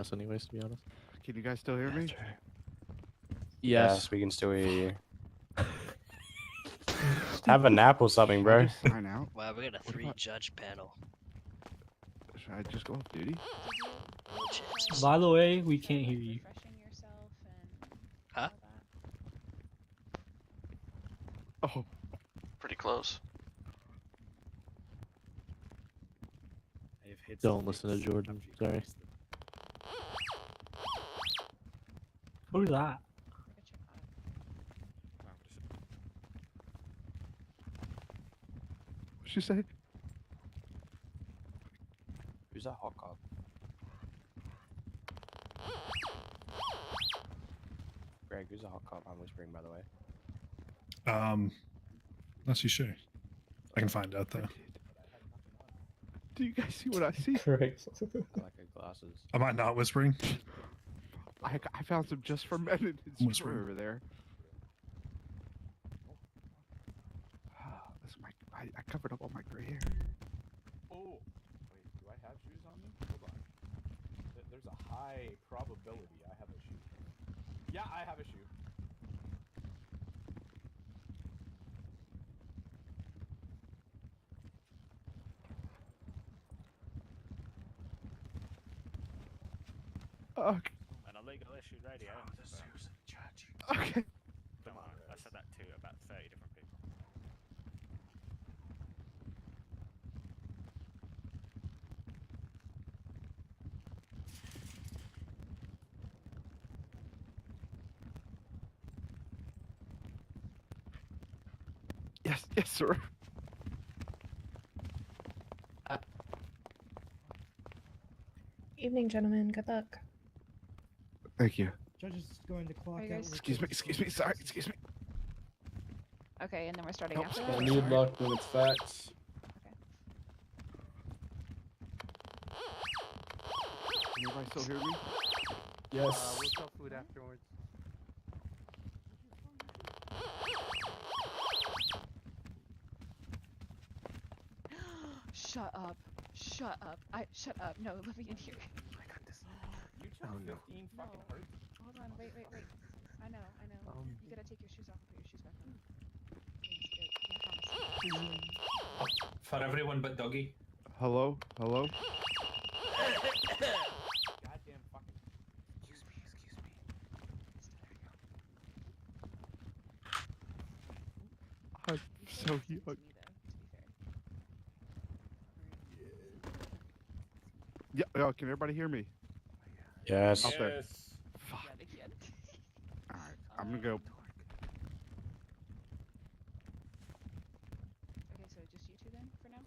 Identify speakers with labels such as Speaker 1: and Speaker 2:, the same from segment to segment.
Speaker 1: That's anyways, to be honest.
Speaker 2: Can you guys still hear me?
Speaker 1: Yes.
Speaker 3: We can still hear you. Have a nap or something, bro.
Speaker 2: Just sign out.
Speaker 4: Wow, we got a
Speaker 2: What about-
Speaker 4: three-judge panel.
Speaker 2: Should I just go off duty?
Speaker 5: By the way, we can't hear you.
Speaker 4: Huh?
Speaker 2: Oh,
Speaker 6: Pretty close.
Speaker 1: Don't listen to Jordan. Sorry.
Speaker 5: Who's that?
Speaker 2: what'd she say?
Speaker 3: Who's that hot cop? Greg, who's a hot cop I'm whispering, by the way?
Speaker 7: Not too sure. I can find out though.
Speaker 2: Do you guys see what I see?
Speaker 5: Correct.
Speaker 3: I like her glasses.
Speaker 7: Am I not whispering?
Speaker 2: I found some just for men in his
Speaker 7: Whispering.
Speaker 2: drawer over there. That's my. I covered up all my gray hair.
Speaker 8: Oh, wait, do I have shoes on me? Hold on. There's a high probability I have a shoe. Yeah, I have a shoe.
Speaker 2: Okay.
Speaker 9: An illegal issued radio.
Speaker 2: Okay.
Speaker 9: Come on, I said that to about 30 different people.
Speaker 2: Yes, sir.
Speaker 10: Evening, gentlemen. Good luck.
Speaker 2: Thank you.
Speaker 11: Judge is going to clock
Speaker 10: Are you
Speaker 11: out.
Speaker 10: guys-
Speaker 2: Excuse me. Sorry. Excuse me.
Speaker 10: Okay, and then we're starting
Speaker 2: Nope.
Speaker 10: after
Speaker 2: I
Speaker 10: that?
Speaker 2: need
Speaker 5: luck when it's facts.
Speaker 2: Can anybody still hear me?
Speaker 5: Yes.
Speaker 8: We'll sell food afterwards.
Speaker 10: Shut up. Shut up. Shut up. No, let me in here.
Speaker 8: I got this. You took
Speaker 2: Oh, no.
Speaker 8: 15 fucking
Speaker 10: No.
Speaker 8: hurts.
Speaker 10: Hold on, wait. I know. You gotta take your shoes off and put your shoes back on. Please, yeah, promise.
Speaker 5: For everyone but Doggy.
Speaker 2: Hello.
Speaker 8: Goddamn fucking.
Speaker 3: Excuse me.
Speaker 2: I'm so young.
Speaker 10: Me, though, to be fair.
Speaker 2: Yeah. Can everybody hear me?
Speaker 3: Yes.
Speaker 2: Up there.
Speaker 5: Yes.
Speaker 2: Fuck.
Speaker 10: Yeah, they can.
Speaker 2: All right. I'm gonna go.
Speaker 10: Okay, so just you two then, for now?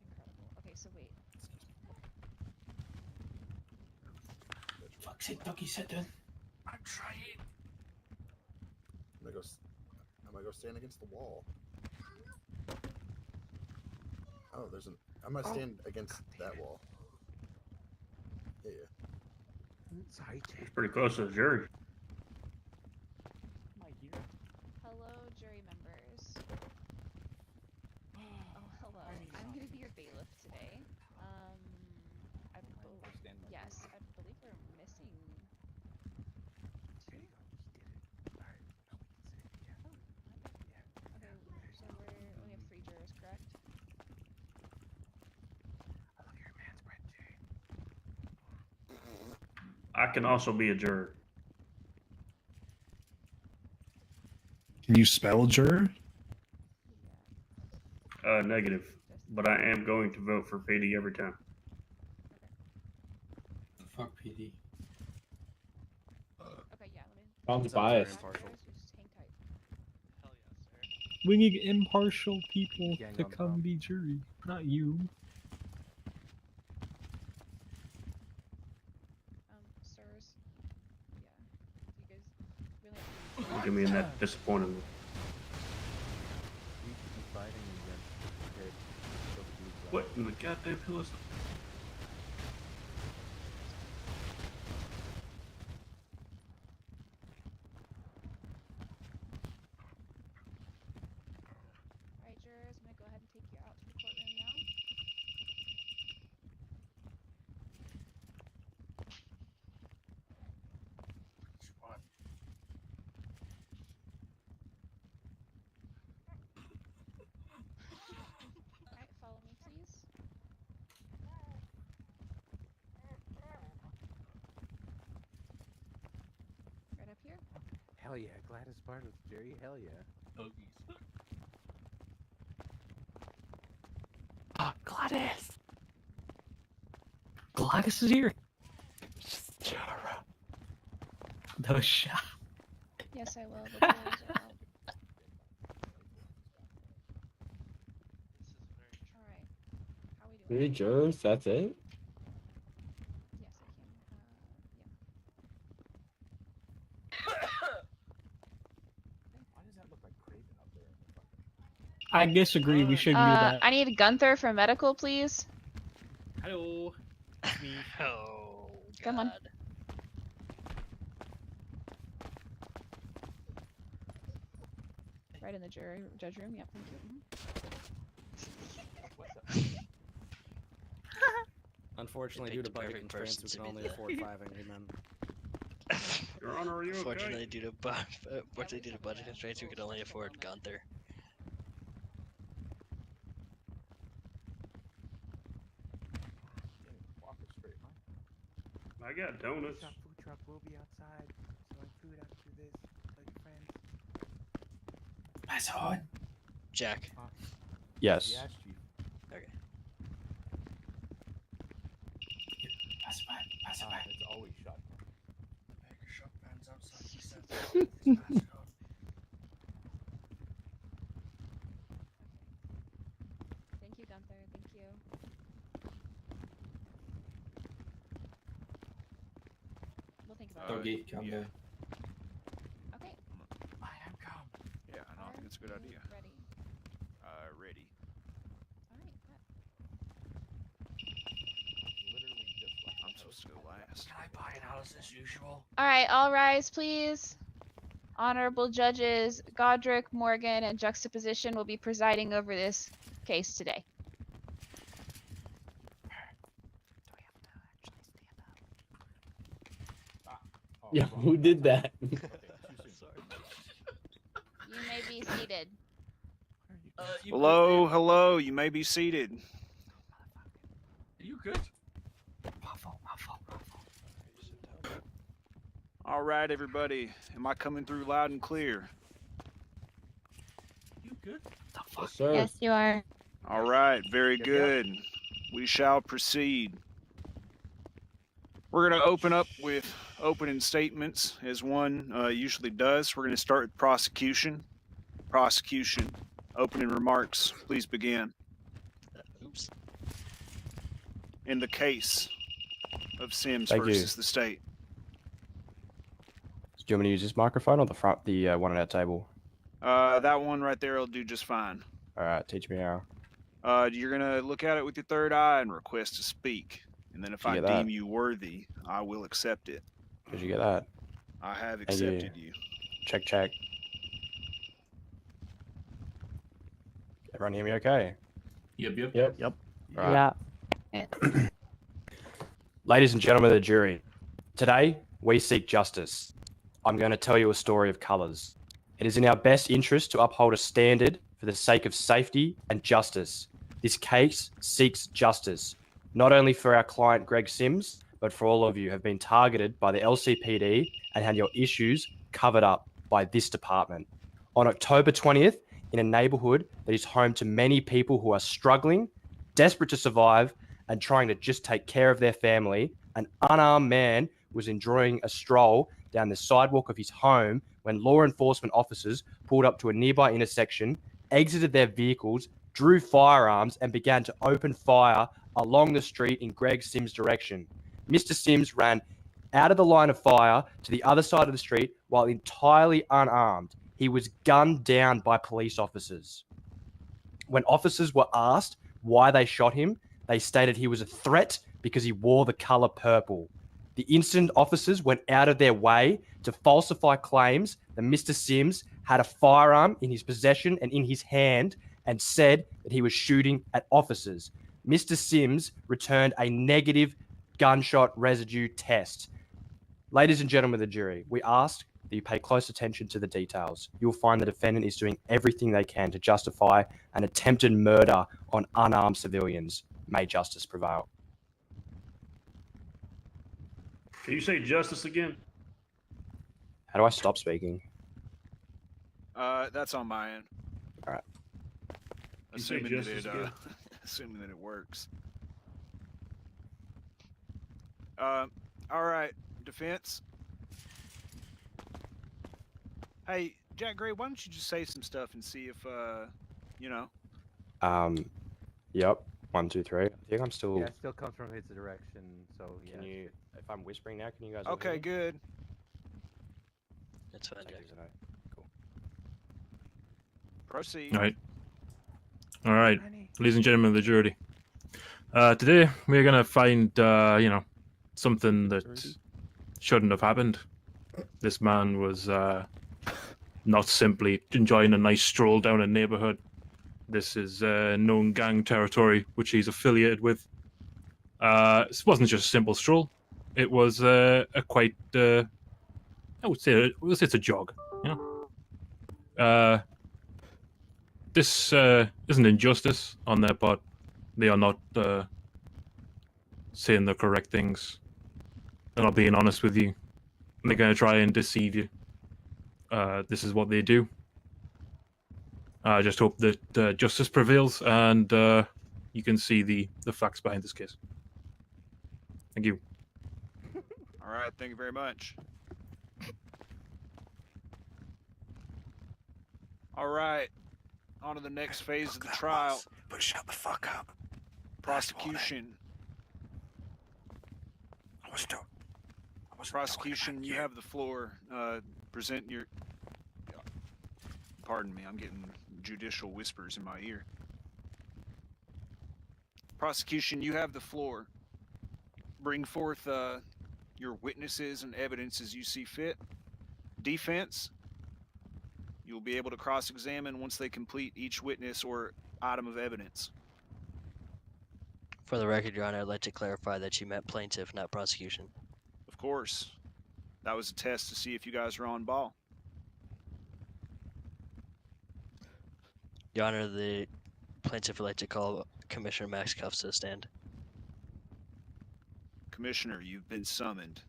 Speaker 10: Incredible. Okay, so wait.
Speaker 5: Fuck's sake, Doggy, sit down.
Speaker 8: I'm trying.
Speaker 6: I'm gonna go stand against the wall. Oh, I'm gonna stand against that wall. Yeah.
Speaker 5: It's pretty close to the jury.
Speaker 8: Am I here?
Speaker 10: Hello, jury members. Oh, hello. I'm gonna be your bailiff today. Yes, I believe we're missing. Two. Okay, so we only have 3 jurors, correct?
Speaker 5: I can also be a juror.
Speaker 7: Can you spell juror?
Speaker 5: Negative. But I am going to vote for PD every time. Fuck PD.
Speaker 10: Okay, yeah, let me.
Speaker 5: I'm
Speaker 3: biased.
Speaker 10: Guys, just hang tight.
Speaker 4: Hell yes, sir.
Speaker 5: We need impartial people
Speaker 3: Gang
Speaker 5: to
Speaker 3: on
Speaker 5: come
Speaker 3: top.
Speaker 5: be jury, not you.
Speaker 10: Sirs. Yeah. You guys really have to.
Speaker 5: Look at me in that disappointed look.
Speaker 1: We could be fighting against it.
Speaker 5: What in the goddamn hell is
Speaker 10: take you out to the courtroom now. Alright, follow me, please. Right up here.
Speaker 1: Hell yeah, Gladys Bartles, Jerry. Hell yeah.
Speaker 2: Oh, Gladys. Gladys is here. Jara. No shot.
Speaker 10: Yes, I will. The doors are out. Alright. How we doing?
Speaker 11: Really, jurors? That's it?
Speaker 10: Yes, I can.
Speaker 8: Why does that look like Craven up there in the fucking...
Speaker 2: I disagree. We shouldn't do that.
Speaker 10: I need Gunther for medical, please.
Speaker 2: Hello. It's me.
Speaker 4: Oh,
Speaker 10: Come on.
Speaker 4: God.
Speaker 10: Right in the judge room. Yep, thank you.
Speaker 3: Unfortunately,
Speaker 4: You
Speaker 3: due to
Speaker 4: picked the
Speaker 3: budget
Speaker 4: perfect
Speaker 3: constraints,
Speaker 4: person
Speaker 3: we
Speaker 4: to
Speaker 3: can
Speaker 4: be
Speaker 3: only afford 5 angry men.
Speaker 5: Your Honor, are you
Speaker 4: Unfortunately,
Speaker 5: okay?
Speaker 4: due to budget constraints, we could only afford Gunther.
Speaker 8: Walk it straight, huh?
Speaker 5: I got donuts.
Speaker 1: Food truck will be outside. Selling food after this. Tell your friends.
Speaker 2: Pass on.
Speaker 4: Jack.
Speaker 11: Yes.
Speaker 8: Yes, Chief.
Speaker 4: Okay.
Speaker 2: Pass by. Pass by.
Speaker 8: It's always shut.
Speaker 10: Thank you, Gunther. Thank you. We'll think about it.
Speaker 11: Doggy, come
Speaker 1: yeah.
Speaker 11: there.
Speaker 10: Okay.
Speaker 2: I am calm.
Speaker 1: Yeah, I don't think it's a good idea.
Speaker 10: Ready.
Speaker 1: Ready.
Speaker 10: Alright,
Speaker 8: Literally just left.
Speaker 1: I'm supposed to go last.
Speaker 2: Can I buy it out as usual?
Speaker 10: Alright, all rise, please. Honorable judges Godric, Morgan, and Juxtaposition will be presiding over this case today.
Speaker 8: Oh,
Speaker 11: Yeah,
Speaker 8: wrong.
Speaker 11: who did that?
Speaker 8: Okay, too soon.
Speaker 4: Sorry.
Speaker 10: You may be seated.
Speaker 12: Hello, hello. You may be seated.
Speaker 2: Are you good? Waffle.
Speaker 12: All right, everybody. Am I coming through loud and clear?
Speaker 2: You good?
Speaker 11: Yes, sir.
Speaker 10: Yes, you are.
Speaker 12: All right, very good. We shall proceed. We're going to open up with opening statements, as one usually does. We're going to start with prosecution. Prosecution. Opening remarks. Please begin.
Speaker 4: Oops.
Speaker 12: In the case of Sims
Speaker 11: Thank you.
Speaker 12: versus the state.
Speaker 11: Do you want me to use this microphone or the front, the one on our table?
Speaker 12: That one right there will do just fine.
Speaker 11: All right, teach me how.
Speaker 12: You're going to look at it with your third eye and request to speak. And then if
Speaker 11: Did you
Speaker 12: I
Speaker 11: get that?
Speaker 12: deem you worthy, I will accept it.
Speaker 11: Did you get that?
Speaker 12: I have
Speaker 11: you.
Speaker 12: accepted you.
Speaker 11: Check, check. Everyone hear me okay? Yep. Right. Ladies and gentlemen of the jury, today we seek justice. I'm going to tell you a story of colours. It is in our best interest to uphold a standard for the sake of safety and justice. This case seeks justice, not only for our client Greg Sims, but for all of you who have been targeted by the LCPD and had your issues covered up by this department. On October 20th, in a neighbourhood that is home to many people who are struggling, desperate to survive, and trying to just take care of their family, an unarmed man was enjoying a stroll down the sidewalk of his home when law enforcement officers pulled up to a nearby intersection, exited their vehicles, drew firearms, and began to open fire along the street in Greg Sims' direction. Mr. Sims ran out of the line of fire to the other side of the street while entirely unarmed. He was gunned down by police officers. When officers were asked why they shot him, they stated he was a threat because he wore the color purple. The incident officers went out of their way to falsify claims that Mr. Sims had a firearm in his possession and in his hand and said that he was shooting at officers. Mr. Sims returned a negative gunshot residue test. Ladies and gentlemen of the jury, we ask that you pay close attention to the details. You'll find the defendant is doing everything they can to justify an attempted murder on unarmed civilians. May justice prevail.
Speaker 5: Can you say justice again?
Speaker 11: How do I stop speaking?
Speaker 12: That's on my end.
Speaker 11: All right.
Speaker 5: You say
Speaker 12: Assuming that
Speaker 5: justice
Speaker 12: it,
Speaker 5: again?
Speaker 12: assuming that it works. All right, defense. Hey, Jack Gray, why don't you just say some stuff and see if, you know.
Speaker 11: Yep. 1, 2, 3. I think I'm still.
Speaker 1: Yeah, it still comes from his direction, so yeah.
Speaker 11: Can you, if I'm whispering now, can you guys?
Speaker 12: Okay,
Speaker 11: hear me?
Speaker 12: good.
Speaker 4: That's fine, Jack.
Speaker 11: Cool.
Speaker 12: Proceed.
Speaker 7: All right, ladies and gentlemen of the jury. Today we're gonna find, something that shouldn't have happened. This man was not simply enjoying a nice stroll down a neighborhood. This is known gang territory, which he's affiliated with. This wasn't just a simple stroll. It was a quite, I would say it's a jog, you know. This isn't injustice on their part. They are not saying the correct things. They're not being honest with you. They're going to try and deceive you. This is what they do. I just hope that justice prevails and you can see the facts behind this case. Thank you.
Speaker 12: All right, thank you very much. All right, on to the next phase of the trial.
Speaker 3: But shut the fuck up.
Speaker 12: Prosecution. Prosecution, you have the floor. Present your... Pardon me, I'm getting judicial whispers in my ear. Prosecution, you have the floor. Bring forth your witnesses and evidence as you see fit. Defense, you'll be able to cross-examine once they complete each witness or item of evidence.
Speaker 4: For the record, Your Honor, I'd like to clarify that you meant plaintiff, not prosecution.
Speaker 12: Of course. That was a test to see if you guys are on ball.
Speaker 4: Your Honor, the plaintiff would like to call Commissioner Max Cuffs to the stand.
Speaker 12: Commissioner, you've been summoned.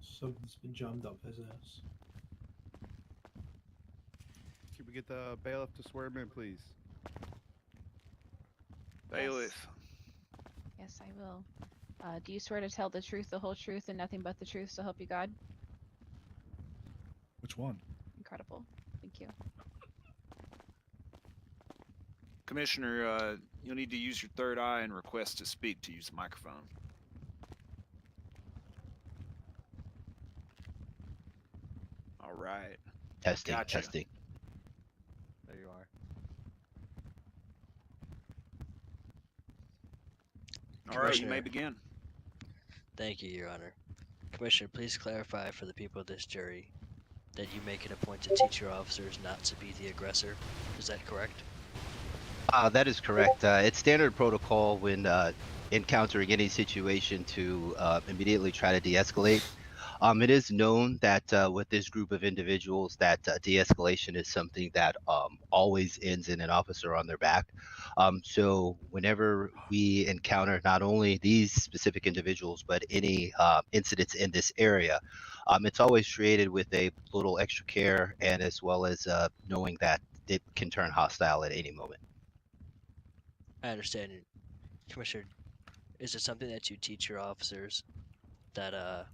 Speaker 13: Something's been jammed up his ass.
Speaker 2: Can we get the bailiff to swear him in, please?
Speaker 12: Bailiff.
Speaker 10: Yes, I will. Do you swear to tell the truth, the whole truth, and nothing but the truth, so help you God?
Speaker 7: Which one?
Speaker 10: Incredible. Thank you.
Speaker 12: Commissioner, you'll need to use your third eye and request to speak to use the microphone. All right.
Speaker 14: Testing,
Speaker 12: Gotcha.
Speaker 14: testing.
Speaker 1: There you are.
Speaker 12: All right, you may begin.
Speaker 4: Thank you, Your Honor. Commissioner, please clarify for the people of this jury that you make it a point to teach your officers not to be the aggressor. Is that correct?
Speaker 14: That is correct. It's standard protocol when encountering any situation to immediately try to de-escalate. It is known that with this group of individuals that de-escalation is something that always ends in an officer on their back. So whenever we encounter not only these specific individuals, but any incidents in this area, it's always treated with a little extra care and as well as knowing that it can turn hostile at any moment.
Speaker 4: I understand. Commissioner, is it something that you teach your officers that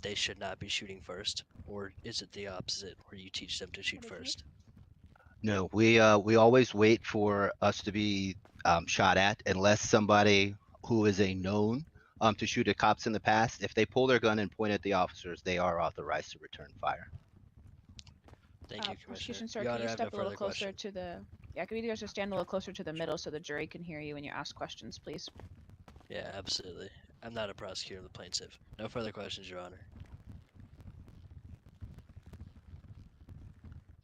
Speaker 4: they should not be shooting first? Or is it the opposite, where you teach them to shoot first?
Speaker 14: No, we always wait for us to be shot at unless somebody who is a known to shoot at cops in the past, if they pull their gun and point at the officers, they are authorized to return fire.
Speaker 4: Thank you, Commissioner.
Speaker 10: Prosecution, sir,
Speaker 4: Your
Speaker 10: can
Speaker 4: Honor,
Speaker 10: you
Speaker 4: I have
Speaker 10: step
Speaker 4: no
Speaker 10: a little
Speaker 4: further
Speaker 10: closer
Speaker 4: question.
Speaker 10: to the... Yeah, can you guys just stand a little closer to the middle so the jury can hear you when you ask questions, please?
Speaker 4: Yeah, absolutely. I'm not a prosecutor of the plaintiff. No further questions, Your Honor.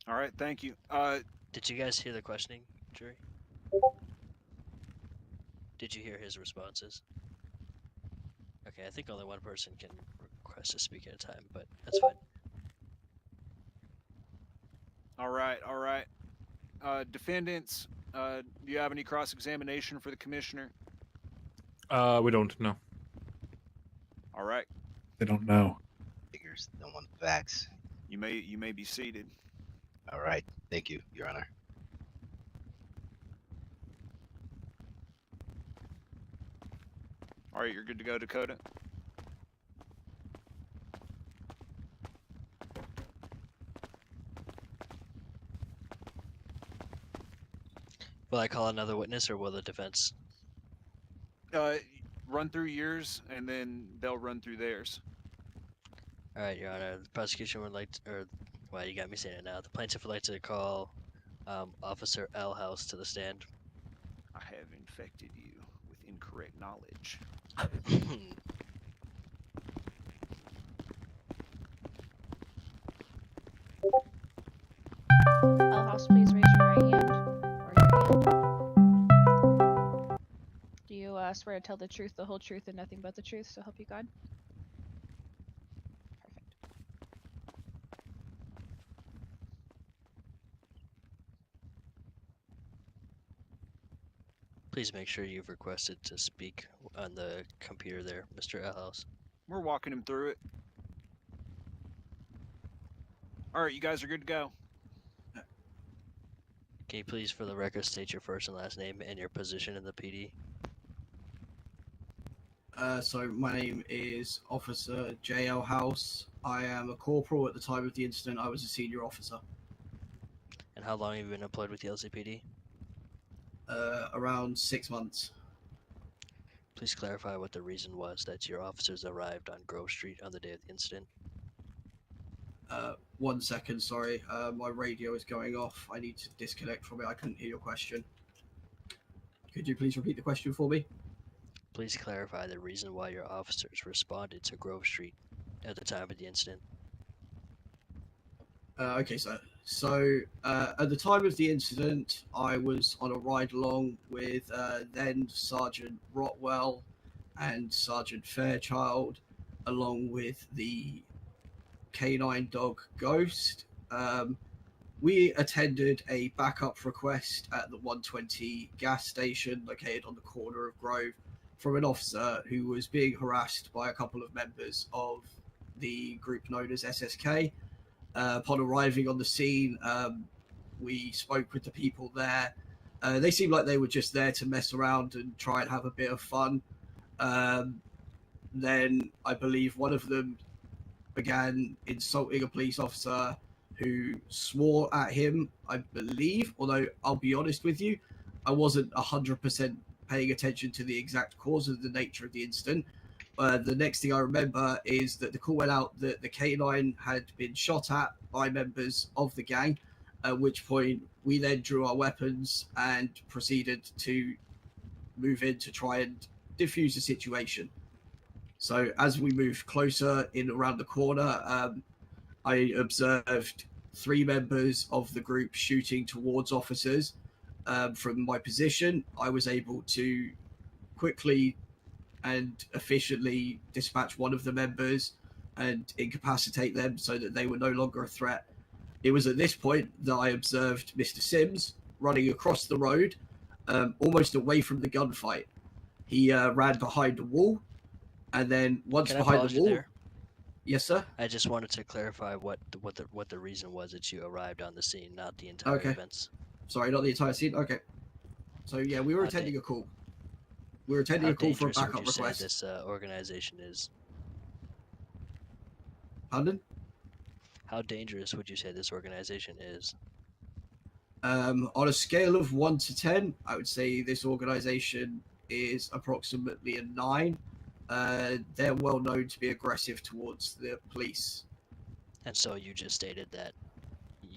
Speaker 12: All right, thank you.
Speaker 4: Did you guys hear the questioning, jury? Did you hear his responses? Okay, I think only one person can request to speak at a time, but that's fine.
Speaker 12: All right, all right. Defendants, do you have any cross-examination for the commissioner?
Speaker 7: We don't know.
Speaker 12: All right.
Speaker 2: They don't know.
Speaker 14: Figures don't want facts.
Speaker 12: You may be seated.
Speaker 14: All right. Thank you, Your Honor.
Speaker 12: All right, you're good to go, Dakota.
Speaker 4: Will I call another witness, or will the defense?
Speaker 12: Run through yours, and then they'll run through theirs.
Speaker 4: All right, Your Honor. The prosecution would like to, or, well, you got me saying it now. The plaintiff would like to call Officer L. House to the stand.
Speaker 12: I have infected you with incorrect knowledge.
Speaker 10: L House, please raise your right hand. Or your hand. Do you swear to tell the truth, the whole truth, and nothing but the truth, so help you God? Perfect.
Speaker 4: Please make sure you've requested to speak on the computer there, Mr. L. House.
Speaker 12: We're walking him through it. All right, you guys are good to go.
Speaker 4: Can you please, for the record, state your first and last name and your position in the PD?
Speaker 15: So my name is Officer J.L. House. I am a corporal at the time of the incident. I was a senior officer.
Speaker 4: And how long have you been employed with the LCPD?
Speaker 15: Around 6 months.
Speaker 4: Please clarify what the reason was that your officers arrived on Grove Street on the day of the incident.
Speaker 15: 1 second, sorry. My radio is going off. I need to disconnect from it. I couldn't hear your question. Could you please repeat the question for me?
Speaker 4: Please clarify the reason why your officers responded to Grove Street at the time of the incident.
Speaker 15: Okay, sir. So, at the time of the incident, I was on a ride along with then Sergeant Rotwell and Sergeant Fairchild, along with the canine dog Ghost. We attended a backup request at the 120 gas station located on the corner of Grove from an officer who was being harassed by a couple of members of the group known as SSK. Upon arriving on the scene, we spoke with the people there. They seemed like they were just there to mess around and try and have a bit of fun. Then I believe one of them began insulting a police officer who swore at him, I believe, although I'll be honest with you, I wasn't 100% paying attention to the exact cause of the nature of the incident. The next thing I remember is that the call went out that the K9 had been shot at by members of the gang, at which point we then drew our weapons and proceeded to move in to try and defuse the situation. So as we moved closer in around the corner, I observed 3 members of the group shooting towards officers. From my position, I was able to quickly and efficiently dispatch one of the members and incapacitate them so that they were no longer a threat. It was at this point that I observed Mr. Sims running across the road, almost away from the gunfight. He ran behind a wall, and then once behind the wall...
Speaker 4: There?
Speaker 15: Yes, sir?
Speaker 4: I just wanted to clarify what the reason was that you arrived on the scene, not the entire events.
Speaker 15: Sorry, not the entire scene? Okay. So, yeah, we were attending a call. We were attending a call for a backup request. How dangerous would you say
Speaker 4: this organization is?
Speaker 15: Pardon?
Speaker 4: How dangerous would you say this organization is?
Speaker 15: On a scale of 1 to 10, I would say this organization is approximately a 9. They're well known to be aggressive towards the police.
Speaker 4: And so you just stated that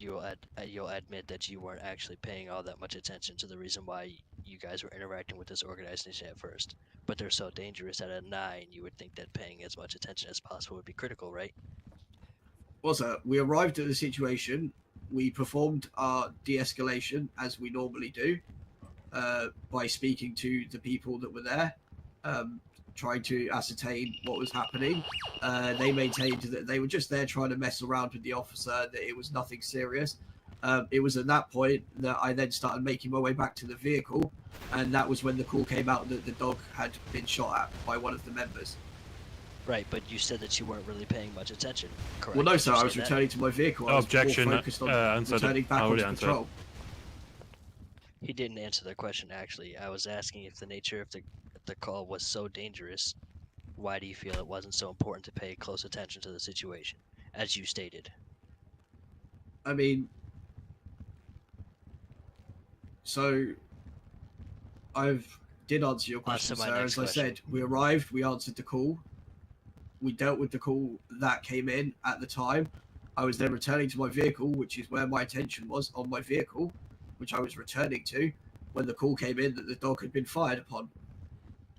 Speaker 4: you'll admit that you weren't actually paying all that much attention to the reason why you guys were interacting with this organization at first. But they're so dangerous that at 9, you would think that paying as much attention as possible would be critical, right?
Speaker 15: Well, sir, we arrived at the situation. We performed our de-escalation as we normally do, by speaking to the people that were there, trying to ascertain what was happening. They maintained that they were just there trying to mess around with the officer, that it was nothing serious. It was at that point that I then started making my way back to the vehicle, and that was when the call came out that the dog had been shot at by one of the members.
Speaker 4: Right, but you said that you weren't really paying much attention, correct?
Speaker 15: Well, no,
Speaker 4: Did
Speaker 15: sir,
Speaker 4: you
Speaker 15: I
Speaker 4: say
Speaker 15: was
Speaker 4: that?
Speaker 15: returning to my vehicle. I was
Speaker 7: Objection,
Speaker 15: more focused on
Speaker 7: answered it.
Speaker 15: returning back
Speaker 7: I already
Speaker 15: onto
Speaker 7: answered
Speaker 15: patrol.
Speaker 4: He didn't answer the question, actually. I was asking if the nature of the call was so dangerous, why do you feel it wasn't so important to pay close attention to the situation, as you stated?
Speaker 15: I mean, so did answer your question,
Speaker 4: my
Speaker 15: sir.
Speaker 4: next
Speaker 15: As I
Speaker 4: question.
Speaker 15: said, we arrived, we answered the call, we dealt with the call that came in at the time. I was then returning to my vehicle, which is where my attention was, on my vehicle, which I was returning to, when the call came in that the dog had been fired upon.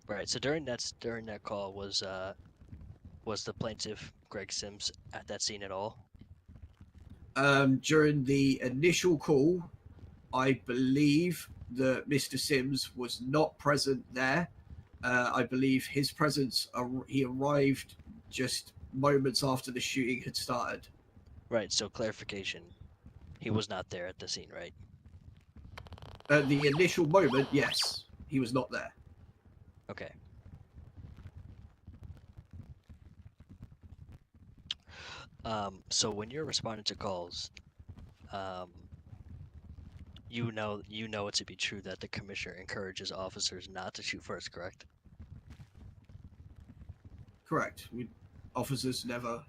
Speaker 4: Right. So during that call, was the plaintiff Greg Sims at that scene at all?
Speaker 15: During the initial call, I believe that Mr. Sims was not present there. I believe his presence, he arrived just moments after the shooting had started.
Speaker 4: Right. So clarification, he was not there at the scene, right?
Speaker 15: At the initial moment, yes, he was not there.
Speaker 4: Okay. So when you're responding to calls, you know it to be true that the commissioner encourages officers not to shoot first, correct?
Speaker 15: Correct. Officers never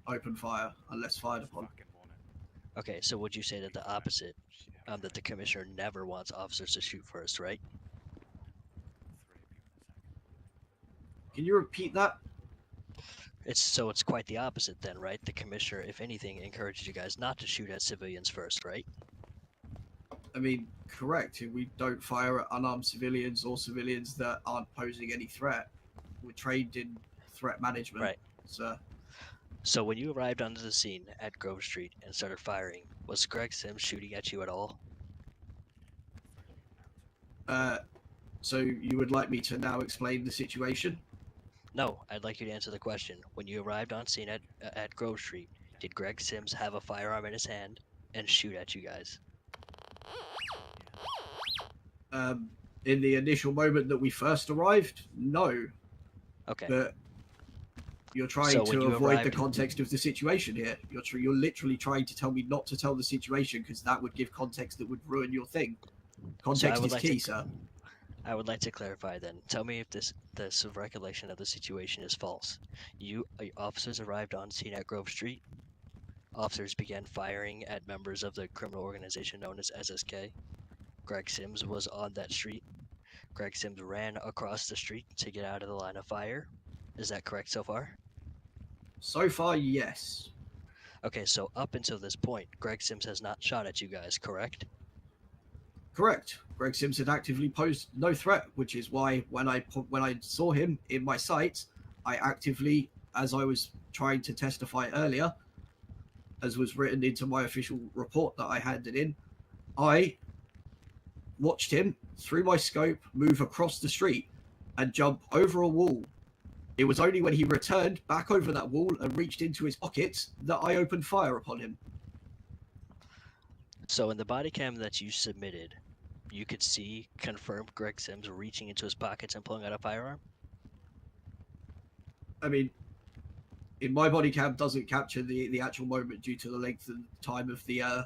Speaker 15: open fire unless fired upon.
Speaker 4: Okay, so would you say that the opposite, that the commissioner never wants officers to shoot first, right?
Speaker 15: Can you repeat that?
Speaker 4: It's quite the opposite then, right? The commissioner, if anything, encourages you guys not to shoot at civilians first, right?
Speaker 15: I mean, correct. We don't fire at unarmed civilians or civilians that aren't posing any threat. We're trained in threat management.
Speaker 4: Right.
Speaker 15: So
Speaker 4: when you arrived onto the scene at Grove Street and started firing, was Greg Sims shooting at you at all?
Speaker 15: So you would like me to now explain the situation?
Speaker 4: No, I'd like you to answer the question. When you arrived on scene at Grove Street, did Greg Sims have a firearm in his hand and shoot at you guys?
Speaker 15: In the initial moment that we first arrived, no.
Speaker 4: Okay.
Speaker 15: But you're trying
Speaker 4: So when
Speaker 15: to
Speaker 4: you
Speaker 15: avoid the
Speaker 4: arrived-
Speaker 15: context of the situation here. You're literally trying to tell me not to tell the situation because that would give context that would ruin your thing. Context is key, sir.
Speaker 4: I would like to clarify then. Tell me if this recollection of the situation is false. Officers arrived on scene at Grove Street. Officers began firing at members of the criminal organization known as SSK. Greg Sims was on that street. Greg Sims ran across the street to get out of the line of fire. Is that correct so far?
Speaker 15: So far, yes.
Speaker 4: Okay, so up until this point, Greg Sims has not shot at you guys, correct?
Speaker 15: Correct. Greg Sims had actively posed no threat, which is why when I saw him in my sights, I actively, as I was trying to testify earlier, as was written into my official report that I handed in, I watched him through my scope move across the street and jump over a wall. It was only when he returned back over that wall and reached into his pockets that I opened fire upon him.
Speaker 4: So in the body cam that you submitted, you could see confirmed Greg Sims reaching into his pockets and pulling out a firearm?
Speaker 15: I mean, in my body cam doesn't capture the actual moment due to the length and time of the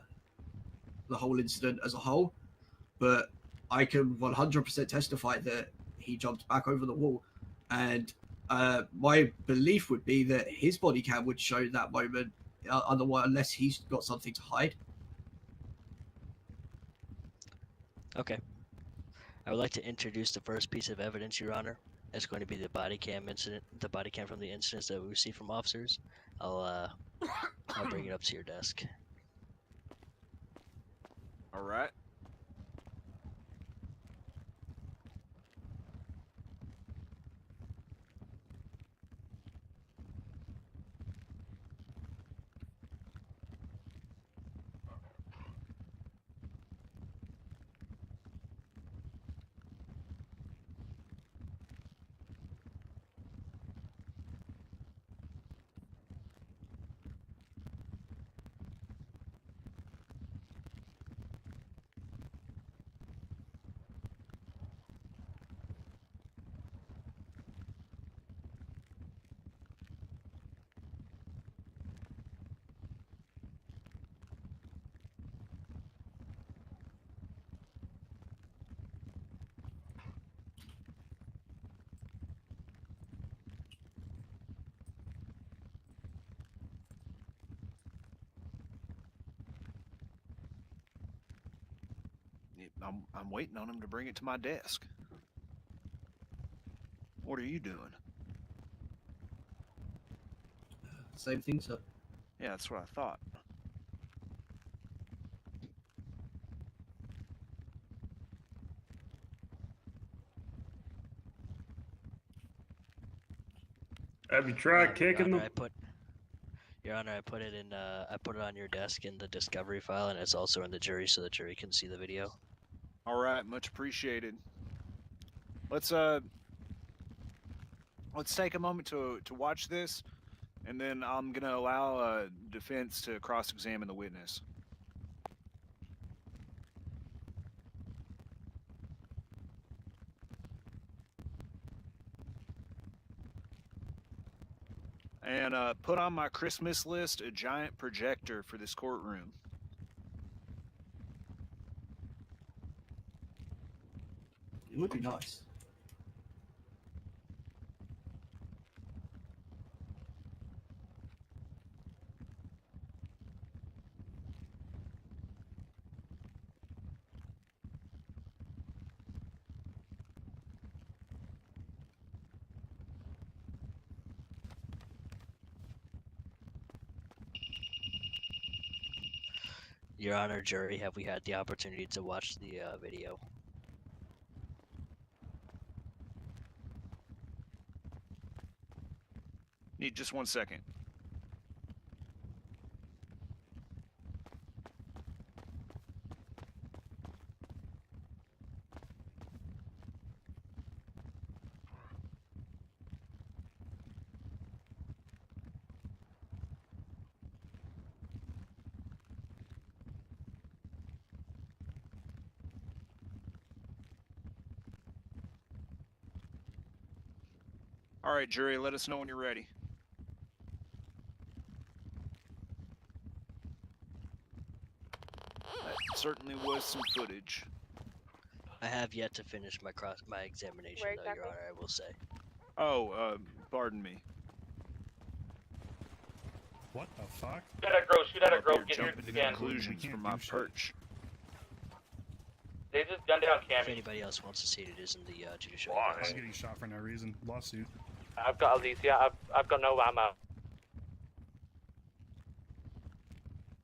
Speaker 15: whole incident as a whole, but I can 100% testify that he jumped back over the wall, and my belief would be that his body cam would show that moment, otherwise, unless he's got something to hide.
Speaker 4: Okay. I would like to introduce the first piece of evidence, Your Honor. It's going to be the body cam incident, the body cam from the incidents that we received from officers. I'll bring it up to your desk.
Speaker 12: All right. I'm waiting on him to bring it to my desk. What are you doing?
Speaker 15: Same thing, sir.
Speaker 12: Yeah, that's what I thought.
Speaker 5: Have you tried kicking
Speaker 4: Your
Speaker 5: them?
Speaker 4: Honor, Your Honor, I put it in. I put it on your desk in the discovery file, and it's also in the jury, so the jury can see the video.
Speaker 12: All right, much appreciated. Let's take a moment to watch this, and then I'm gonna allow defense to cross-examine the witness. And put on my Christmas list a giant projector for this courtroom.
Speaker 15: It would be nice.
Speaker 4: Your Honor, jury, have we had the opportunity to watch the video?
Speaker 12: Need just 1 second. All right, jury, let us know when you're ready. That certainly was some footage.
Speaker 4: I have yet to finish my examination,
Speaker 10: Where
Speaker 4: though,
Speaker 10: exactly?
Speaker 4: Your Honor. I will say.
Speaker 12: Oh, pardon me.
Speaker 16: What the fuck?
Speaker 12: Shoot at a grove, shoot at a grove, get here again. Conclusions from my perch.
Speaker 17: They just gunned down
Speaker 4: If
Speaker 17: Cammy.
Speaker 4: anybody else wants to see it, it is in the judicial.
Speaker 16: I'm getting shot for no reason. Lawsuit.
Speaker 17: I've got Alicia. I've got no ammo.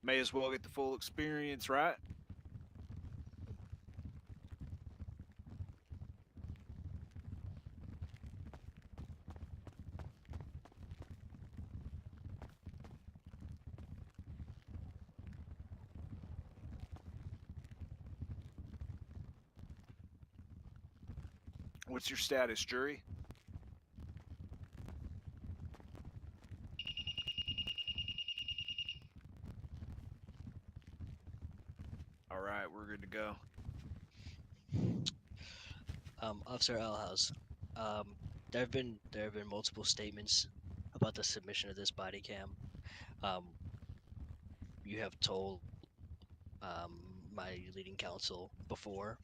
Speaker 12: May as well get the full experience, right? What's your status, jury? All right, we're good to go.
Speaker 4: Officer Alhouse, there have been multiple statements about the submission of this body cam. You have told my leading counsel before,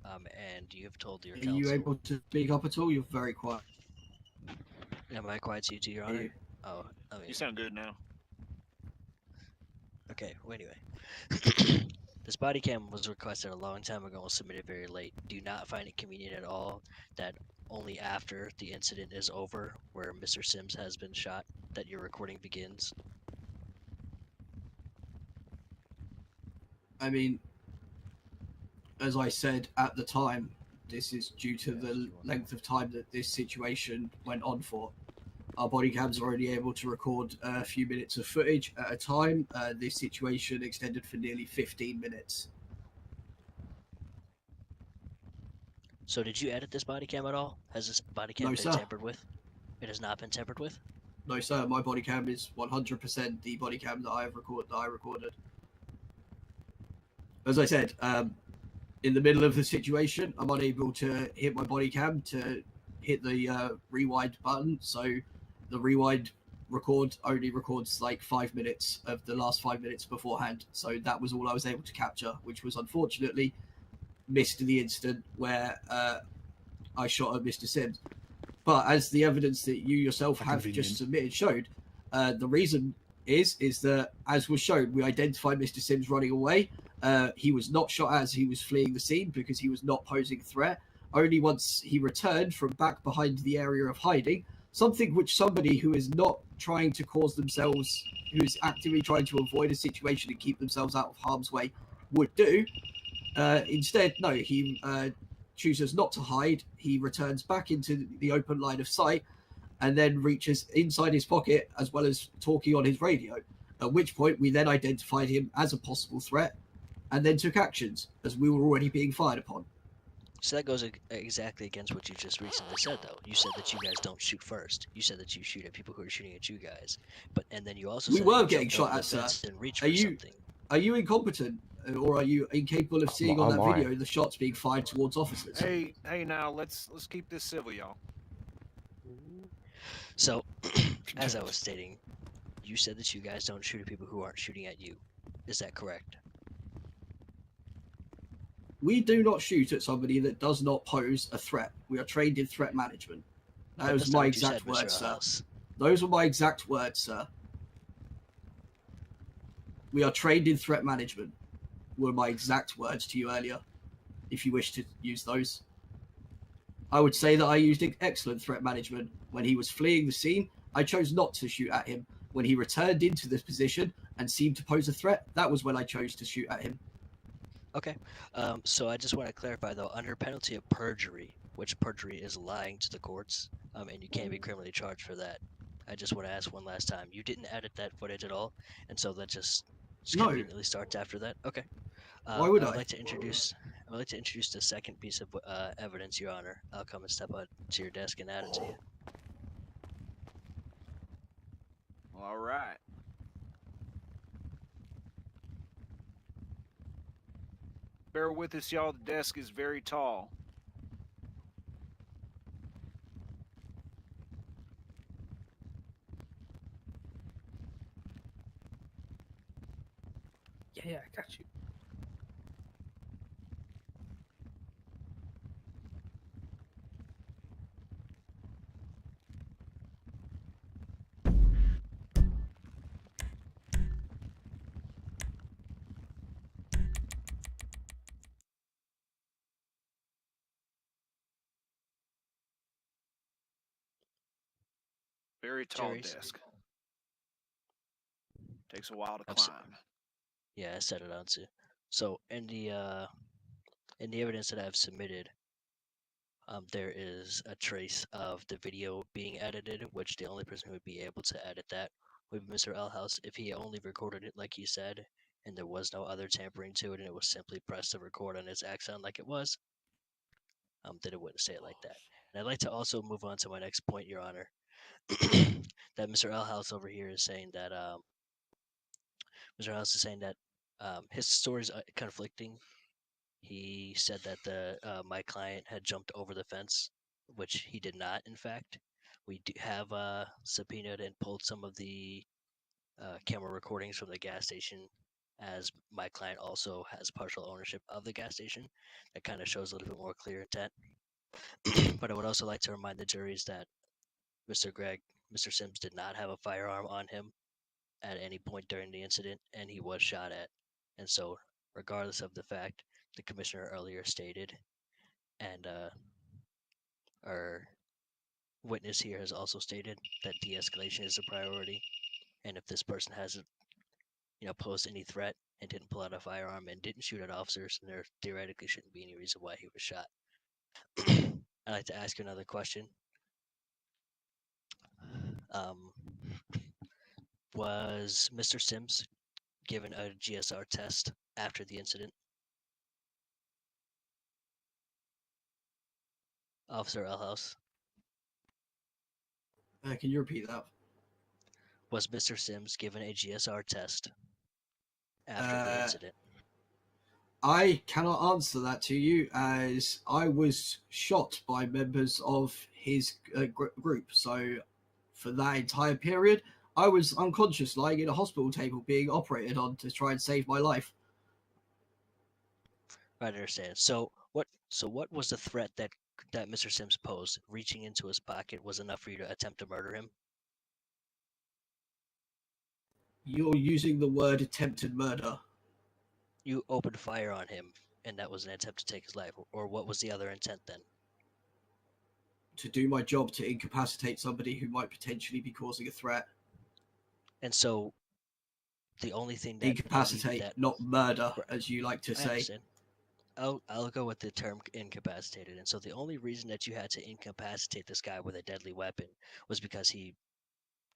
Speaker 4: and you have told your
Speaker 15: Are
Speaker 4: counsel.
Speaker 15: you able to speak up at all? You're very quiet.
Speaker 4: Am I quiet to you, too, Your Honor? Oh, I mean.
Speaker 12: You sound good now.
Speaker 4: Okay. Well, anyway, this body cam was requested a long time ago and submitted very late. Do you not find it convenient at all that only after the incident is over, where Mr. Sims has been shot, that your recording begins?
Speaker 15: I mean, as I said at the time, this is due to the length of time that this situation went on for. Our body cams are only able to record a few minutes of footage at a time. This situation extended for nearly 15 minutes.
Speaker 4: So did you edit this body cam at all? Has this body cam
Speaker 15: No,
Speaker 4: been
Speaker 15: sir.
Speaker 4: tampered with? It has not been tampered with?
Speaker 15: No, sir. My body cam is 100% the body cam that I recorded. As I said, in the middle of the situation, I'm unable to hit my body cam to hit the rewind button. So the rewind record only records like 5 minutes of the last 5 minutes beforehand. So that was all I was able to capture, which was unfortunately missed the instant where I shot at Mr. Sims. But as the evidence that you yourself have just submitted showed, the reason is that, as was shown, we identified Mr. Sims running away. He was not shot as he was fleeing the scene because he was not posing a threat. Only once he returned from back behind the area of hiding, something which somebody who is not trying to cause themselves, who is actively trying to avoid a situation and keep themselves out of harm's way, would do. Instead, no, he chooses not to hide. He returns back into the open line of sight and then reaches inside his pocket as well as talking on his radio, at which point we then identified him as a possible threat and then took actions as we were already being fired upon.
Speaker 4: So that goes exactly against what you just recently said, though. You said that you guys don't shoot first. You said that you shoot at people who are shooting at you guys. And then you also
Speaker 15: We
Speaker 4: said
Speaker 15: were
Speaker 4: you
Speaker 15: getting
Speaker 4: jumped
Speaker 15: shot
Speaker 4: over
Speaker 15: at,
Speaker 4: the
Speaker 15: sir.
Speaker 4: fence and reached
Speaker 15: Are
Speaker 4: for
Speaker 15: you
Speaker 4: something.
Speaker 15: are you incompetent, or are you incapable of seeing on that
Speaker 11: I?
Speaker 15: video the shots being fired towards officers?
Speaker 12: Hey, now let's keep this civil, y'all.
Speaker 4: So, as I was stating, you said that you guys don't shoot at people who aren't shooting at you. Is that correct?
Speaker 15: We do not shoot at somebody that does not pose a threat. We are trained in threat management. That was my exact words, sir. Those were my exact words, sir. We are trained in threat management, were my exact words to you earlier, if you wish to use those. I would say that I used excellent threat management. When he was fleeing the scene, I chose not to shoot at him. When he returned into this position and seemed to pose a threat, that was when I chose to shoot at him.
Speaker 4: Okay. So I just want to clarify, though, under penalty of perjury, which perjury is lying to the courts, and you can't be criminally charged for that. I just want to ask one last time. You didn't edit that footage at all, and so that just conveniently starts after that. Okay.
Speaker 15: Why would I?
Speaker 4: I would like to introduce the second piece of evidence, Your Honor. I'll come and step out to your desk and add it to you.
Speaker 12: All right. Bear with us, y'all. The desk is very tall.
Speaker 3: Yeah, I got you.
Speaker 12: Very tall
Speaker 4: Jerry's.
Speaker 12: desk. Takes a while to climb.
Speaker 4: Yeah, I set it on too. So in the evidence that I've submitted, there is a trace of the video being edited, which the only person who would be able to edit that would be Mr. Elhouse if he only recorded it like he said, and there was no other tampering to it, and it was simply pressed to record on his accent like it was. Then it wouldn't say it like that. And I'd like to also move on to my next point, Your Honor, that Mr. Elhouse over here is saying that Mr. House is saying that his story is conflicting. He said that my client had jumped over the fence, which he did not. In fact, we do have subpoenaed and pulled some of the camera recordings from the gas station, as my client also has partial ownership of the gas station. That kind of shows a little bit more clear intent. But I would also like to remind the juries that Mr. Sims did not have a firearm on him at any point during the incident, and he was shot at. And so, regardless of the fact the commissioner earlier stated, and our witness here has also stated that de-escalation is a priority, and if this person hasn't, posed any threat and didn't pull out a firearm and didn't shoot at officers, and there theoretically shouldn't be any reason why he was shot. I'd like to ask you another question. Was Mr. Sims given a GSR test after the incident? Officer Elhouse.
Speaker 15: Can you repeat that?
Speaker 4: Was Mr. Sims given a GSR test after the incident?
Speaker 15: I cannot answer that to you, as I was shot by members of his group. So, for that entire period, I was unconscious, lying in a hospital table, being operated on to try and save my life.
Speaker 4: I understand. So what was the threat that Mr. Sims posed? Reaching into his pocket was enough for you to attempt to murder him?
Speaker 15: You're using the word attempted murder.
Speaker 4: You opened fire on him, and that was an attempt to take his life. Or what was the other intent then?
Speaker 15: To do my job to incapacitate somebody who might potentially be causing a threat.
Speaker 4: And so, the only thing that
Speaker 15: incapacitate, not murder, as you like to
Speaker 4: I
Speaker 15: say.
Speaker 4: understand. I'll go with the term incapacitated. And so the only reason that you had to incapacitate this guy with a deadly weapon was because he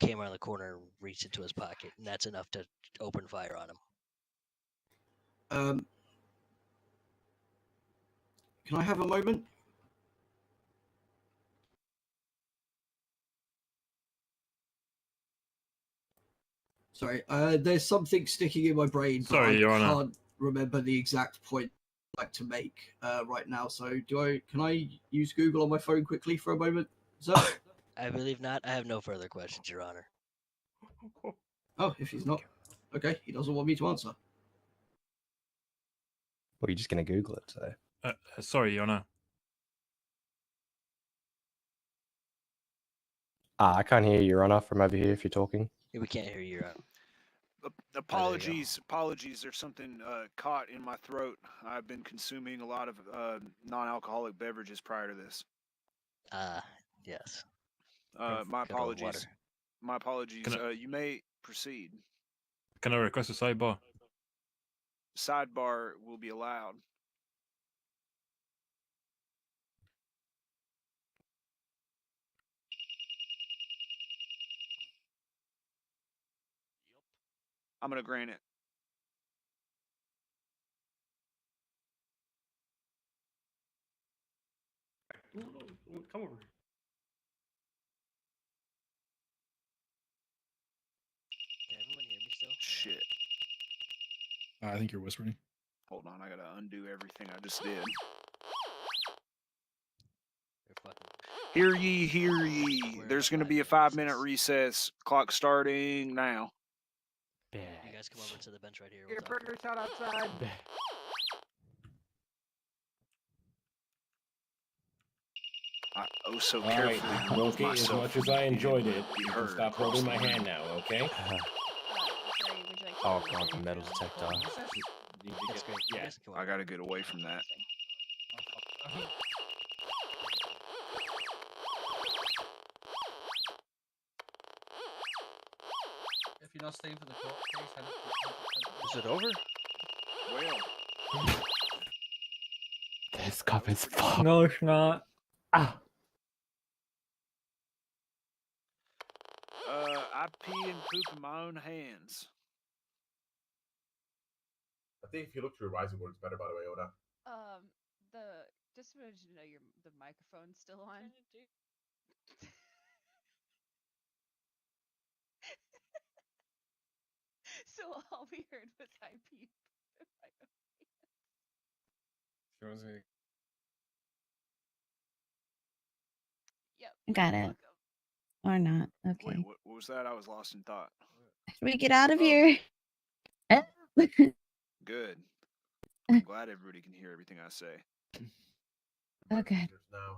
Speaker 4: came around the corner and reached into his pocket, and that's enough to open fire on him.
Speaker 15: Can I have a moment? Sorry, there's something sticking in my brain, but
Speaker 7: Sorry,
Speaker 15: I
Speaker 7: Your Honor.
Speaker 15: can't remember the exact point I'd like to make right now. So, can I use Google on my phone quickly for a moment? Sir?
Speaker 4: I believe not. I have no further questions, Your Honor.
Speaker 15: Oh, if he's not, okay, he doesn't want me to answer.
Speaker 11: Well, you're just going to Google it, so.
Speaker 7: Sorry, Your Honor.
Speaker 11: I can't hear you, Your Honor, from over here if you're talking.
Speaker 4: Yeah, we can't hear you, Your Honor.
Speaker 12: Apologies, there's something caught in my throat. I've been consuming a lot of non-alcoholic beverages prior to this.
Speaker 4: Yes.
Speaker 12: My
Speaker 4: Good old water.
Speaker 12: apologies. My apologies. You may proceed.
Speaker 7: Can I request a sidebar?
Speaker 12: Sidebar will be allowed. I'm going to grant it.
Speaker 5: Come over.
Speaker 4: Can everyone hear me still?
Speaker 12: Shit.
Speaker 16: I think you're whispering.
Speaker 12: Hold on, I got to undo everything I just did. Hear ye, hear ye. There's going to be a 5-minute recess. Clock starting now.
Speaker 4: You guys come over to the bench right here.
Speaker 2: Your burger shot outside.
Speaker 12: I so
Speaker 18: All right,
Speaker 12: carefully.
Speaker 18: Wilkie, as much as I enjoyed it, you can stop holding my hand now, okay?
Speaker 11: Oh, God, the metal detector.
Speaker 4: That's great.
Speaker 12: Yeah, I got to get away from that.
Speaker 19: If you're not staying for the court case,
Speaker 3: Is it over?
Speaker 12: Well,
Speaker 2: This cup is fucked.
Speaker 17: No, it's not.
Speaker 2: Ah.
Speaker 12: I pee and poop in my own hands.
Speaker 6: I think if you look through Ryzen works better, by the way, Oda.
Speaker 10: Just wanted you to know the microphone's still on. So all we heard was I peed. Yep.
Speaker 20: Got it. Or not. Okay.
Speaker 12: Wait, what was that? I was lost in thought.
Speaker 20: Should we get out of here?
Speaker 12: Good. I'm glad everybody can hear everything I say.
Speaker 20: Okay.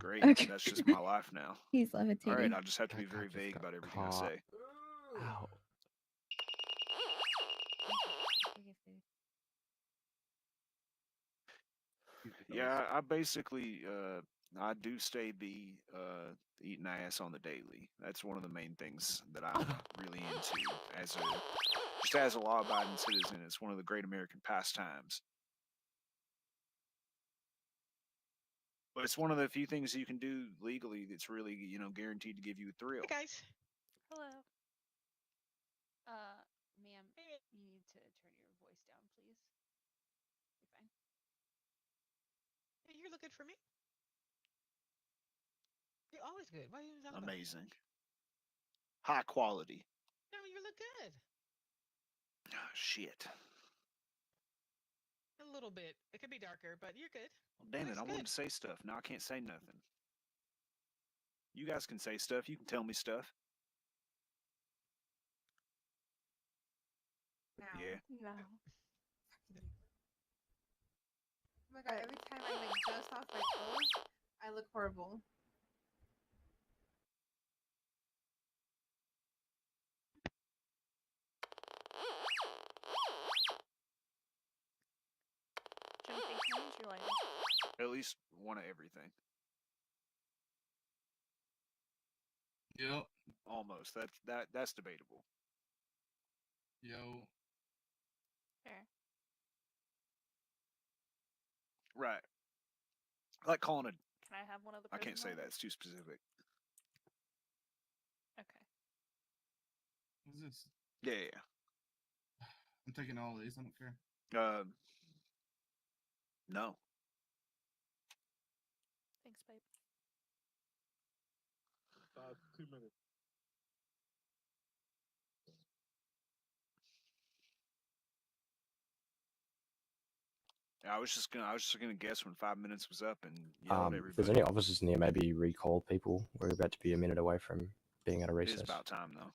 Speaker 12: Great.
Speaker 20: Okay.
Speaker 12: That's just my life now.
Speaker 20: He's levitating.
Speaker 12: All right, I'll just have to be very vague about everything I say.
Speaker 2: Ow.
Speaker 12: Yeah, I basically I do be eating ass on the daily. That's one of the main things that I'm really into as a law-abiding citizen. It's one of the great American pastimes. But it's one of the few things you can do legally that's really, guaranteed to give you a thrill.
Speaker 21: Hey guys.
Speaker 10: Hello. Ma'am, you need to turn your voice down, please. You're fine.
Speaker 21: Hey, you're looking for me? You're always good. What are you talking about?
Speaker 12: Amazing. High quality.
Speaker 21: No, you look good.
Speaker 12: Oh, shit.
Speaker 21: A little bit. It could be darker, but you're good.
Speaker 12: Well, damn it, I wanted to say stuff. Now I can't say nothing. You guys can say stuff. You can tell me stuff.
Speaker 22: No.
Speaker 12: Yeah.
Speaker 22: No. Oh my god, every time I dust off my clothes, I look horrible.
Speaker 10: Jonathan, can I use your lighter?
Speaker 12: At least one of everything.
Speaker 2: Yep.
Speaker 12: Almost. That's debatable.
Speaker 2: Yo.
Speaker 10: Fair.
Speaker 12: Right. I like calling it.
Speaker 10: Can I have one of the
Speaker 12: I can't say
Speaker 10: prison
Speaker 12: that. It's too specific.
Speaker 10: Okay.
Speaker 2: What's this?
Speaker 12: Yeah.
Speaker 2: I'm taking all these. I don't care.
Speaker 12: No.
Speaker 10: Thanks, babe.
Speaker 2: 2 minutes.
Speaker 12: I was just gonna guess when 5 minutes was up and yell at
Speaker 11: If there's
Speaker 12: everybody.
Speaker 11: any officers in here, maybe recall people. We're about to be a minute away from being at a
Speaker 12: It
Speaker 11: recess.
Speaker 12: is about time though.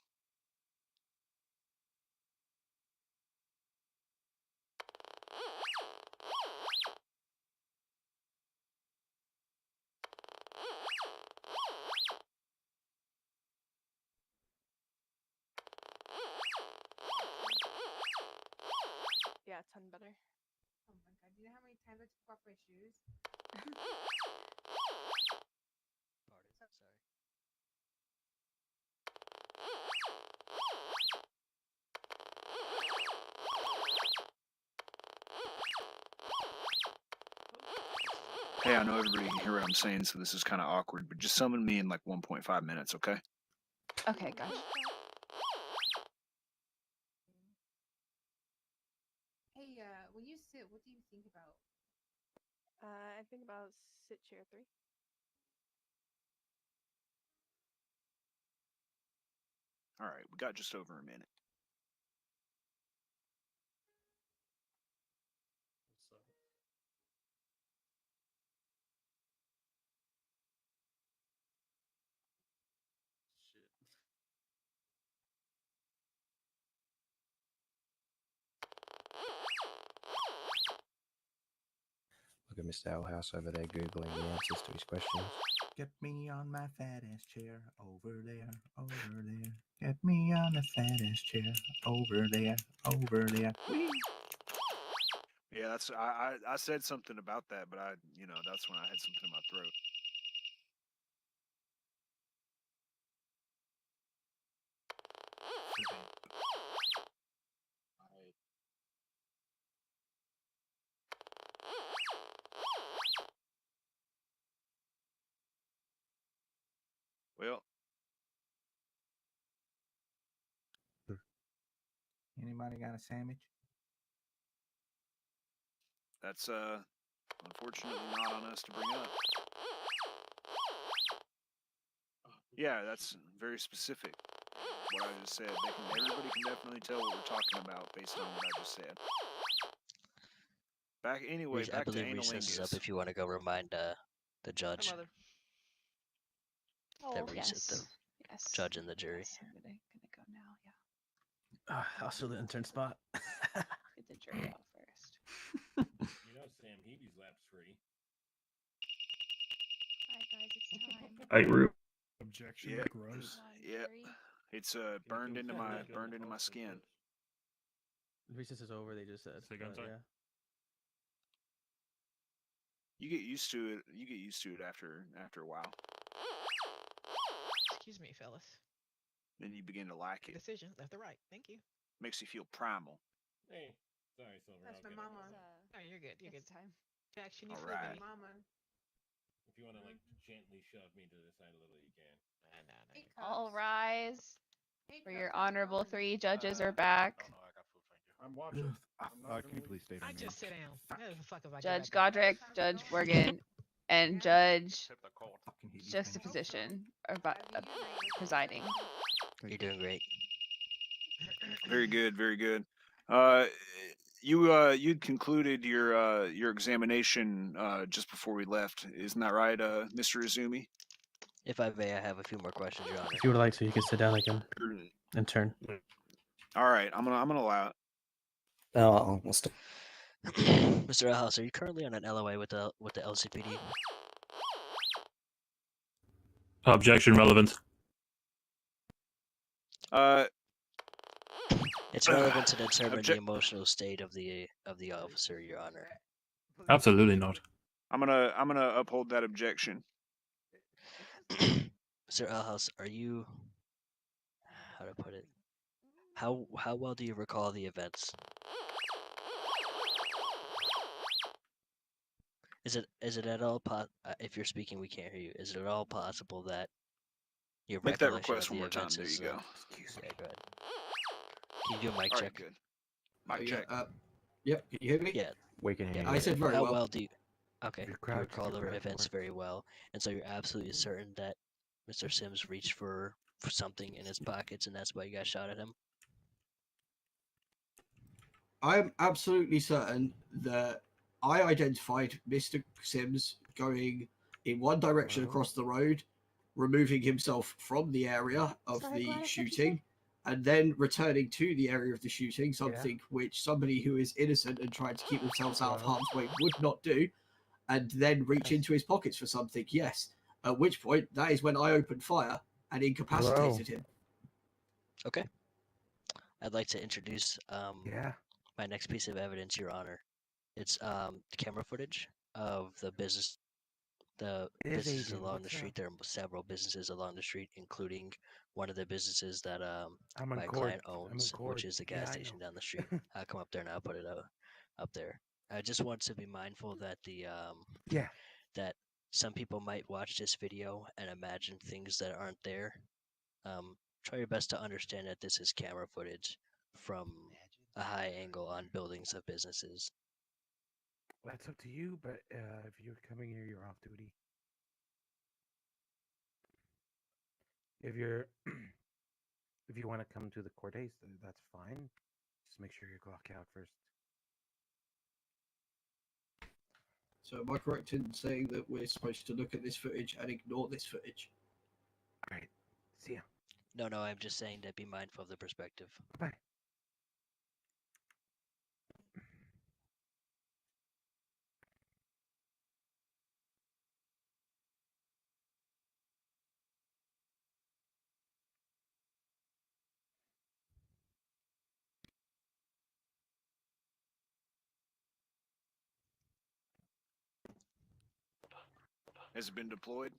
Speaker 10: Yeah, a ton better.
Speaker 22: Oh my god, do you know how many times I took off my shoes?
Speaker 4: Sorry.
Speaker 12: Hey, I know everybody can hear what I'm saying, so this is kind of awkward, but just summon me in like 1.5 minutes, okay?
Speaker 10: Okay, gotcha.
Speaker 22: Hey, when you sit, what do you think about?
Speaker 10: I think about sit chair 3.
Speaker 12: All right, we got just over a minute.
Speaker 11: Look at Mr. Alhouse over there Googling the answers to his questions.
Speaker 23: Get me on my fat ass chair over there, over there. Get me on the fat ass chair over there, over there. Whee!
Speaker 12: Yeah, that's I said something about that, but that's when I had something in my throat. Well,
Speaker 23: Anybody got a sandwich?
Speaker 12: that's unfortunately not on us to bring up. Yeah, that's very specific. What I just said. Everybody can definitely tell what we're talking about based on what I just said.
Speaker 4: I
Speaker 12: Back to
Speaker 4: believe recess is up
Speaker 12: analingus.
Speaker 4: if you want to go remind the judge.
Speaker 21: Mother.
Speaker 10: Oh,
Speaker 4: The
Speaker 10: yes. Yes.
Speaker 4: judge and the jury.
Speaker 10: Yes, I'm gonna go now, yeah.
Speaker 1: Also the intern spot.
Speaker 10: Get the jury out first.
Speaker 18: You know Sam Hebe's lap's free.
Speaker 10: Alright guys, it's time.
Speaker 5: I agree.
Speaker 16: Objection.
Speaker 12: Yeah.
Speaker 16: Gross.
Speaker 12: Yeah. It's burned into my skin.
Speaker 1: Recess is over. They just said.
Speaker 7: Say again,
Speaker 1: but
Speaker 7: sorry?
Speaker 1: yeah.
Speaker 12: You get used to it. You get used to it after a while.
Speaker 21: Excuse me, fellas.
Speaker 12: Then you begin to like it.
Speaker 21: Decision, left or right. Thank you.
Speaker 12: Makes you feel primal.
Speaker 18: Hey, sorry, Silver.
Speaker 22: That's
Speaker 18: I'll
Speaker 22: my
Speaker 18: get it.
Speaker 22: mama.
Speaker 21: Oh, you're good. You're good.
Speaker 22: Time.
Speaker 21: Jack, she needs
Speaker 12: All
Speaker 21: food,
Speaker 12: right.
Speaker 21: baby.
Speaker 22: Mama.
Speaker 18: If you want to like gently shove me to the side a little, you can.
Speaker 22: Hey,
Speaker 10: All
Speaker 22: Cubs.
Speaker 10: rise.
Speaker 22: Hey,
Speaker 10: For
Speaker 22: Cubs,
Speaker 10: your
Speaker 22: how's it
Speaker 10: honorable
Speaker 22: going?
Speaker 10: 3 judges are back.
Speaker 23: I'm watching.
Speaker 1: Can you please stay
Speaker 21: I
Speaker 1: on
Speaker 21: just sit down. How the fuck if I get
Speaker 10: Judge
Speaker 21: back up?
Speaker 10: Godric, Judge Morgan, and Judge
Speaker 23: Fucking hate these things.
Speaker 10: Juxtaposition are presiding.
Speaker 4: You're doing great.
Speaker 12: Very good. Very good. You'd concluded your examination just before we left. Isn't that right, Mr. Izumi?
Speaker 4: If I may, I have a few more questions, Your Honor.
Speaker 8: If you would like to, you can sit down again and turn.
Speaker 12: All right. I'm gonna allow it.
Speaker 8: Oh, I'll stop.
Speaker 4: Mr. Elhouse, are you currently on an LOA with the LCPD?
Speaker 7: Objection relevant.
Speaker 4: It's relevant to determine the emotional state of the officer, Your Honor.
Speaker 7: Absolutely not.
Speaker 12: I'm gonna uphold that objection.
Speaker 4: Mr. Elhouse, are you? How to put it? How well do you recall the events? Is it at all if you're speaking, we can't hear you. Is it at all possible that your
Speaker 12: Make that
Speaker 4: recollection
Speaker 12: request
Speaker 4: of the
Speaker 12: one more time.
Speaker 4: events
Speaker 12: There
Speaker 4: is,
Speaker 12: you go.
Speaker 4: Yeah, go ahead. Can you do a mic
Speaker 12: All
Speaker 4: check?
Speaker 12: right, good. Mic check.
Speaker 15: Yep. Can you hear me?
Speaker 4: Yeah.
Speaker 11: We can hear
Speaker 4: Yeah.
Speaker 11: you.
Speaker 15: I said very
Speaker 4: How
Speaker 15: well.
Speaker 4: well do you? Okay. You
Speaker 23: crouch,
Speaker 4: recall
Speaker 23: if
Speaker 4: the
Speaker 23: you're crouching,
Speaker 4: events
Speaker 23: works.
Speaker 4: very well, and so you're absolutely certain that Mr. Sims reached for something in his pockets, and that's why you got shot at him.
Speaker 15: I am absolutely certain that I identified Mr. Sims going in one direction across the road, removing himself from the area of the shooting, and then returning to the area of the shooting, something which somebody who is innocent and trying to keep themselves out of harm's way would not do, and then reach into his pockets for something, yes. At which point, that is when I opened fire and incapacitated him.
Speaker 4: Okay. I'd like to introduce my next piece of evidence, Your Honor. It's camera footage of the businesses along the street. There are several businesses along the street, including one of the businesses that my client owns, which is the gas station down the street. I'll come up there and I'll put it up there. I just want to be mindful that that some people might watch this video and imagine things that aren't there. Try your best to understand that this is camera footage from a high angle on buildings of businesses.
Speaker 23: That's up to you, but if you're coming here, you're off duty. If you're, if you want to come to the court case, that's fine. Just make sure you clock out first.
Speaker 15: So am I correct in saying that we're supposed to look at this footage and ignore this footage?
Speaker 23: All right. See ya.
Speaker 4: No, I'm just saying to be mindful of the perspective.
Speaker 23: Bye.
Speaker 12: Has it been deployed?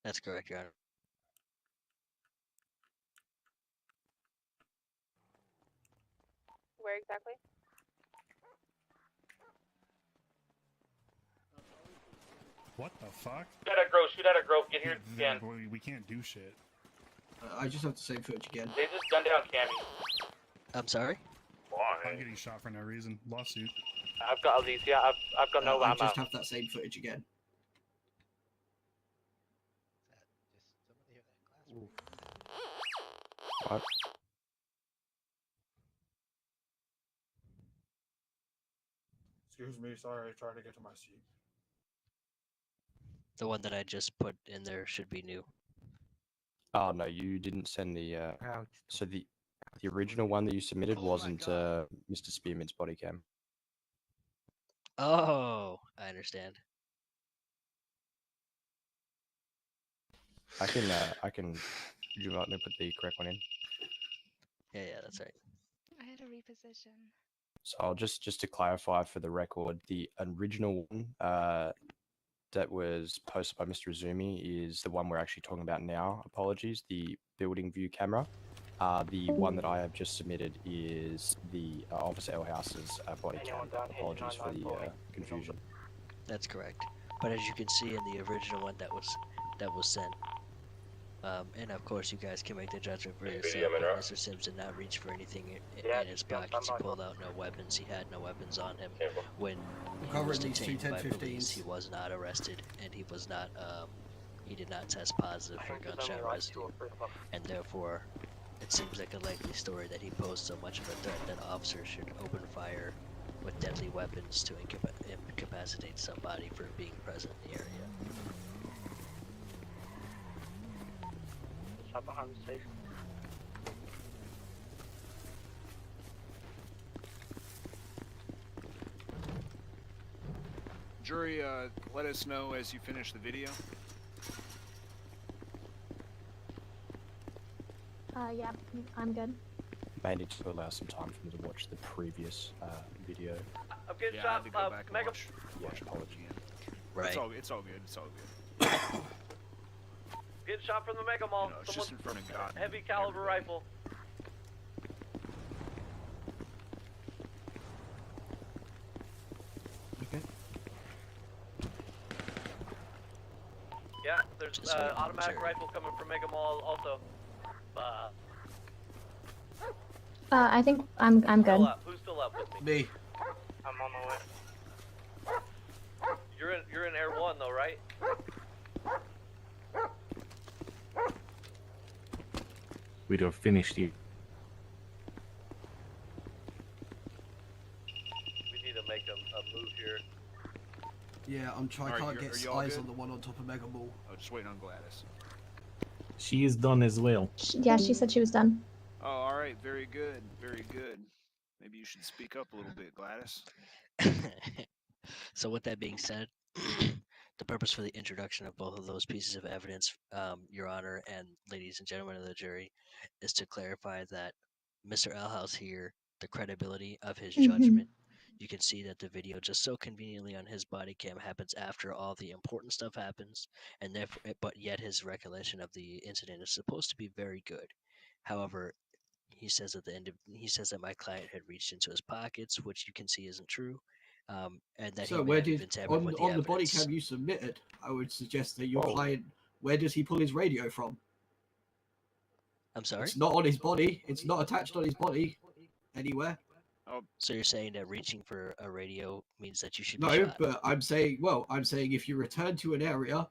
Speaker 4: That's correct, Your Honor.
Speaker 10: Where exactly?
Speaker 16: What the fuck?
Speaker 17: Shoot at a grove, shoot at a grove, get here again.
Speaker 16: We can't do shit.
Speaker 15: I just have the same footage again.
Speaker 17: They just gunned down Cammy.
Speaker 4: I'm sorry?
Speaker 16: I'm getting shot for no reason. Lawsuit.
Speaker 17: I've got Alicia, I've got no
Speaker 15: I
Speaker 17: ammo.
Speaker 15: just have that same footage again.
Speaker 11: What?
Speaker 23: Excuse me, sorry, trying to get to my seat.
Speaker 4: The one that I just put in there should be new.
Speaker 11: Oh no, you didn't send the. So the original one that you submitted wasn't Mr. Spearman's body cam.
Speaker 4: Oh, I understand.
Speaker 11: I can. Do you want me to put the correct one in?
Speaker 4: Yeah, that's right.
Speaker 22: I had to reposition.
Speaker 11: So I'll just to clarify for the record, the original one that was posted by Mr. Izumi is the one we're actually talking about now. Apologies, the building view camera. The one that I have just submitted is the Officer L House's body cam. Apologies for the confusion.
Speaker 4: That's correct. But as you can see in the original one that was sent, and of course you guys can make the judgment for yourself. But Mr. Sims did not reach for anything in his pockets. He pulled out no weapons. He had no weapons on him. When he was detained by police, he was not arrested, and he was not. He did not test positive for gunshot residue, and therefore, it seems like a likely story that he posed so much of a threat that officers should open fire with deadly weapons to incapacitate somebody for being present in the area.
Speaker 17: Behind the station.
Speaker 12: Jury, let us know as you finish the video.
Speaker 9: Yeah, I'm good.
Speaker 11: May need to allow some time for me to watch the previous video.
Speaker 17: I'm getting
Speaker 12: Yeah, I
Speaker 17: shot.
Speaker 12: had to go back and
Speaker 17: Mega.
Speaker 12: watch apology.
Speaker 4: Right.
Speaker 12: It's all good. It's all good.
Speaker 17: Getting shot from the Mega Mall.
Speaker 12: It's just in front of God.
Speaker 17: Heavy caliber rifle.
Speaker 2: Okay.
Speaker 17: Yeah, there's automatic rifle coming from Mega Mall also.
Speaker 9: I think I'm good.
Speaker 17: Who's still up with me?
Speaker 15: Me.
Speaker 17: I'm on my way. You're in Air 1 though, right?
Speaker 2: We don't finish you.
Speaker 17: We need to make a move here.
Speaker 15: Yeah, I'm trying.
Speaker 12: Alright,
Speaker 15: Can't
Speaker 12: are
Speaker 15: get
Speaker 12: y'all
Speaker 15: eyes
Speaker 12: good?
Speaker 15: on the one on top of Mega Mall.
Speaker 12: Oh, just waiting on Gladys.
Speaker 23: She is done as well.
Speaker 9: Yeah, she said she was done.
Speaker 12: Oh, all right. Very good. Very good. Maybe you should speak up a little bit, Gladys.
Speaker 4: So with that being said, the purpose for the introduction of both of those pieces of evidence, Your Honor and ladies and gentlemen of the jury, is to clarify that Mr. Alhouse here, the credibility of his judgment, you can see that the video just so conveniently on his body cam happens after all the important stuff happens, and therefore, but yet his recollection of the incident is supposed to be very good. However, he says at the end of, he says that my client had reached into his pockets, which you can see isn't true, and that
Speaker 15: So
Speaker 4: he may
Speaker 15: where
Speaker 4: have
Speaker 15: did
Speaker 4: even tampered
Speaker 15: on
Speaker 4: with
Speaker 15: the body
Speaker 4: evidence.
Speaker 15: cam you submitted? I would suggest that your client. Where does he pull his radio from?
Speaker 4: I'm sorry?
Speaker 15: It's not on his body. It's not attached on his body anywhere.
Speaker 12: Oh,
Speaker 4: so you're saying that reaching for a radio means that you should be
Speaker 15: No,
Speaker 4: shot?
Speaker 15: but I'm saying if you return to an area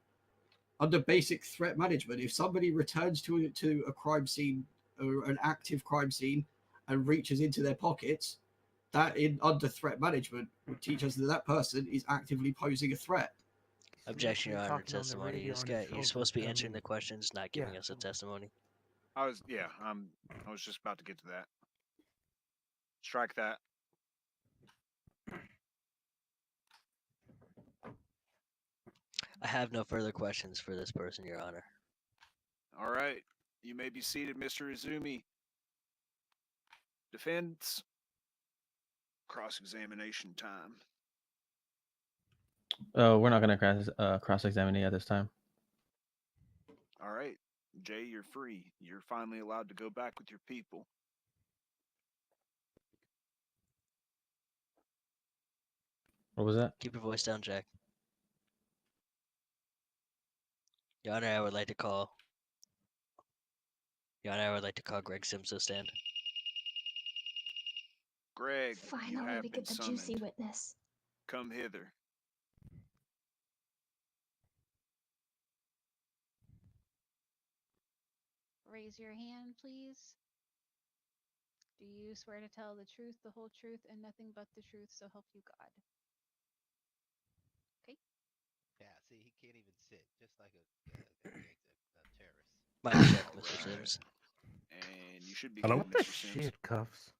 Speaker 15: under basic threat management, if somebody returns to a crime scene or an active crime scene and reaches into their pockets, that under threat management would teach us that that person is actively posing a threat.
Speaker 4: Objection, Your Honor. Testimony. This guy, you're supposed to be answering the questions, not giving us a testimony.
Speaker 12: I was just about to get to that. Strike that.
Speaker 4: I have no further questions for this person, Your Honor.
Speaker 12: All right. You may be seated, Mr. Izumi. Defense. Cross-examination time.
Speaker 8: Oh, we're not going to cross-examine you at this time.
Speaker 12: All right. Jay, you're free. You're finally allowed to go back with your people.
Speaker 8: What was that?
Speaker 4: Keep your voice down, Jack. Your Honor, I would like to call. Your Honor, I would like to call Greg Sims to stand.
Speaker 12: Greg, you
Speaker 9: Finally,
Speaker 12: have
Speaker 9: we
Speaker 12: been
Speaker 9: get the
Speaker 12: summoned.
Speaker 9: juicy witness.
Speaker 12: Come hither.
Speaker 10: Raise your hand, please. Do you swear to tell the truth, the whole truth, and nothing but the truth, so help you God? Okay.
Speaker 1: Yeah, see, he can't even sit, just like a terrorist.
Speaker 4: Mic check, Mr. Sims.
Speaker 12: And you should be
Speaker 2: Hello?
Speaker 12: good,
Speaker 2: What the
Speaker 12: Mr. Sims.
Speaker 2: shit, cuffs?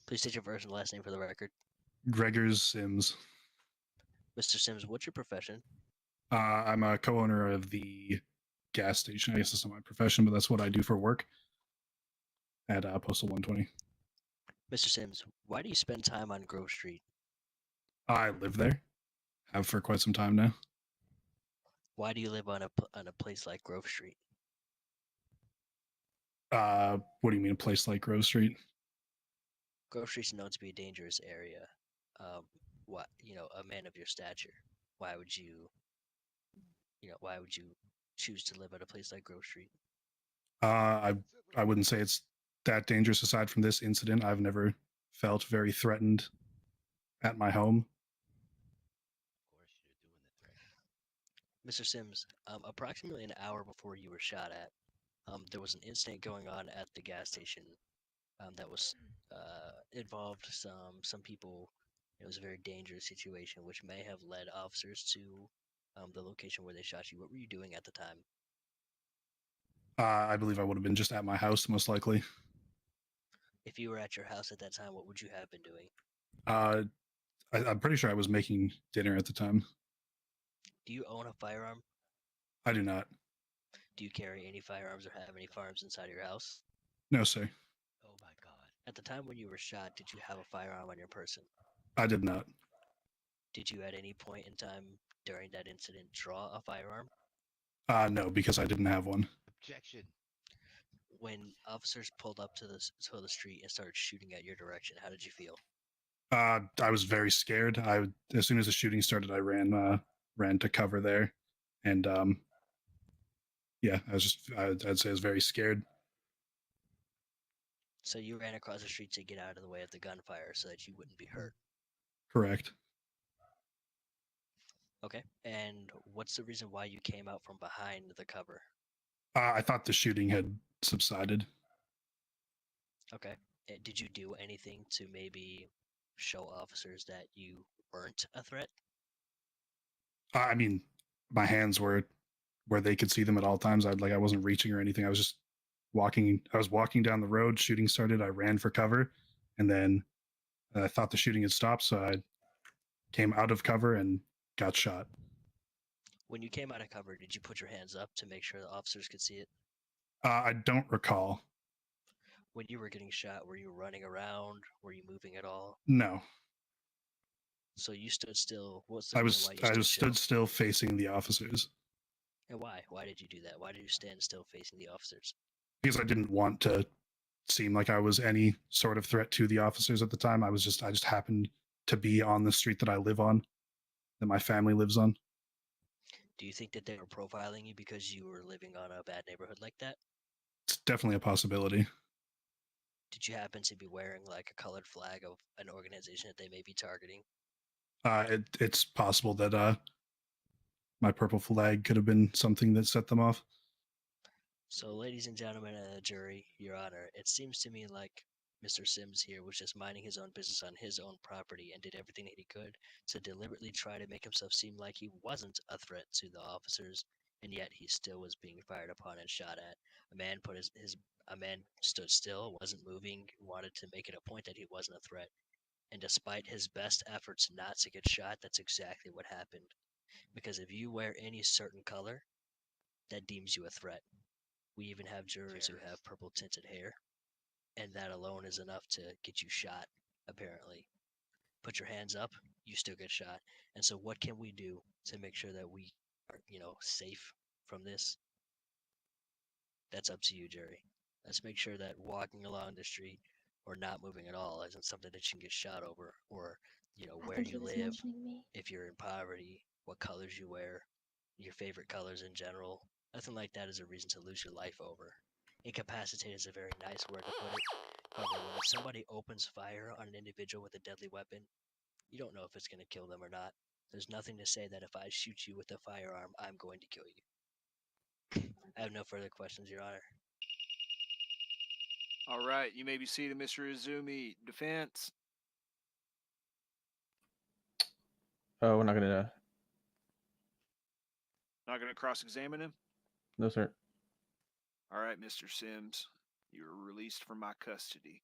Speaker 4: Please state your first and last name for the record.
Speaker 16: Gregors Sims.
Speaker 4: Mr. Sims, what's your profession?
Speaker 16: I'm a co-owner of the gas station. I guess it's not my profession, but that's what I do for work at Postal 120.
Speaker 4: Mr. Sims, why do you spend time on Grove Street?
Speaker 16: I live there. Have for quite some time now.
Speaker 4: Why do you live on a place like Grove Street?
Speaker 16: What do you mean a place like Grove Street?
Speaker 4: Grove Street's known to be a dangerous area. What a man of your stature, why would you choose to live at a place like Grove Street?
Speaker 16: I wouldn't say it's that dangerous. Aside from this incident, I've never felt very threatened at my home.
Speaker 4: Mr. Sims, approximately an hour before you were shot at, there was an incident going on at the gas station that was involved some people. It was a very dangerous situation, which may have led officers to the location where they shot you. What were you doing at the time?
Speaker 16: I believe I would have been just at my house, most likely.
Speaker 4: If you were at your house at that time, what would you have been doing?
Speaker 16: I'm pretty sure I was making dinner at the time.
Speaker 4: Do you own a firearm?
Speaker 16: I do not.
Speaker 4: Do you carry any firearms or have any firearms inside your house?
Speaker 16: No, sir.
Speaker 4: Oh my God. At the time when you were shot, did you have a firearm on your person?
Speaker 16: I did not.
Speaker 4: Did you at any point in time during that incident draw a firearm?
Speaker 16: No, because I didn't have one.
Speaker 1: Objection.
Speaker 4: When officers pulled up to the street and started shooting at your direction, how did you feel?
Speaker 16: I was very scared. As soon as the shooting started, I ran to cover there, and yeah, I'd say I was very scared.
Speaker 4: So you ran across the street to get out of the way of the gunfire so that you wouldn't be hurt.
Speaker 16: Correct.
Speaker 4: Okay. And what's the reason why you came out from behind the cover?
Speaker 16: I thought the shooting had subsided.
Speaker 4: Okay. Did you do anything to maybe show officers that you weren't a threat?
Speaker 16: I mean, my hands were where they could see them at all times. I wasn't reaching or anything. I was just walking. I was walking down the road. Shooting started. I ran for cover, and then I thought the shooting had stopped, so I came out of cover and got shot.
Speaker 4: When you came out of cover, did you put your hands up to make sure the officers could see it?
Speaker 16: I don't recall.
Speaker 4: When you were getting shot, were you running around? Were you moving at all?
Speaker 16: No.
Speaker 4: So you stood still. What's the
Speaker 16: I
Speaker 4: reason
Speaker 16: was
Speaker 4: why you
Speaker 16: stood still facing the officers.
Speaker 4: And why? Why did you do that? Why did you stand still facing the officers?
Speaker 16: Because I didn't want to seem like I was any sort of threat to the officers at the time. I just happened to be on the street that I live on, that my family lives on.
Speaker 4: Do you think that they were profiling you because you were living on a bad neighborhood like that?
Speaker 16: It's definitely a possibility.
Speaker 4: Did you happen to be wearing like a colored flag of an organization that they may be targeting?
Speaker 16: It's possible that my purple flag could have been something that set them off.
Speaker 4: So, ladies and gentlemen of the jury, Your Honor, it seems to me like Mr. Sims here was just minding his own business on his own property and did everything that he could to deliberately try to make himself seem like he wasn't a threat to the officers, and yet he still was being fired upon and shot at. A man a man stood still, wasn't moving, wanted to make it a point that he wasn't a threat. And despite his best efforts not to get shot, that's exactly what happened. Because if you wear any certain color, that deems you a threat. We even have jurors who have purple tinted hair, and that alone is enough to get you shot, apparently. Put your hands up, you still get shot. And so what can we do to make sure that we are, safe from this? That's up to you, jury. Let's make sure that walking along the street or not moving at all isn't something that you can get shot over, or, where you live, if you're in poverty, what colors you wear, your favorite colors in general. Nothing like that is a reason to lose your life over. Incapacitated is a very nice word to put it. However, when somebody opens fire on an individual with a deadly weapon, you don't know if it's going to kill them or not. There's nothing to say that if I shoot you with a firearm, I'm going to kill you. I have no further questions, Your Honor.
Speaker 12: All right, you may be seated, Mr. Izumi. Defense.
Speaker 8: Oh, we're not gonna.
Speaker 12: Not going to cross-examine him?
Speaker 8: No, sir.
Speaker 12: All right, Mr. Sims. You are released from my custody.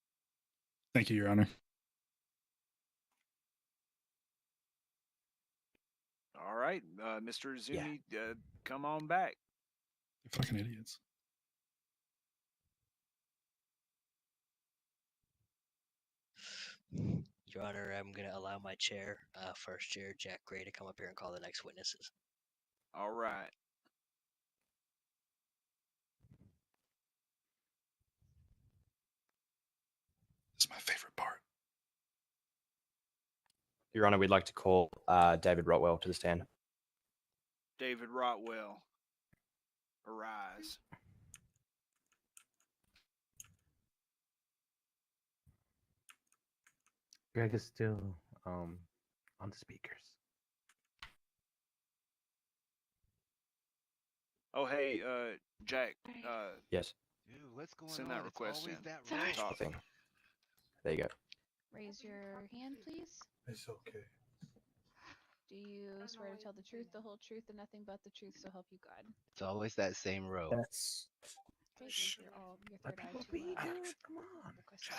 Speaker 16: Thank you, Your Honor.
Speaker 12: All right, Mr. Izumi, come on back.
Speaker 16: You're fucking idiots.
Speaker 4: Your Honor, I'm going to allow my chair, first chair, Jack Gray, to come up here and call the next witnesses.
Speaker 12: All right.
Speaker 16: This is my favorite part.
Speaker 11: Your Honor, we'd like to call David Rotwell to the stand.
Speaker 12: David Rotwell, arise.
Speaker 2: Greg is still on the speakers.
Speaker 12: Oh, hey, Jack.
Speaker 11: Yes.
Speaker 1: Dude, what's going
Speaker 12: Send
Speaker 1: on?
Speaker 12: that request in.
Speaker 1: That
Speaker 12: We'll
Speaker 1: right.
Speaker 12: talk.
Speaker 11: Thing. There you go.
Speaker 10: Raise your hand, please.
Speaker 23: It's okay.
Speaker 10: Do you swear to tell the truth, the whole truth, and nothing but the truth, so help you God?
Speaker 1: It's always that same row.
Speaker 2: Yes.
Speaker 10: Okay, you're all your
Speaker 2: Let
Speaker 10: third eye
Speaker 2: people
Speaker 10: to
Speaker 2: be, dude. Come on.
Speaker 10: request to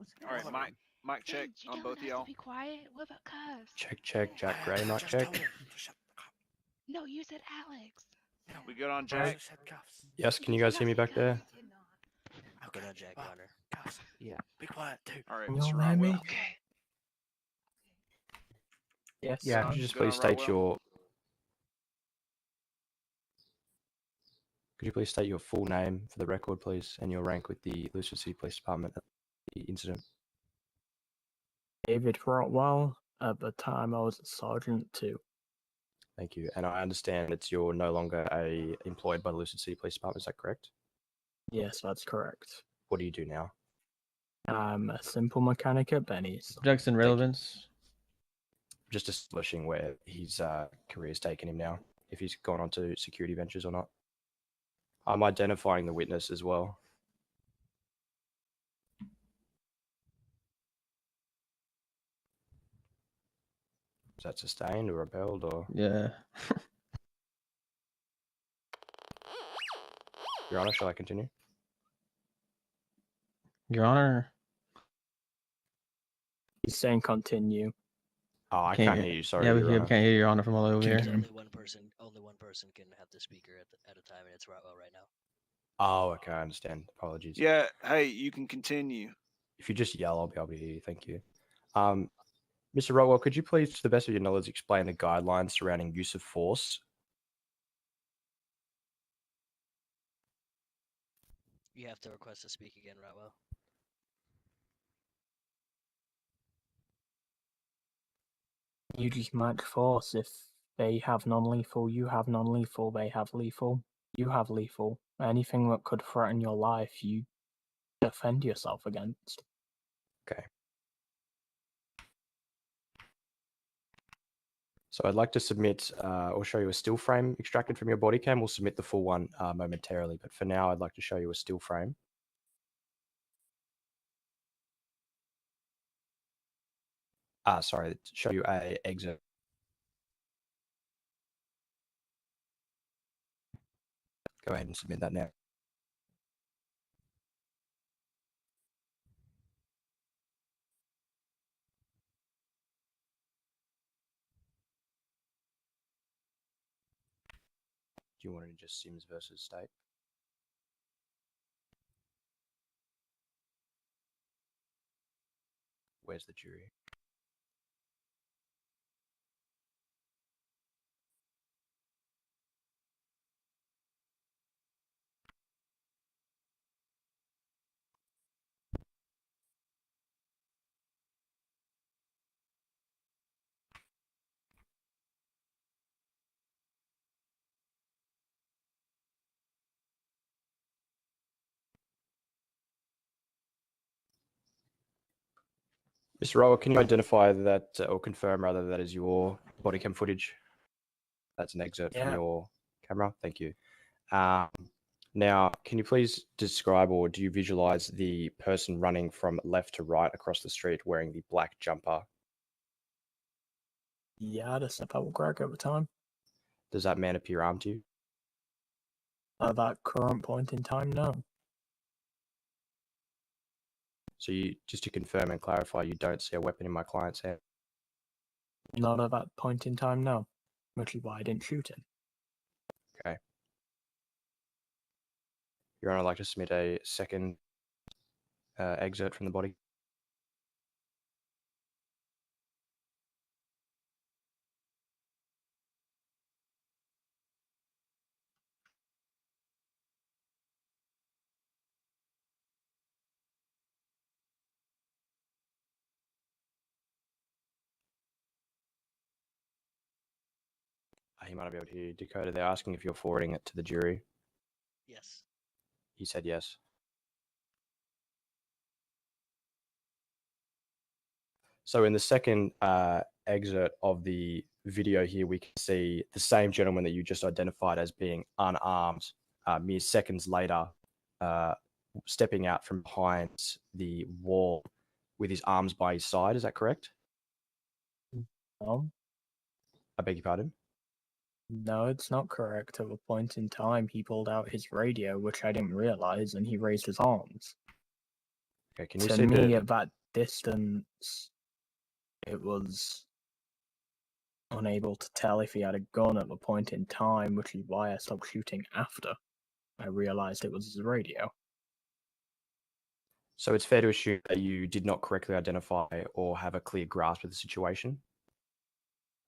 Speaker 10: speak.
Speaker 12: All right, Mike check
Speaker 10: You
Speaker 12: on
Speaker 10: telling
Speaker 12: both of
Speaker 10: us
Speaker 12: y'all.
Speaker 10: to be quiet? What about Cuz?
Speaker 11: Check. Jack Gray, mic check.
Speaker 10: No, you said Alex.
Speaker 12: We good on Jack?
Speaker 11: Yes, can you guys hear me back there?
Speaker 4: Good on Jack, Your Honor.
Speaker 2: Yeah. Be quiet, too.
Speaker 12: All right,
Speaker 2: You
Speaker 12: Mr.
Speaker 2: all hear me?
Speaker 12: Rotwell.
Speaker 1: Okay.
Speaker 2: Yes.
Speaker 11: Yeah. Could you just
Speaker 12: Good on
Speaker 11: please state
Speaker 12: Rotwell?
Speaker 11: your? Could you please state your full name for the record, please, and your rank with the Lucid City Police Department at the incident?
Speaker 13: David Rotwell. At the time, I was a Sergeant 2.
Speaker 11: Thank you. And I understand that you're no longer employed by the Lucid City Police Department. Is that correct?
Speaker 13: Yes, that's correct.
Speaker 11: What do you do now?
Speaker 13: I'm a simple mechanic at Benny's.
Speaker 8: Jackson relevance.
Speaker 11: Just establishing where his career's taken him now, if he's gone on to security ventures or not. I'm identifying the witness as well. Is that sustained or repelled or?
Speaker 8: Yeah.
Speaker 11: Your Honor, shall I continue?
Speaker 8: Your Honor.
Speaker 13: He's saying continue.
Speaker 11: Oh, I can't hear you. Sorry,
Speaker 8: Yeah, we
Speaker 11: Your Honor.
Speaker 8: can't hear Your Honor from all over here.
Speaker 4: Only one person can have the speaker at a time, and it's Rotwell right now.
Speaker 11: Oh, okay, I understand. Apologies.
Speaker 12: Yeah, hey, you can continue.
Speaker 11: If you just yell, I'll be able to hear you. Thank you. Mr. Rotwell, could you please, to the best of your knowledge, explain the guidelines surrounding use of force?
Speaker 4: You have to request to speak again, Rotwell.
Speaker 13: You just match force. If they have non-lethal, you have non-lethal. They have lethal, you have lethal. Anything that could threaten your life, you defend yourself against.
Speaker 11: Okay. So I'd like to submit or show you a still frame extracted from your body cam. We'll submit the full one momentarily, but for now, I'd like to show you a still frame. Sorry, show you a exit. Go ahead and submit that now. Do you want to just Sims versus state? Where's the jury? Mr. Rower, can you identify that or confirm rather that is your body cam footage? That's an excerpt from your camera. Thank you. Now, can you please describe or do you visualize the person running from left to right across the street wearing the black jumper?
Speaker 13: Yeah, the step up Greg at the time.
Speaker 11: Does that man appear armed to you?
Speaker 13: At that current point in time, no.
Speaker 11: So you, just to confirm and clarify, you don't see a weapon in my client's hand?
Speaker 13: Not at that point in time, no. Which is why I didn't shoot him.
Speaker 11: Okay. Your Honor, I'd like to submit a second excerpt from the body. He might not be able to hear you. Dakota, they're asking if you're forwarding it to the jury.
Speaker 4: Yes.
Speaker 11: He said yes. So in the second excerpt of the video here, we can see the same gentleman that you just identified as being unarmed mere seconds later, stepping out from behind the wall with his arms by his side. Is that correct?
Speaker 13: No,
Speaker 11: I beg your pardon?
Speaker 13: no, it's not correct. At a point in time, he pulled out his radio, which I didn't realize, and he raised his arms.
Speaker 11: Okay, can you
Speaker 13: To
Speaker 11: see
Speaker 13: me,
Speaker 11: the...
Speaker 13: at that distance, it was unable to tell if he had a gun at the point in time, which is why I stopped shooting after I realized it was his radio.
Speaker 11: So it's fair to assume that you did not correctly identify or have a clear grasp of the situation?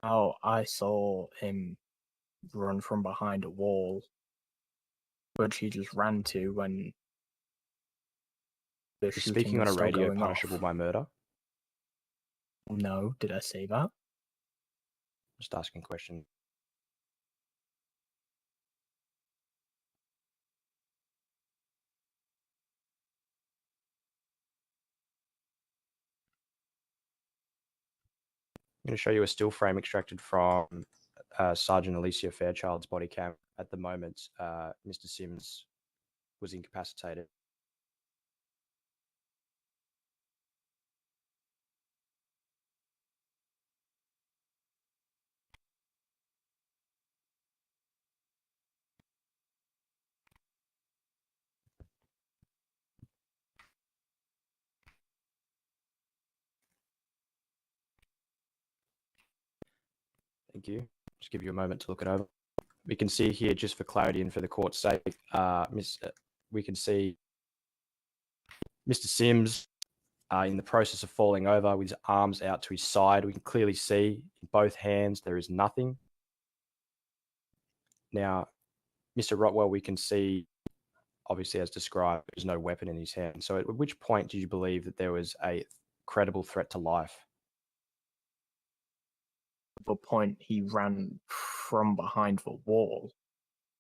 Speaker 13: Oh, I saw him run from behind a wall, which he just ran to when the
Speaker 11: Is
Speaker 13: shooting
Speaker 11: speaking on
Speaker 13: was
Speaker 11: a
Speaker 13: still
Speaker 11: radio
Speaker 13: going
Speaker 11: punishable
Speaker 13: off.
Speaker 11: by murder?
Speaker 13: No, did I say that?
Speaker 11: Just asking a question. I'm going to show you a still frame extracted from Sergeant Alicia Fairchild's body cam. At the moment, Mr. Sims was incapacitated. Thank you. Just give you a moment to look it over. We can see here, just for clarity and for the court's sake, we can see Mr. Sims in the process of falling over with his arms out to his side. We can clearly see in both hands there is nothing. Now, Mr. Rotwell, we can see, obviously as described, there's no weapon in his hand. So at which point did you believe that there was a credible threat to life?
Speaker 13: At the point he ran from behind the wall,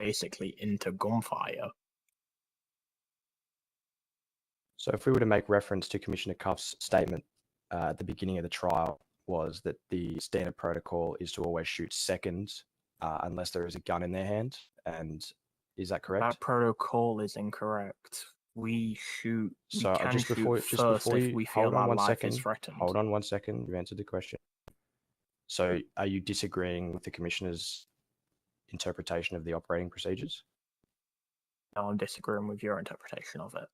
Speaker 13: basically into gunfire.
Speaker 11: So if we were to make reference to Commissioner Cuff's statement at the beginning of the trial, was that the standard protocol is to always shoot seconds unless there is a gun in their hand. And is that correct?
Speaker 13: That protocol is incorrect. We shoot.
Speaker 11: So
Speaker 13: we can
Speaker 11: just before,
Speaker 13: shoot first if
Speaker 11: you
Speaker 13: we feel
Speaker 11: hold on
Speaker 13: our
Speaker 11: one
Speaker 13: life
Speaker 11: second.
Speaker 13: is threatened.
Speaker 11: Hold on 1 second. You answered the question. So are you disagreeing with the commissioner's interpretation of the operating procedures?
Speaker 13: No, I'm disagreeing with your interpretation of it.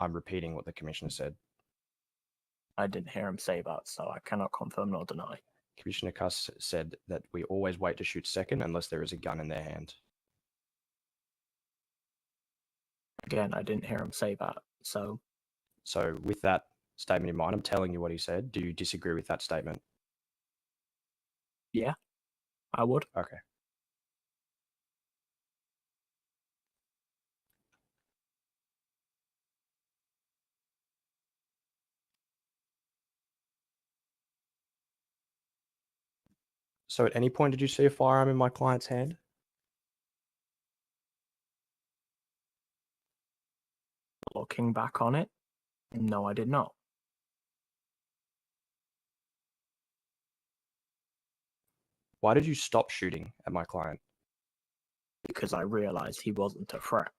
Speaker 11: I'm repeating what the commissioner said.
Speaker 13: I didn't hear him say that, so I cannot confirm nor deny.
Speaker 11: Commissioner Cuss said that we always wait to shoot second unless there is a gun in their hand.
Speaker 13: Again, I didn't hear him say that, so...
Speaker 11: So with that statement in mind, I'm telling you what he said. Do you disagree with that statement?
Speaker 13: Yeah, I would.
Speaker 11: Okay. So at any point did you see a firearm in my client's hand?
Speaker 13: Looking back on it, no, I did not.
Speaker 11: Why did you stop shooting at my client?
Speaker 13: Because I realized he wasn't a threat.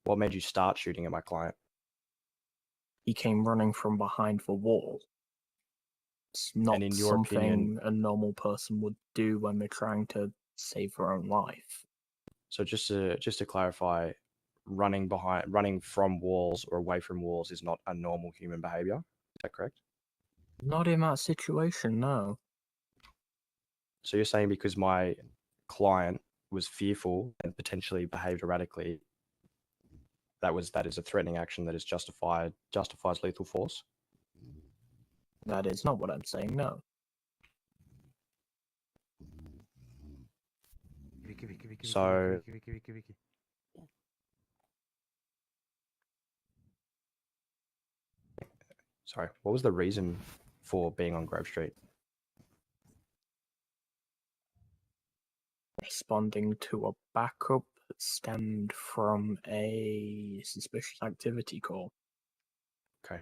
Speaker 11: What made you start shooting at my client?
Speaker 13: He came running from behind the wall. It's not
Speaker 11: And in your
Speaker 13: something
Speaker 11: opinion-
Speaker 13: a normal person would do when they're trying to save their own life.
Speaker 11: So just to clarify, running from walls or away from walls is not a normal human behavior. Is that correct?
Speaker 13: Not in that situation, no.
Speaker 11: So you're saying because my client was fearful and potentially behaved erratically, that is a threatening action that is justifies lethal force?
Speaker 13: That is not what I'm saying, no.
Speaker 11: So sorry, what was the reason for being on Grove Street?
Speaker 13: responding to a backup that stemmed from a suspicious activity call.
Speaker 11: Okay.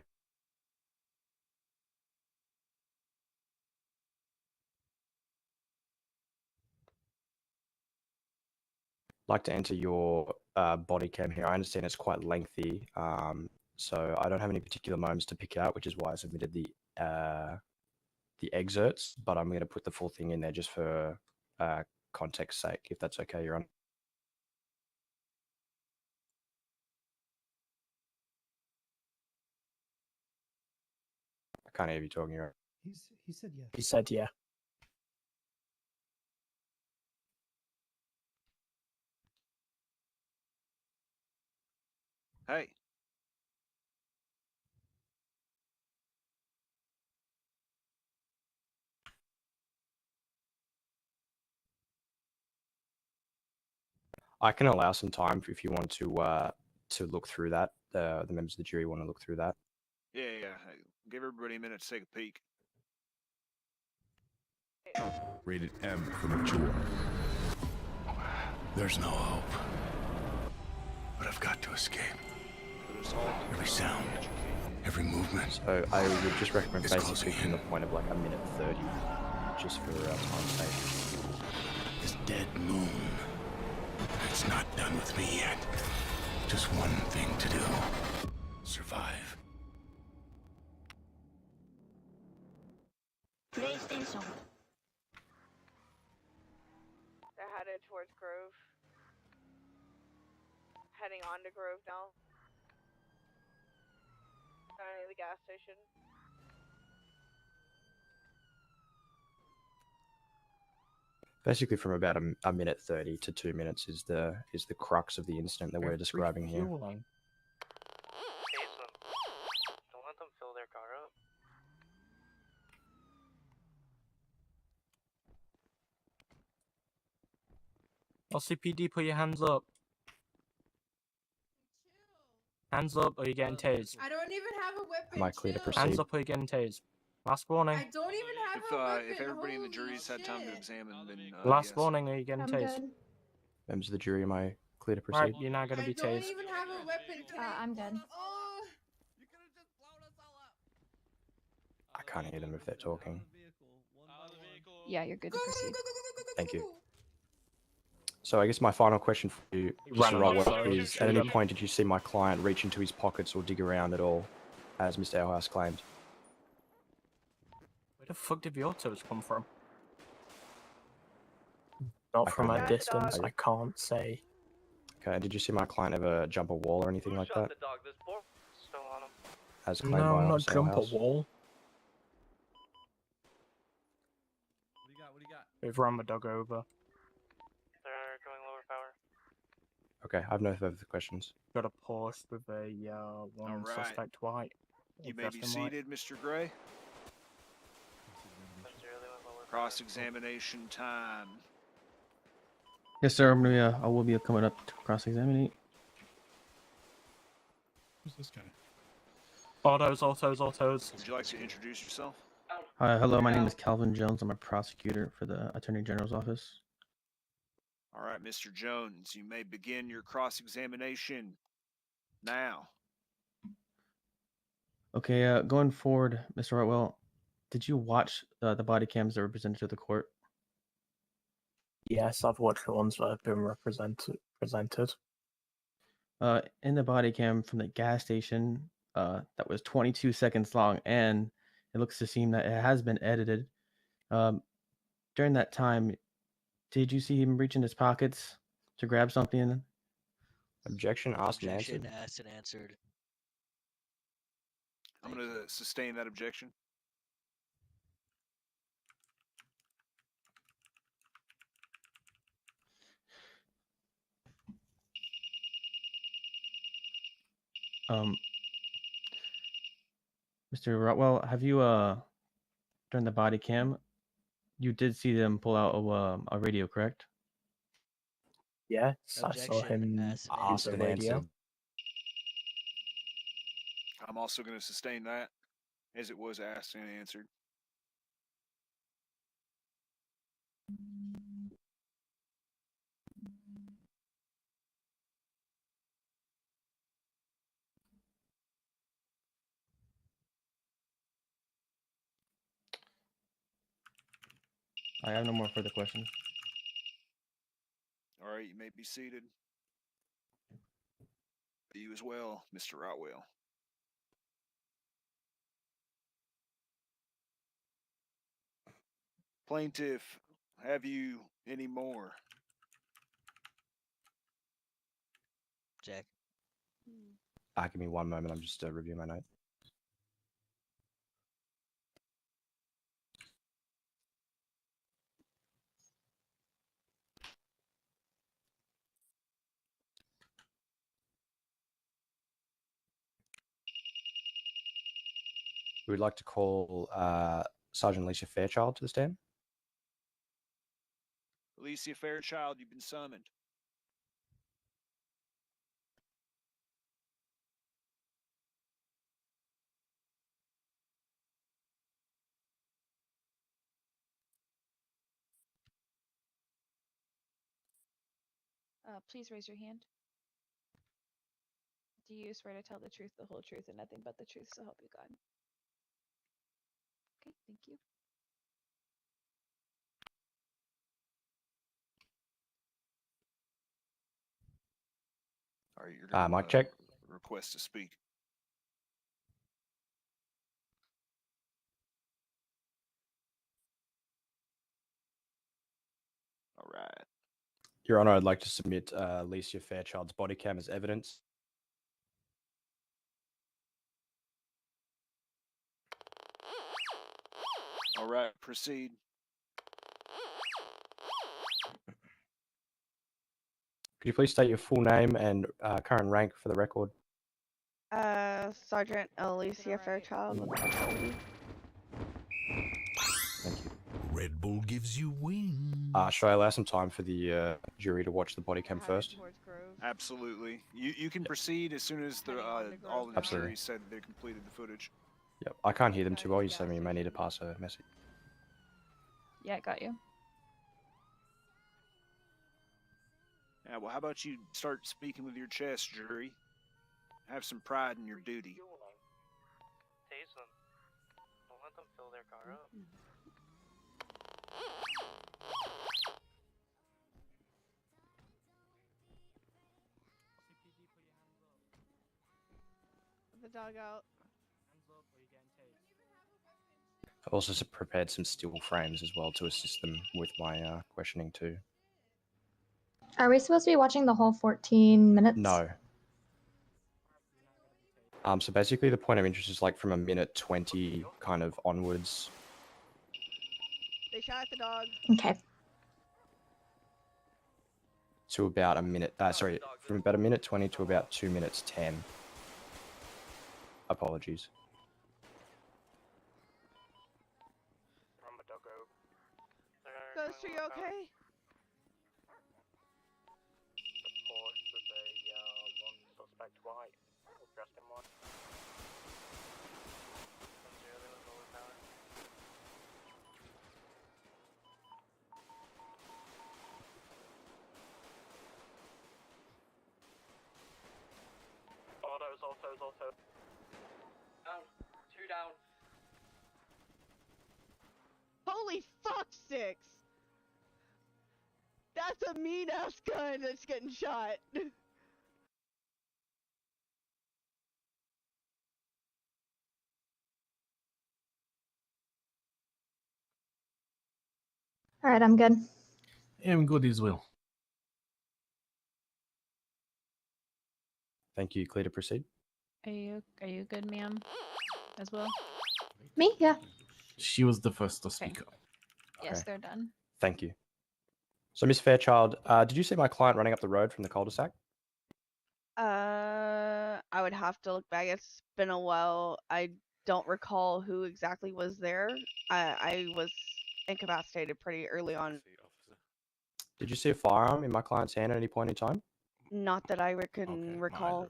Speaker 11: Like to enter your body cam here. I understand it's quite lengthy, so I don't have any particular moments to pick out, which is why I submitted the excerpts. But I'm going to put the full thing in there just for context sake, if that's okay, Your Honor. I can't hear you talking, Your Honor.
Speaker 13: He said yes. He said yeah.
Speaker 12: Hey.
Speaker 11: I can allow some time if you want to look through that. The members of the jury want to look through that.
Speaker 12: Yeah. Hey, give everybody a minute to take a peek.
Speaker 3: Rated M for mature. There's no hope. But I've got to escape. Every sound, every movement.
Speaker 11: So I would just recommend basically from the point of like a minute 30, just for time's sake.
Speaker 3: This dead moon. It's not done with me yet. Just one thing to do. Survive.
Speaker 22: PlayStation. They're headed towards Grove. Heading on to Grove now. Starting at the gas station.
Speaker 11: Basically, from about a minute 30 to 2 minutes is the crux of the incident that we're describing here.
Speaker 17: Chase them. Don't let them fill their car up.
Speaker 13: LCPD, put your hands up. Hands up or you're getting tased.
Speaker 22: I don't even have a weapon.
Speaker 11: Am I clear to proceed?
Speaker 13: Hands up or you're getting tased. Last warning.
Speaker 22: I don't even have a weapon.
Speaker 12: If everybody in the jury's had time to examine, then
Speaker 13: Last
Speaker 12: yes.
Speaker 13: warning or you're getting tased.
Speaker 11: Members of the jury, am I clear to proceed?
Speaker 13: Right, you're not going to be
Speaker 22: I don't
Speaker 13: tased.
Speaker 22: even have a weapon.
Speaker 9: I'm good.
Speaker 22: Oh.
Speaker 11: I can't hear them if they're talking.
Speaker 10: Yeah, you're good to proceed.
Speaker 11: Thank you. So I guess my final question for you,
Speaker 13: Ran
Speaker 11: Mr.
Speaker 13: away,
Speaker 11: Rotwell,
Speaker 13: so
Speaker 11: is
Speaker 13: shoot
Speaker 11: at any
Speaker 13: him.
Speaker 11: point did you see my client reach into his pockets or dig around at all, as Mr. Elhouse claimed?
Speaker 13: Where the fuck did the autos come from? Not
Speaker 11: I
Speaker 13: from
Speaker 11: can't
Speaker 13: a
Speaker 11: hear.
Speaker 13: distance, I can't say.
Speaker 11: Okay, did you see my client ever jump a wall or anything like that?
Speaker 17: The dog. There's 4 still on him.
Speaker 11: As claimed
Speaker 13: No,
Speaker 11: by
Speaker 13: not
Speaker 11: Officer
Speaker 13: jump a
Speaker 11: Elhouse?
Speaker 13: wall.
Speaker 2: What do you got?
Speaker 13: We've run the dog over.
Speaker 17: They're going lower power.
Speaker 11: Okay, I have no further questions.
Speaker 13: Got a Porsche with a one
Speaker 12: Alright.
Speaker 13: suspect white.
Speaker 12: You may
Speaker 13: Dressed
Speaker 12: be
Speaker 13: in white.
Speaker 12: seated, Mr. Gray. Cross-examination time.
Speaker 8: Yes, sir. I will be coming up to cross-examine.
Speaker 16: Who's this guy?
Speaker 13: Autos.
Speaker 12: Would you like to introduce yourself?
Speaker 8: Hello, my name is Calvin Jones. I'm a prosecutor for the Attorney General's office.
Speaker 12: All right, Mr. Jones, you may begin your cross-examination now.
Speaker 8: Okay, going forward, Mr. Rotwell, did you watch the body cams that were presented to the court?
Speaker 13: Yes, I've watched the ones that have been presented.
Speaker 8: In the body cam from the gas station, that was 22 seconds long, and it looks to seem that it has been edited. During that time, did you see him reach in his pockets to grab something?
Speaker 11: Objection asked and
Speaker 4: Objection
Speaker 11: answered.
Speaker 4: asked and answered.
Speaker 12: I'm going to sustain that objection.
Speaker 8: Mr. Rotwell, have you during the body cam, you did see them pull out a radio, correct?
Speaker 13: Yes, I saw him use the radio.
Speaker 12: I'm also going to sustain that, as it was asked and answered.
Speaker 8: I have no more further questions.
Speaker 12: All right, you may be seated. You as well, Mr. Rotwell. Plaintiff, have you any more?
Speaker 4: Jack.
Speaker 11: Give me one moment. I'm just reviewing my notes. We would like to call Sergeant Alicia Fairchild to the stand.
Speaker 12: Alicia Fairchild, you've been summoned.
Speaker 10: Please raise your hand. Do you swear to tell the truth, the whole truth, and nothing but the truth, so help you God? Okay, thank you.
Speaker 12: All right, you're gonna
Speaker 11: mic check.
Speaker 12: request to speak. All right.
Speaker 11: Your Honor, I'd like to submit Alicia Fairchild's body cam as evidence.
Speaker 12: All right, proceed.
Speaker 11: Could you please state your full name and current rank for the record?
Speaker 6: Sergeant Alicia Fairchild with Thank
Speaker 11: you.
Speaker 3: Red Bull gives you wings.
Speaker 11: Should I allow some time for the jury to watch the body cam first?
Speaker 12: Absolutely. You can proceed as soon as the all of the
Speaker 11: Absolutely.
Speaker 12: jury said they completed the footage.
Speaker 11: Yep. I can't hear them too well. You said you may need to pass a message.
Speaker 10: Yeah, got you.
Speaker 12: Yeah, well, how about you start speaking with your chest, jury? Have some pride in your duty.
Speaker 17: Tase them. Don't let them fill their car up.
Speaker 6: the dog out.
Speaker 11: I've also prepared some steel frames as well to assist them with my questioning too.
Speaker 9: Are we supposed to be watching the whole 14 minutes?
Speaker 11: No. So basically the point of interest is like from a minute 20 kind of onwards.
Speaker 6: They shot at the dog.
Speaker 9: Okay.
Speaker 11: To about a minute, sorry, from about a minute 20 to about 2 minutes 10. Apologies.
Speaker 6: Ghost, are you okay?
Speaker 17: Report with a one suspect white, dressed in white. Autos. Down. 2 down.
Speaker 6: Holy fuck sticks! That's a mean ass gun that's getting shot.
Speaker 9: All right, I'm good.
Speaker 18: I'm good as well.
Speaker 11: Thank you. Clear to proceed.
Speaker 10: Are you good, ma'am? As well?
Speaker 9: Me? Yeah.
Speaker 18: She was the first to speak up.
Speaker 10: Yes,
Speaker 11: Okay.
Speaker 10: they're done.
Speaker 11: Thank you. So, Miss Fairchild, did you see my client running up the road from the cul-de-sac?
Speaker 6: I would have to look back. It's been a while. I don't recall who exactly was there. I was incapacitated pretty early on.
Speaker 11: Did you see a firearm in my client's hand at any point in time?
Speaker 6: Not that I can recall.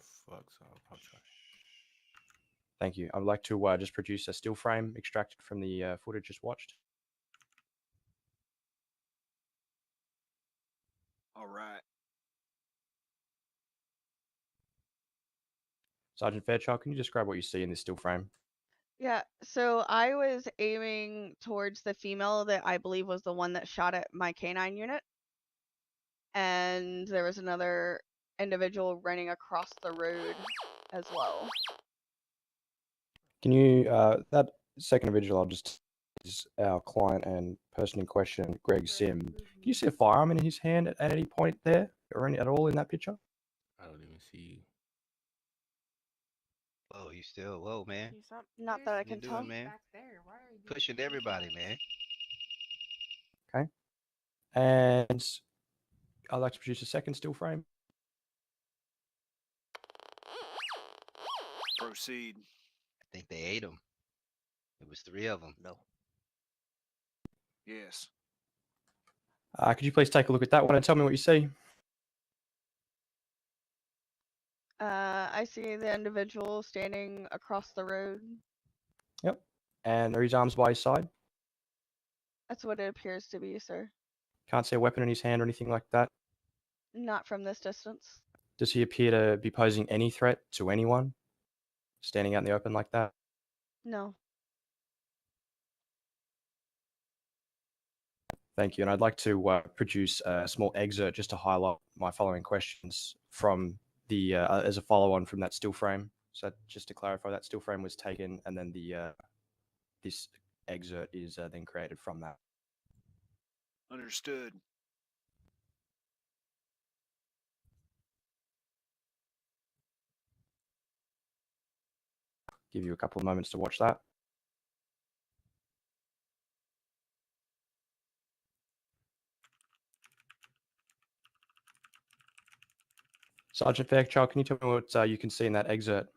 Speaker 11: Thank you. I'd like to just produce a still frame extracted from the footage just watched.
Speaker 12: All right.
Speaker 11: Sergeant Fairchild, can you describe what you see in this still frame?
Speaker 6: Yeah, so I was aiming towards the female that I believe was the one that shot at my canine unit. And there was another individual running across the road as well.
Speaker 11: Can you, that second individual I'll just is our client and person in question, Greg Sim. Can you see a firearm in his hand at any point there or any at all in that picture?
Speaker 14: I don't even see you.
Speaker 1: Whoa, you still, whoa, man.
Speaker 6: Not that I
Speaker 1: What you
Speaker 6: can tell.
Speaker 1: doing, man? Pushing everybody, man.
Speaker 11: Okay. And I'd like to produce a second still frame.
Speaker 12: Proceed.
Speaker 1: I think they ate him. It was 3 of them.
Speaker 4: No.
Speaker 12: Yes.
Speaker 11: Could you please take a look at that one and tell me what you see?
Speaker 6: I see the individual standing across the road.
Speaker 11: Yep. And are his arms by his side?
Speaker 6: That's what it appears to be, sir.
Speaker 11: Can't see a weapon in his hand or anything like that.
Speaker 6: Not from this distance.
Speaker 11: Does he appear to be posing any threat to anyone? Standing out in the open like that?
Speaker 6: No.
Speaker 11: Thank you. And I'd like to produce a small excerpt just to highlight my following questions from the as a follow-on from that still frame. So just to clarify, that still frame was taken, and then the this excerpt is then created from that.
Speaker 12: Understood.
Speaker 11: Give you a couple of moments to watch that. Sergeant Fairchild, can you tell me what you can see in that excerpt?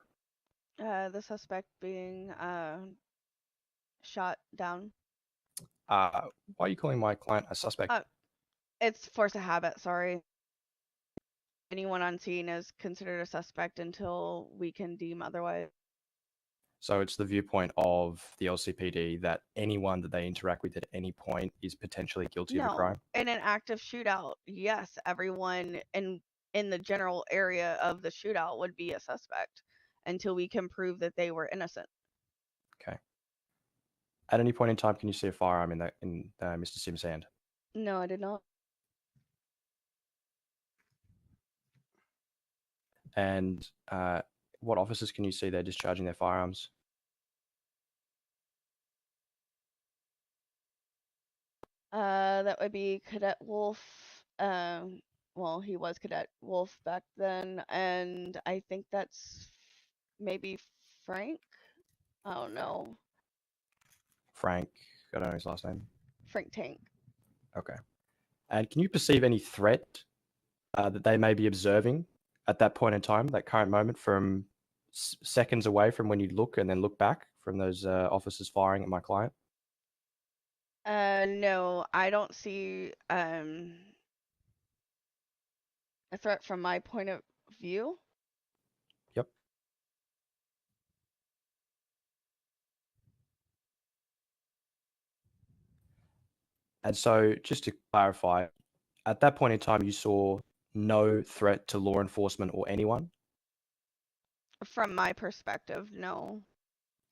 Speaker 6: The suspect being shot down.
Speaker 11: Why are you calling my client a suspect?
Speaker 6: It's force of habit, sorry. Anyone on scene is considered a suspect until we can deem otherwise.
Speaker 11: So it's the viewpoint of the LCPD that anyone that they interact with at any point is potentially guilty of a crime?
Speaker 6: In an active shootout, yes, everyone in the general area of the shootout would be a suspect until we can prove that they were innocent.
Speaker 11: Okay. At any point in time, can you see a firearm in Mr. Sim's hand?
Speaker 6: No, I did not.
Speaker 11: And what officers can you see there discharging their firearms?
Speaker 6: That would be Cadet Wolf. Well, he was Cadet Wolf back then, and I think that's maybe Frank. I don't know.
Speaker 11: Frank, I don't know his last name.
Speaker 6: Frank Tank.
Speaker 11: Okay. And can you perceive any threat that they may be observing at that point in time, that current moment, from seconds away from when you look and then look back from those officers firing at my client?
Speaker 6: No, I don't see a threat from my point of view.
Speaker 11: Yep. And so, just to clarify, at that point in time, you saw no threat to law enforcement or anyone?
Speaker 6: From my perspective, no.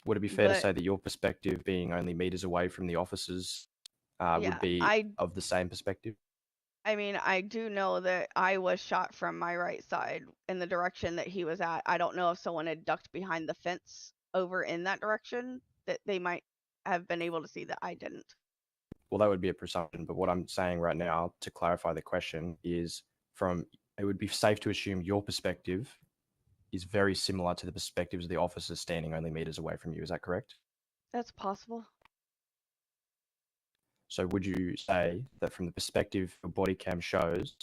Speaker 11: Would it be fair to
Speaker 6: But-
Speaker 11: say that your perspective, being only meters away from the officers, would
Speaker 6: Yeah,
Speaker 11: be of the same perspective?
Speaker 6: I mean, I do know that I was shot from my right side in the direction that he was at. I don't know if someone had ducked behind the fence over in that direction that they might have been able to see that I didn't.
Speaker 11: Well, that would be a presumption, but what I'm saying right now, to clarify the question, is it would be safe to assume your perspective is very similar to the perspectives of the officers standing only meters away from you. Is that correct?
Speaker 6: That's possible.
Speaker 11: So would you say that from the perspective your body cam shows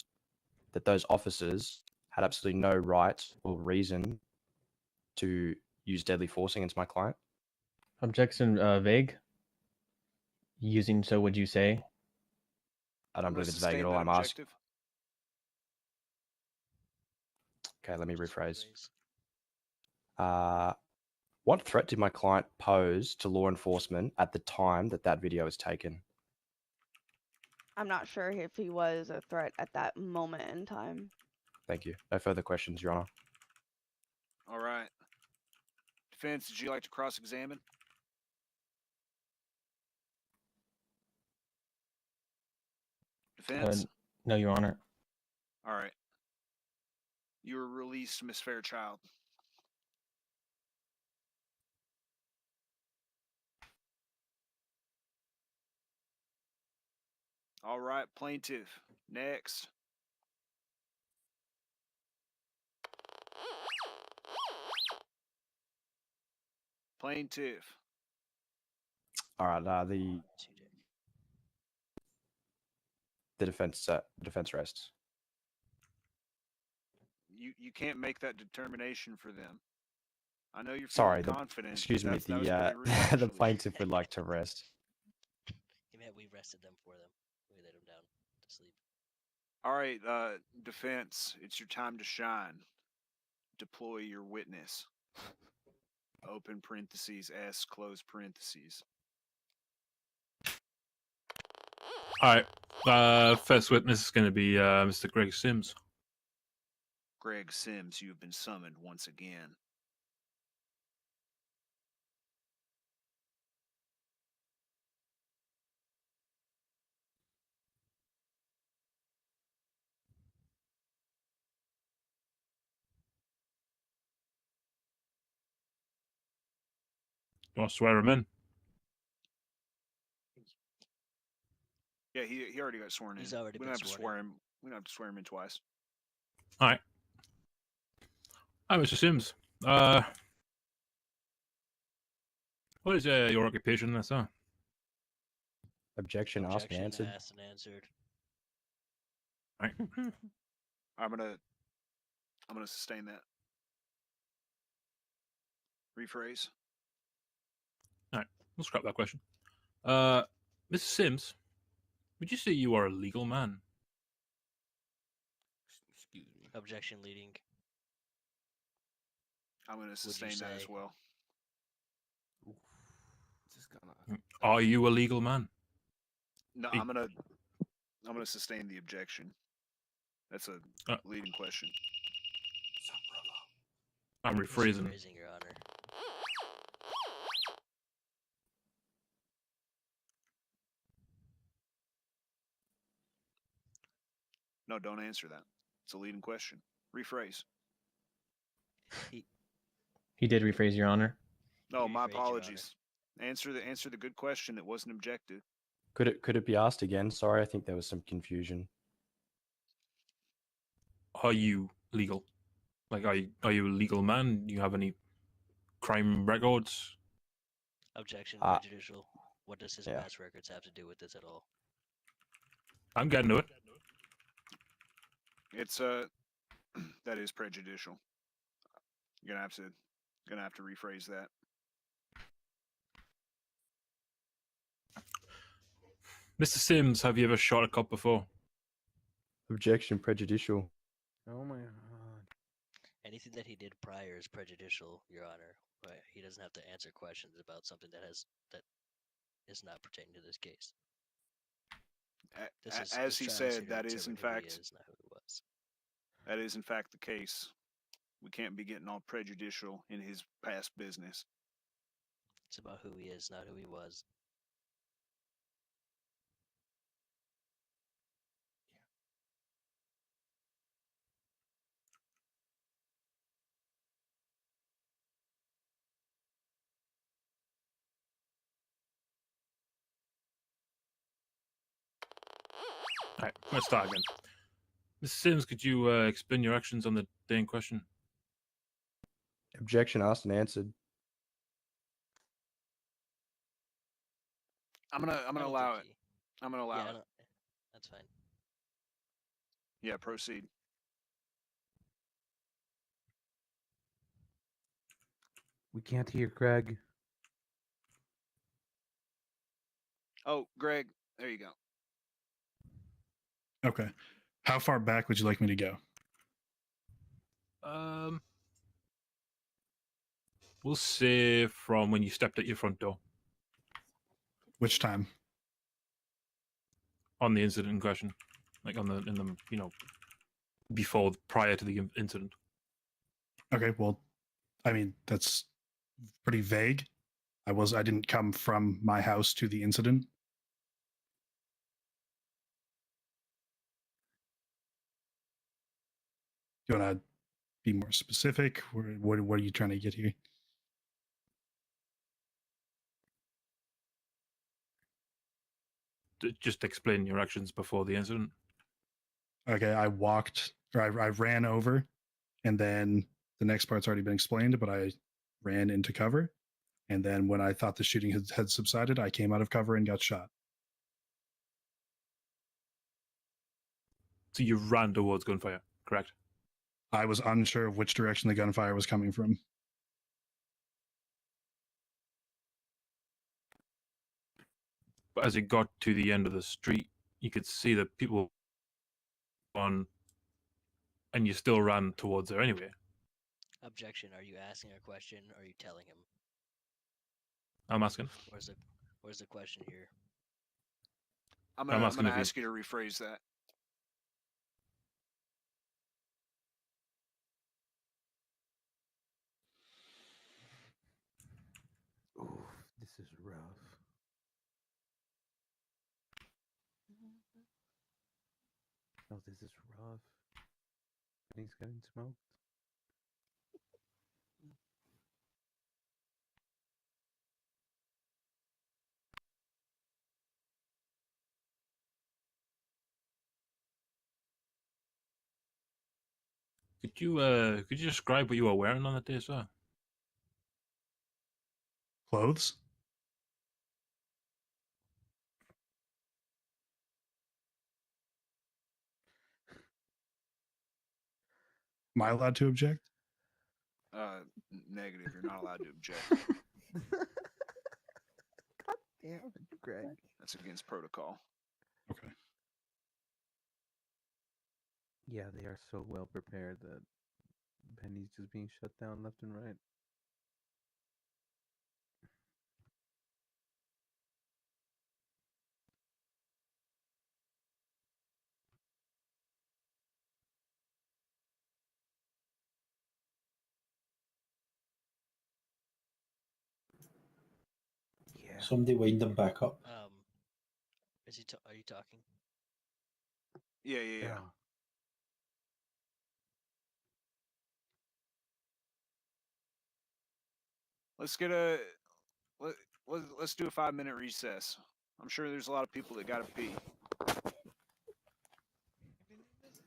Speaker 11: that those officers had absolutely no right or reason to use deadly force against my client?
Speaker 8: Objection vague. Using so would you say?
Speaker 11: I don't believe it's vague at all. I'm asking. Okay, let me rephrase. What threat did my client pose to law enforcement at the time that video was taken?
Speaker 6: I'm not sure if he was a threat at that moment in time.
Speaker 11: Thank you. No further questions, Your Honor.
Speaker 12: All right. Defense, would you like to cross-examine? Defense?
Speaker 8: No, Your Honor.
Speaker 12: All right. You are released, Miss Fairchild. All right, plaintiff. Next. Plaintiff.
Speaker 11: All right. The defense rests.
Speaker 12: You can't make that determination for them. I know you're
Speaker 11: Sorry.
Speaker 12: feeling confident.
Speaker 11: Excuse me.
Speaker 12: That was pretty rude,
Speaker 11: The
Speaker 12: actually.
Speaker 11: plaintiff would like to rest.
Speaker 4: He meant we rested them for them. We laid them down to sleep.
Speaker 12: All right, defense, it's your time to shine. Deploy your witness. Open parentheses, S, close parentheses.
Speaker 7: All right. First witness is going to be Mr. Greg Sims.
Speaker 12: Greg Sims, you have been summoned once again.
Speaker 7: You want to swear him in?
Speaker 12: Yeah, he already got sworn in.
Speaker 4: He's already
Speaker 12: we
Speaker 4: been
Speaker 12: don't have to
Speaker 4: sworn
Speaker 12: swear him. We don't have to swear him in twice.
Speaker 7: All right. Hi, Mr. Sims. What is your occupation, there, sir?
Speaker 11: Objection asked and answered.
Speaker 4: Asked and answered.
Speaker 7: All right.
Speaker 12: I'm gonna sustain that. Rephrase.
Speaker 7: All right. We'll scrap that question. Mr. Sims, would you say you are a legal man?
Speaker 14: Excuse me.
Speaker 4: Objection leading.
Speaker 12: I'm gonna sustain that as well.
Speaker 14: Just gonna.
Speaker 7: Are you a legal man?
Speaker 12: No, I'm gonna sustain the objection. That's a leading question.
Speaker 7: I'm rephrasing.
Speaker 4: Rephrasing, Your Honor.
Speaker 12: No, don't answer that. It's a leading question. Rephrase.
Speaker 8: He did rephrase, Your Honor.
Speaker 12: No, my
Speaker 4: Rephrase, Your
Speaker 12: apologies. Answer the good question that wasn't objective.
Speaker 11: Could it be asked again? Sorry, I think there was some confusion.
Speaker 7: Are you legal? Like, are you a legal man? Do you have any crime records?
Speaker 4: Objection prejudicial. What does his
Speaker 11: yeah.
Speaker 4: past records have to do with this at all?
Speaker 7: I'm getting to it.
Speaker 12: It's that is prejudicial. You're gonna have to rephrase that.
Speaker 7: Mr. Sims, have you ever shot a cop before?
Speaker 11: Objection prejudicial.
Speaker 2: Oh my god.
Speaker 4: Anything that he did prior is prejudicial, Your Honor. But he doesn't have to answer questions about something that is not pertaining to this case.
Speaker 12: As he said, that is in
Speaker 4: not who he
Speaker 12: fact
Speaker 4: is, not who he was.
Speaker 12: that is in fact the case. We can't be getting all prejudicial in his past business.
Speaker 4: It's about who he is, not who he was.
Speaker 7: All right, let's start again. Mr. Sims, could you explain your actions on the day in question?
Speaker 11: Objection asked and answered.
Speaker 12: I'm gonna allow it. I'm gonna allow
Speaker 4: Yeah,
Speaker 12: it.
Speaker 4: that's fine.
Speaker 12: Yeah, proceed.
Speaker 2: We can't hear Greg.
Speaker 12: Oh, Greg, there you go.
Speaker 16: Okay. How far back would you like me to go?
Speaker 7: We'll say from when you stepped at your front door.
Speaker 16: Which time?
Speaker 7: On the incident in question, like in the prior to the incident.
Speaker 16: Okay, well, I mean, that's pretty vague. I didn't come from my house to the incident. you want to be more specific? What are you trying to get here?
Speaker 7: Just explain your actions before the incident.
Speaker 16: Okay, I ran over, and then the next part's already been explained, but I ran into cover. And then when I thought the shooting had subsided, I came out of cover and got shot.
Speaker 7: So you ran towards gunfire, correct?
Speaker 16: I was unsure of which direction the gunfire was coming from.
Speaker 7: But as it got to the end of the street, you could see the people on, and you still ran towards there anyway.
Speaker 4: Objection. Are you asking a question or are you telling him?
Speaker 7: I'm asking.
Speaker 4: Where's the question here?
Speaker 12: I'm
Speaker 7: I'm
Speaker 12: gonna
Speaker 7: asking if you-
Speaker 12: ask you to rephrase that.
Speaker 23: Ooh, this is rough. Oh, this is rough. He's getting smoked.
Speaker 7: Could you describe what you were wearing on that day, sir?
Speaker 16: Clothes? Am I allowed to object?
Speaker 12: Negative. You're not allowed to object.
Speaker 23: God damn it, Greg.
Speaker 12: That's against protocol.
Speaker 16: Okay.
Speaker 23: Yeah, they are so well prepared that Penny's just being shut down left and right. Yeah.
Speaker 18: Somebody wind them back up.
Speaker 4: Are you talking?
Speaker 12: Yeah. Let's get let's do a 5-minute recess. I'm sure there's a lot of people that gotta pee.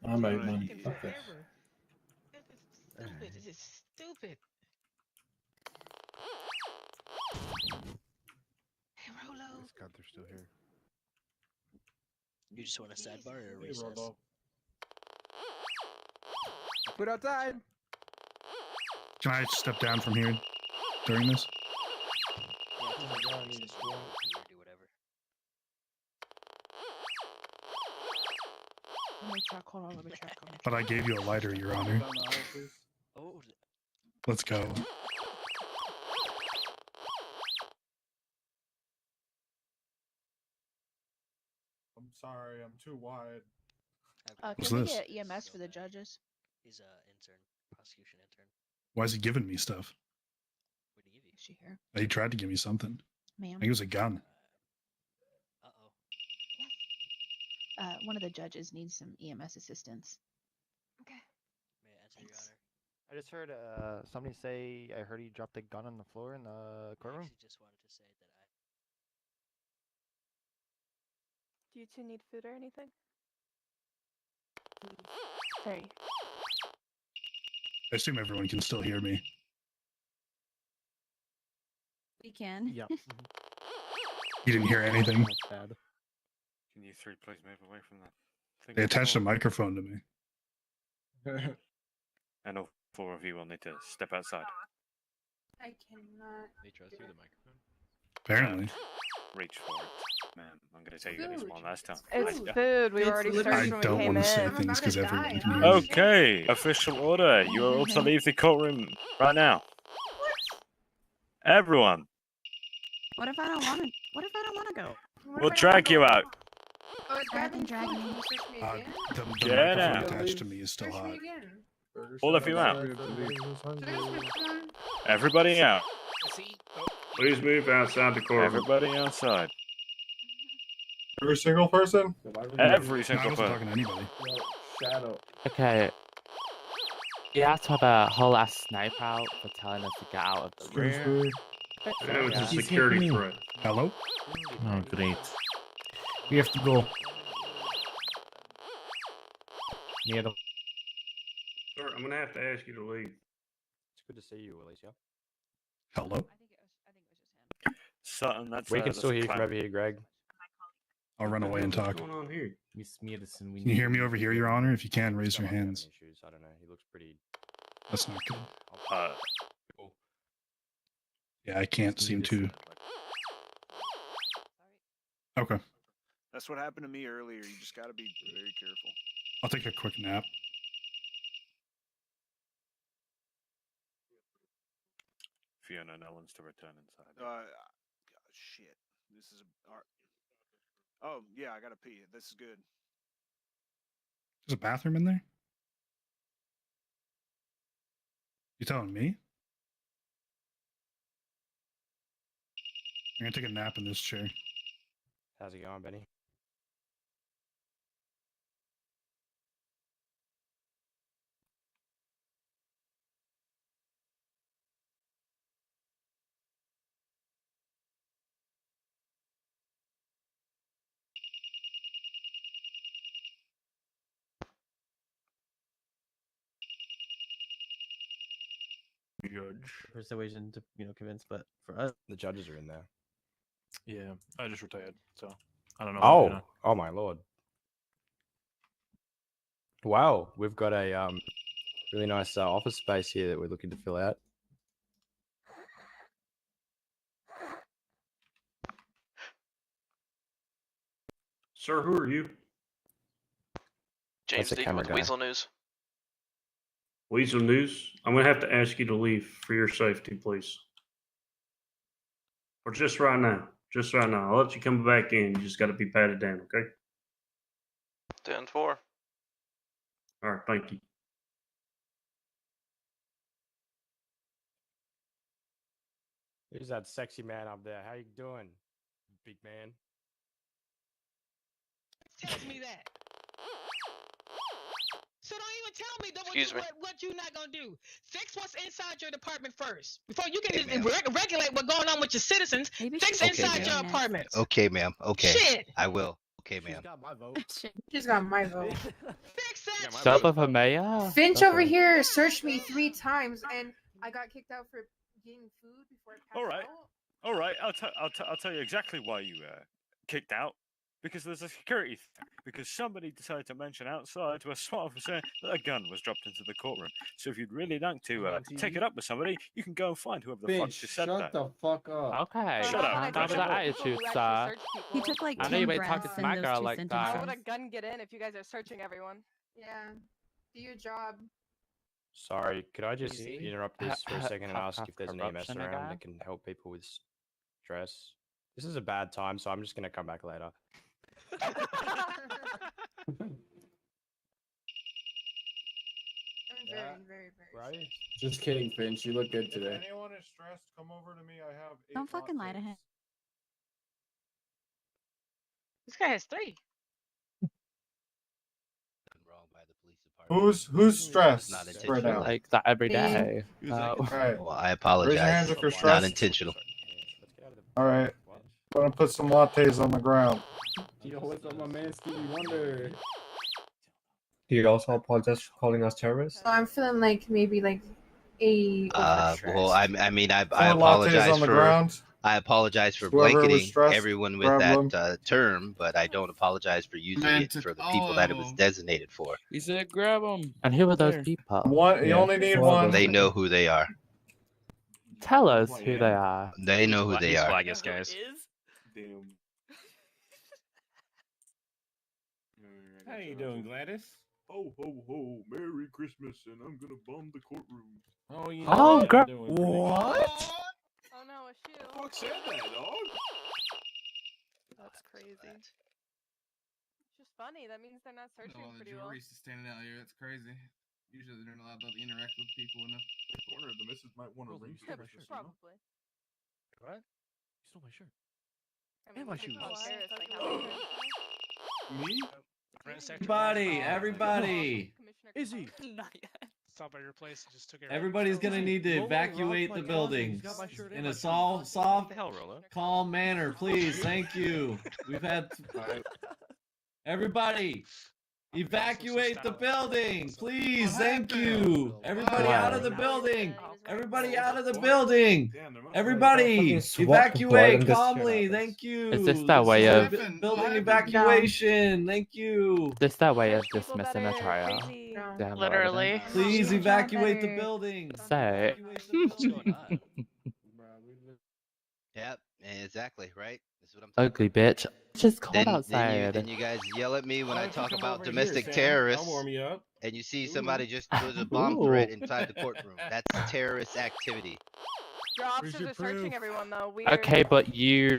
Speaker 18: I'm out,
Speaker 12: Alright.
Speaker 18: man.
Speaker 21: Taking
Speaker 18: Fuck this.
Speaker 21: forever. This is stupid. This is stupid. Hey, Rolo.
Speaker 2: Thank God they're still here.
Speaker 4: You just want a sidebar or a
Speaker 18: Hey,
Speaker 4: recess?
Speaker 18: Robo.
Speaker 23: Put outside.
Speaker 16: Can I step down from here during this?
Speaker 4: Yeah,
Speaker 18: my God,
Speaker 4: recess,
Speaker 18: he's
Speaker 4: or
Speaker 18: going-
Speaker 4: do whatever.
Speaker 10: Let me check. Hold on. Let me check.
Speaker 16: But I gave you a lighter, Your Honor.
Speaker 18: Down the aisle, please.
Speaker 4: Oh,
Speaker 16: Let's go.
Speaker 2: I'm sorry, I'm too wide.
Speaker 16: What's
Speaker 10: Can we
Speaker 16: this?
Speaker 10: get EMS for the judges?
Speaker 4: He's a intern, prosecution intern.
Speaker 16: Why is he giving me stuff?
Speaker 4: What did he give you?
Speaker 10: Is she here?
Speaker 16: He tried to give me something. I
Speaker 10: Ma'am.
Speaker 16: think it was a gun.
Speaker 10: One of the judges needs some EMS assistance.
Speaker 4: May I answer, Your Honor?
Speaker 5: I just heard somebody say I heard he dropped a gun on the floor in the
Speaker 4: I
Speaker 5: courtroom.
Speaker 4: actually just wanted to say that
Speaker 19: Do you two need food or anything? Sorry.
Speaker 16: I assume everyone can still hear me.
Speaker 19: We can.
Speaker 5: Yep.
Speaker 16: You didn't hear anything.
Speaker 5: That's bad.
Speaker 20: Can you three please move away from that thing?
Speaker 16: They attached a microphone to me.
Speaker 20: And all four of you will need to step outside.
Speaker 22: I cannot.
Speaker 14: They trust through the microphone.
Speaker 16: Apparently.
Speaker 20: Reach for it, ma'am. I'm going to tell you this one last time.
Speaker 19: It's
Speaker 20: I-
Speaker 19: food. We already started
Speaker 16: I
Speaker 19: when we
Speaker 16: don't
Speaker 19: came
Speaker 16: want to say
Speaker 19: in.
Speaker 16: things because everyone can hear me.
Speaker 20: Okay, official order. You are all to leave the courtroom right now. Everyone,
Speaker 19: What if I don't want to? What if I don't want to go?
Speaker 20: we'll drag you out.
Speaker 22: Oh, it's
Speaker 19: Drag me, drag me.
Speaker 22: Can you search me again?
Speaker 16: The
Speaker 20: Get
Speaker 16: microphone
Speaker 20: out.
Speaker 16: attached to me is still
Speaker 22: Search
Speaker 16: hot.
Speaker 22: me again.
Speaker 20: All of you out.
Speaker 22: Should I go switch one?
Speaker 20: Everybody out.
Speaker 7: Please move outside the courtroom.
Speaker 20: Everybody outside.
Speaker 2: Every single person?
Speaker 20: Every
Speaker 16: No, I
Speaker 20: single
Speaker 16: wasn't
Speaker 20: person.
Speaker 16: talking to anybody.
Speaker 2: Shadow.
Speaker 5: Okay.
Speaker 2: You have to have a whole ass sniper out for telling us to get out of the rear.
Speaker 7: It was a security threat.
Speaker 16: Hello?
Speaker 3: Oh, great. We have to go. Near the
Speaker 7: Sir, I'm gonna have to ask you to leave.
Speaker 11: It's good to see you, Alicia.
Speaker 16: Hello?
Speaker 20: Sutton, that's
Speaker 11: We can
Speaker 20: that's
Speaker 11: still
Speaker 20: a
Speaker 11: hear you from
Speaker 20: clown.
Speaker 11: over here, Greg.
Speaker 16: I'll run away and talk.
Speaker 7: What's going on here?
Speaker 3: Miss Medicine.
Speaker 16: Can you hear me over here, Your Honor? If you can, raise your hands.
Speaker 11: Issues. I don't know. He looks pretty.
Speaker 16: That's not good.
Speaker 20: Uh,
Speaker 16: Yeah, I can't seem to. Okay.
Speaker 12: That's what happened to me earlier. You just got to be very careful.
Speaker 16: I'll take a quick nap.
Speaker 20: Fiona and Ellen's to return inside.
Speaker 12: Shit. This is a. Oh yeah, I gotta pee. This is good.
Speaker 16: There's a bathroom in there? You telling me? I'm gonna take a nap in this chair.
Speaker 11: How's it going, Benny?
Speaker 7: Judge.
Speaker 8: Persuasion to convince, but for us,
Speaker 11: the judges are in there.
Speaker 7: Yeah, I just retired, so I don't know.
Speaker 11: Oh, oh my lord! Wow, we've got a really nice office space here that we're looking to fill out.
Speaker 7: Sir, who are you?
Speaker 13: James
Speaker 11: That's a
Speaker 13: Deacon
Speaker 11: camera
Speaker 13: with
Speaker 11: guy.
Speaker 13: Weasel News.
Speaker 7: Weasel News. I'm gonna have to ask you to leave for your safety, please. Or just right now. Just right now. I'll let you come back in. You just got to be patted down, okay?
Speaker 13: 10-4.
Speaker 7: All right, thank you.
Speaker 11: Who's that sexy man up there? How you doing, big man?
Speaker 21: Tells me that. So don't even tell me
Speaker 13: Excuse me.
Speaker 21: what you're not gonna do. Fix what's inside your department first before you can
Speaker 1: Hey, ma'am.
Speaker 21: regulate what's going on with your citizens. Fix
Speaker 1: Okay,
Speaker 21: inside
Speaker 1: ma'am.
Speaker 21: your apartments.
Speaker 1: Okay, ma'am. Okay.
Speaker 21: Shit.
Speaker 1: I will. Okay, ma'am.
Speaker 11: got my vote.
Speaker 19: She's got my vote.
Speaker 21: Fix that.
Speaker 2: Stop for mayor.
Speaker 19: Finch
Speaker 2: Stop
Speaker 19: over
Speaker 2: it.
Speaker 19: here searched me 3 times, and I got kicked out for getting food before I passed
Speaker 20: All right,
Speaker 19: out.
Speaker 20: all right. I'll tell you exactly why you kicked out. Because there's a security thing. Because somebody decided to mention outside to a SWAT officer that a gun was dropped into the courtroom. So if you'd really like to take it up with somebody, you can go and find whoever the fuck just said that.
Speaker 3: Shut the fuck up.
Speaker 2: Okay.
Speaker 20: Shut up.
Speaker 2: Calm down with that attitude, sir.
Speaker 15: He took like
Speaker 2: I know
Speaker 15: 10
Speaker 2: you ain't
Speaker 15: breaths
Speaker 2: talking
Speaker 15: to
Speaker 2: to my
Speaker 15: send those
Speaker 2: girl
Speaker 15: 2
Speaker 2: like
Speaker 15: sentences.
Speaker 2: that.
Speaker 15: Why would
Speaker 22: a gun get in if you guys are searching everyone?
Speaker 19: Yeah. Do your job.
Speaker 11: Sorry, could I just
Speaker 2: Easy.
Speaker 11: interrupt this for a second and
Speaker 2: Have
Speaker 11: ask if there's an EMS
Speaker 2: corruption
Speaker 11: around
Speaker 2: again?
Speaker 11: that can help people with stress? This is a bad time, so I'm just gonna come back later.
Speaker 19: I'm very.
Speaker 11: Right?
Speaker 3: Just kidding, Finch. You look good today.
Speaker 24: If anyone is stressed, come over to me. I have 8
Speaker 15: Don't fucking lie to him.
Speaker 21: This guy has 3.
Speaker 1: Wrong by the police department.
Speaker 3: Who's stressed
Speaker 1: Not
Speaker 3: right
Speaker 1: intentional.
Speaker 3: now?
Speaker 2: Like that every
Speaker 19: Me.
Speaker 2: day.
Speaker 3: Alright.
Speaker 1: Well, I apologize.
Speaker 3: Raise your hands if you're
Speaker 1: Not
Speaker 3: stressed.
Speaker 1: intentional.
Speaker 3: Alright. Gonna put some lattes on the ground.
Speaker 25: Yo, what's up, my man, Stevie Wonder?
Speaker 26: Do you also apologize for calling us terrorists?
Speaker 19: So I'm feeling like maybe like a.
Speaker 1: Well, I mean, I
Speaker 3: 4 lattes
Speaker 1: apologize
Speaker 3: on the
Speaker 1: for
Speaker 3: ground.
Speaker 1: I apologize for
Speaker 3: Whoever was
Speaker 1: blanketing
Speaker 3: stressed,
Speaker 1: everyone with
Speaker 3: grab
Speaker 1: that term, but I don't apologize for using it for the people that it was designated for.
Speaker 2: He said grab him. And who are those people?
Speaker 3: One, you only need one.
Speaker 1: They know who they are.
Speaker 2: Tell us who they are.
Speaker 1: They know who they are.
Speaker 13: Blackest guys.
Speaker 20: Damn.
Speaker 3: How you doing, Gladys?
Speaker 24: Ho ho ho! Merry Christmas, and I'm gonna bomb the courtroom.
Speaker 3: Oh, you
Speaker 2: Oh,
Speaker 3: know
Speaker 2: girl.
Speaker 3: what?
Speaker 22: Oh no, a shoe.
Speaker 24: Fuck said that, dog?
Speaker 22: That's crazy. It's just funny. That means they're not searching pretty well.
Speaker 23: Just standing out here. That's crazy. Usually they're not allowed to interact with people enough.
Speaker 24: Corner, the missus might want to ring
Speaker 22: Yeah,
Speaker 24: Christmas, you know?
Speaker 22: probably.
Speaker 4: What?
Speaker 2: You stole my shirt.
Speaker 22: I mean,
Speaker 2: my
Speaker 22: we could
Speaker 2: shoes.
Speaker 22: call Harris, like, how we do.
Speaker 24: Me?
Speaker 23: Everybody, everybody.
Speaker 22: Commissioner
Speaker 2: Izzy.
Speaker 22: Capone.
Speaker 10: Not yet.
Speaker 6: stopped by your place and just took it.
Speaker 9: Everybody's gonna need to evacuate the building in a soft, calm manner, please. Thank you. We've had. Everybody, evacuate the building, please. Thank you. Everybody out of the building. Everybody out of the building. Everybody, evacuate calmly. Thank you.
Speaker 2: Is this their way of
Speaker 9: building evacuation? Thank you.
Speaker 2: this their way of dismissing a trial?
Speaker 14: Literally.
Speaker 9: Please evacuate the building.
Speaker 2: Say.
Speaker 1: Yep, exactly, right? That's what I'm
Speaker 2: Ugly bitch. It's just cold outside.
Speaker 1: Then you guys yell at me when I talk about domestic terrorists, and you see somebody just does a bomb threat inside the courtroom. That's terrorist activity.
Speaker 22: Your officers are searching everyone though.
Speaker 2: Okay, but you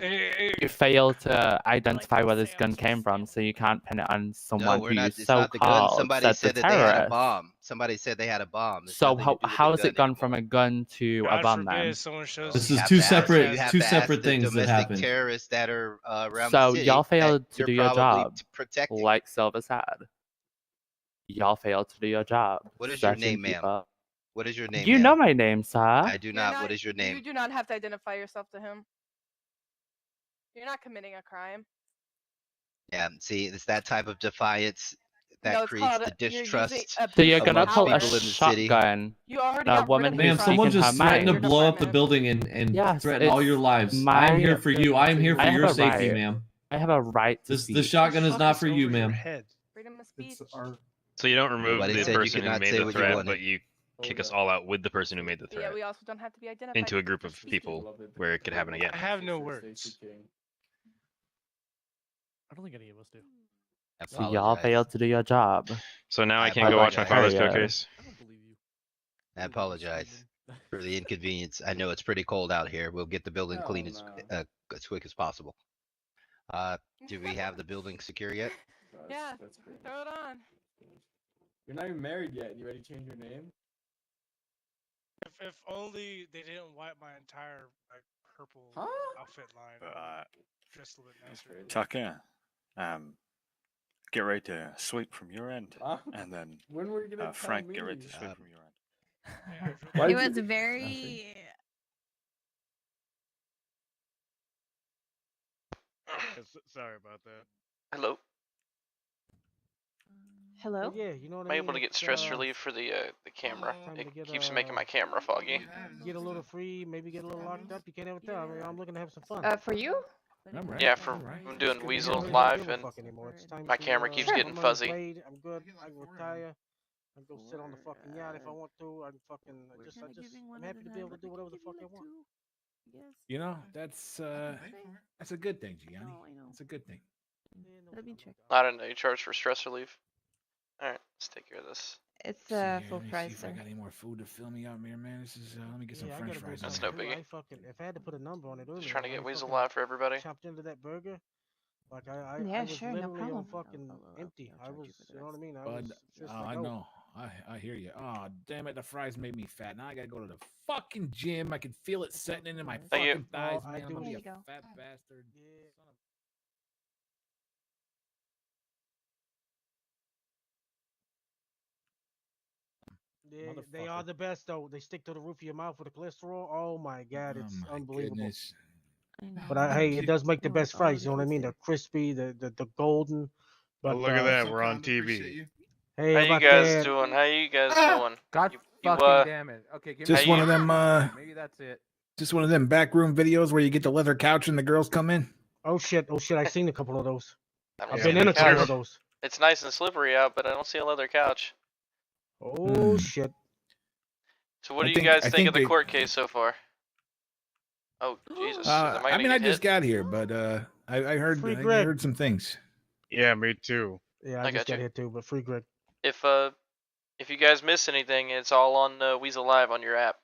Speaker 2: failed to identify where this gun came from, so you can't pin it on someone
Speaker 1: No,
Speaker 2: who you
Speaker 1: it's not the gun.
Speaker 2: so-called
Speaker 1: Somebody
Speaker 2: said
Speaker 1: said
Speaker 2: the
Speaker 1: that they had a
Speaker 2: terrorist.
Speaker 1: bomb. Somebody said they had a bomb. It's
Speaker 2: So
Speaker 1: nothing to do with
Speaker 2: how
Speaker 1: the
Speaker 2: has it
Speaker 1: gun
Speaker 2: gone from a gun to a bomb then?
Speaker 9: This is two separate things that happened.
Speaker 1: Domestic terrorists that are around
Speaker 2: So
Speaker 1: the city.
Speaker 2: y'all failed to
Speaker 1: you're
Speaker 2: do your
Speaker 1: probably
Speaker 2: job,
Speaker 1: protecting.
Speaker 2: like Silver said. Y'all failed to do your job.
Speaker 1: What is your
Speaker 2: searching
Speaker 1: name, ma'am?
Speaker 2: people.
Speaker 1: What is your name?
Speaker 2: You
Speaker 1: ma'am?
Speaker 2: know my name, sir.
Speaker 1: I do not. What is your name?
Speaker 22: You do not have to identify yourself to him. You're not committing a crime.
Speaker 1: Yeah, see, it's that type of defiance that
Speaker 22: No, it's
Speaker 1: creates
Speaker 22: called
Speaker 1: the
Speaker 22: you're using
Speaker 1: distrust
Speaker 22: a
Speaker 2: So you're gonna
Speaker 1: amongst
Speaker 2: pull a
Speaker 1: people in the city.
Speaker 2: shotgun.
Speaker 22: You already
Speaker 2: The
Speaker 22: got rid
Speaker 2: woman
Speaker 22: of
Speaker 2: who's
Speaker 9: Ma'am, someone
Speaker 2: speaking her
Speaker 9: just threatened to
Speaker 2: mind.
Speaker 9: blow up the building and
Speaker 2: Yes,
Speaker 9: threaten all your lives. I am here for you. I am here for
Speaker 2: I have
Speaker 9: your
Speaker 2: a
Speaker 9: safety,
Speaker 2: right.
Speaker 9: ma'am.
Speaker 2: I have a right to
Speaker 9: The
Speaker 2: speak.
Speaker 9: shotgun is not for you, ma'am.
Speaker 22: Freedom of speech.
Speaker 15: So you don't remove
Speaker 1: Nobody
Speaker 15: the
Speaker 1: said you
Speaker 15: person
Speaker 1: could
Speaker 15: who
Speaker 1: not
Speaker 15: made
Speaker 1: say
Speaker 15: the
Speaker 1: what you
Speaker 15: threat,
Speaker 1: wanted.
Speaker 15: but you kick us all out with the person who made the
Speaker 22: Yeah,
Speaker 15: threat
Speaker 22: we also don't have to be identified.
Speaker 15: into a group of people where it could happen again.
Speaker 6: I have no words.
Speaker 17: I don't think any of us do.
Speaker 2: So y'all failed to do your job.
Speaker 15: So now I can't go watch my father's court case.
Speaker 1: I apologize for the inconvenience. I know it's pretty cold out here. We'll get the building clean as quick as possible. Do we have the building secure yet?
Speaker 22: Yeah, throw it on.
Speaker 25: You're not even married yet. You ready to change your name?
Speaker 6: If only they didn't wipe my entire like purple outfit line. Just a little bit nicer.
Speaker 20: Tucker, get ready to sweep from your end, and then
Speaker 25: When were you gonna tell
Speaker 20: Frank,
Speaker 25: me?
Speaker 20: get ready to sweep from your end.
Speaker 14: It was very.
Speaker 17: Sorry about that.
Speaker 13: Hello.
Speaker 10: Hello?
Speaker 21: Yeah, you know what
Speaker 13: Am I able to get stress relief for the camera? It keeps making my camera foggy.
Speaker 21: Get a little free, maybe get a little locked up. You can't ever tell. I mean, I'm looking to have some fun.
Speaker 10: For you?
Speaker 13: Yeah, I'm doing Weasel live, and my camera keeps getting fuzzy.
Speaker 21: I'm good. I can retire. I can go sit on the fucking yacht if I want to. I'm happy to be able to do whatever the fuck I want.
Speaker 18: You know, that's a good thing, Gianni. It's a good thing.
Speaker 14: Let me check.
Speaker 13: I don't know. You charge for stress relief. All right, let's take care of this.
Speaker 10: It's
Speaker 18: See,
Speaker 10: full
Speaker 18: let me
Speaker 10: price,
Speaker 18: see if I
Speaker 10: sir.
Speaker 18: got any more food to fill me up here, man. This is let me get some
Speaker 21: Yeah, I
Speaker 18: French
Speaker 21: gotta
Speaker 18: fries.
Speaker 21: do
Speaker 13: That's
Speaker 21: something
Speaker 13: no
Speaker 21: too.
Speaker 13: biggie.
Speaker 21: If I had to put a number on it earlier,
Speaker 13: Just trying to
Speaker 21: I
Speaker 13: get Weasel
Speaker 21: fucking
Speaker 13: live for everybody.
Speaker 21: chopped into that burger. Like I
Speaker 10: Yeah,
Speaker 21: was
Speaker 10: sure, no
Speaker 21: literally
Speaker 10: problem.
Speaker 21: on fucking empty. I was, you know what I mean? I was just like,
Speaker 18: I know. I hear you. Oh, damn it. The fries made me fat. Now I gotta go to the fucking gym. I can feel it setting into my
Speaker 13: Thank you.
Speaker 18: fucking thighs,
Speaker 21: Oh, I
Speaker 18: man. I'm
Speaker 21: do-
Speaker 18: gonna be
Speaker 21: There
Speaker 18: a
Speaker 21: you go.
Speaker 18: fat bastard.
Speaker 21: Yeah, they are the best though. They stick to the roof of your mouth with the cholesterol. Oh my god, it's unbelievable.
Speaker 18: Goodness.
Speaker 21: But hey, it does make the best fries. You know what I mean? They're crispy, the golden. But
Speaker 17: look at that, we're on TV.
Speaker 21: Hey,
Speaker 13: How you
Speaker 21: about
Speaker 13: guys
Speaker 21: that?
Speaker 13: doing? How you guys doing?
Speaker 25: God
Speaker 13: You,
Speaker 25: fucking damn it. Okay, give
Speaker 16: Just
Speaker 25: me
Speaker 16: one of them.
Speaker 25: Maybe that's it.
Speaker 16: Just one of them backroom videos where you get the leather couch and the girls come in.
Speaker 21: Oh shit! I've seen a couple of those.
Speaker 13: I don't
Speaker 21: I've
Speaker 13: see
Speaker 21: been
Speaker 13: the
Speaker 21: in a couple
Speaker 13: couch.
Speaker 21: of those.
Speaker 13: It's nice and slippery out, but I don't see a leather couch.
Speaker 21: Oh shit!
Speaker 13: So what
Speaker 16: I
Speaker 13: do
Speaker 16: think-
Speaker 13: you guys
Speaker 16: I
Speaker 13: think
Speaker 16: think
Speaker 13: of the
Speaker 16: they-
Speaker 13: court case so far? Oh Jesus! Am
Speaker 16: I
Speaker 13: gonna
Speaker 16: mean, I
Speaker 13: get
Speaker 16: just
Speaker 13: hit?
Speaker 16: got here, but I heard
Speaker 21: Free
Speaker 16: I
Speaker 21: Greg.
Speaker 16: heard some things.
Speaker 17: Yeah, me too.
Speaker 21: Yeah,
Speaker 13: I
Speaker 21: I just
Speaker 13: got
Speaker 21: got
Speaker 13: you.
Speaker 21: hit too, but free Greg.
Speaker 13: If you guys miss anything, it's all on Weasel Live on your app.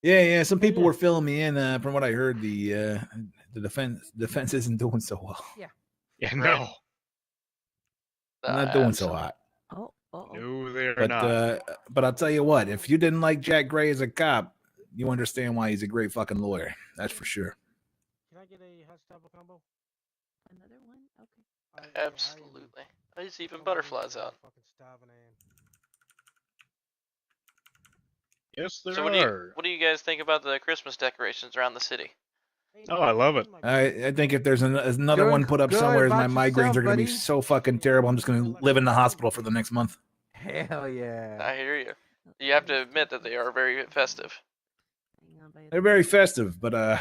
Speaker 16: Yeah. Some people were filling me in. From what I heard, the defense isn't doing so well.
Speaker 22: Yeah.
Speaker 17: Yeah,
Speaker 13: Right.
Speaker 17: no.
Speaker 16: Not doing so hot.
Speaker 17: No, they're
Speaker 16: But
Speaker 17: not.
Speaker 16: but I'll tell you what, if you didn't like Jack Gray as a cop, you understand why he's a great fucking lawyer. That's for sure.
Speaker 21: Can I get a hot stopper combo?
Speaker 14: Another one? Okay.
Speaker 13: Absolutely. There's even butterflies out.
Speaker 21: Fucking starving I am.
Speaker 17: Yes, there
Speaker 13: So
Speaker 17: are.
Speaker 13: what do you guys think about the Christmas decorations around the city?
Speaker 17: Oh, I love it.
Speaker 18: I think if there's another one put up
Speaker 21: good
Speaker 18: somewhere, my
Speaker 21: about
Speaker 18: migraines
Speaker 21: yourself,
Speaker 18: are going to be
Speaker 21: buddy?
Speaker 18: so fucking terrible. I'm just going to live in the hospital for the next month.
Speaker 21: Hell yeah.
Speaker 13: I hear you. You have to admit that they are very festive.
Speaker 18: They're very festive, but I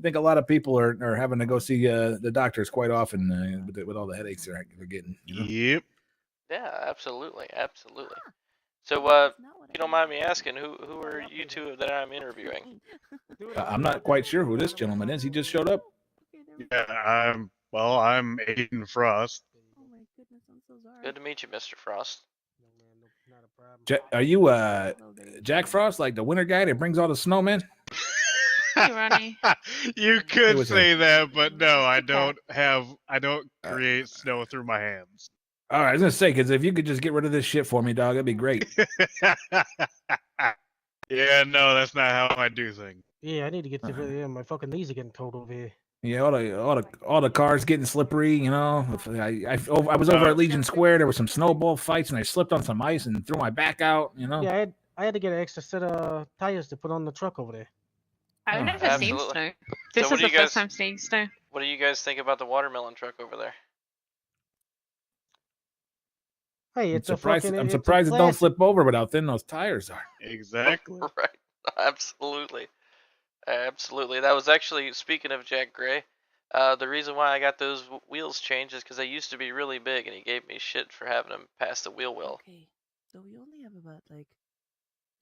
Speaker 18: think a lot of people are having to go see the doctors quite often with all the headaches they're getting. You know?
Speaker 17: Yep.
Speaker 13: Yeah, absolutely, absolutely. So, if you don't mind me asking, who are you two that I'm interviewing?
Speaker 18: I'm not quite sure who this gentleman is. He just showed up.
Speaker 17: Yeah, I'm Aiden Frost.
Speaker 13: Good to meet you, Mr. Frost.
Speaker 18: Are you Jack Frost, like the winter guy that brings all the snowmen?
Speaker 10: Hey, Ronnie.
Speaker 17: You
Speaker 18: It
Speaker 17: could
Speaker 18: was
Speaker 17: say
Speaker 18: a-
Speaker 17: that, but no, I don't create snow through my hands.
Speaker 18: All right, I was gonna say, because if you could just get rid of this shit for me, dog, that'd be great.
Speaker 17: Yeah, no, that's not how I do things.
Speaker 21: Yeah, I need to get to yeah, my fucking knees are getting cold over here.
Speaker 18: Yeah, all the cars getting slippery. You know, I was over at Legion Square. There were some snowball fights, and I slipped on some ice and threw my back out. You know.
Speaker 21: Yeah, I had to get an extra set of tires to put on the truck over there.
Speaker 10: I've never seen
Speaker 13: Absolutely.
Speaker 10: snow.
Speaker 13: So
Speaker 10: This
Speaker 13: what
Speaker 10: is
Speaker 13: do
Speaker 10: the
Speaker 13: you guys-
Speaker 10: first time seeing snow.
Speaker 13: What do you guys think about the watermelon truck over there?
Speaker 21: Hey,
Speaker 18: I'm surprised it don't flip over without thin those tires are.
Speaker 17: Exactly.
Speaker 13: Right. Absolutely. Absolutely. That was actually, speaking of Jack Gray, the reason why I got those wheels changed is because they used to be really big, and he gave me shit for having them pass the wheel well.
Speaker 14: Okay, so we only have about like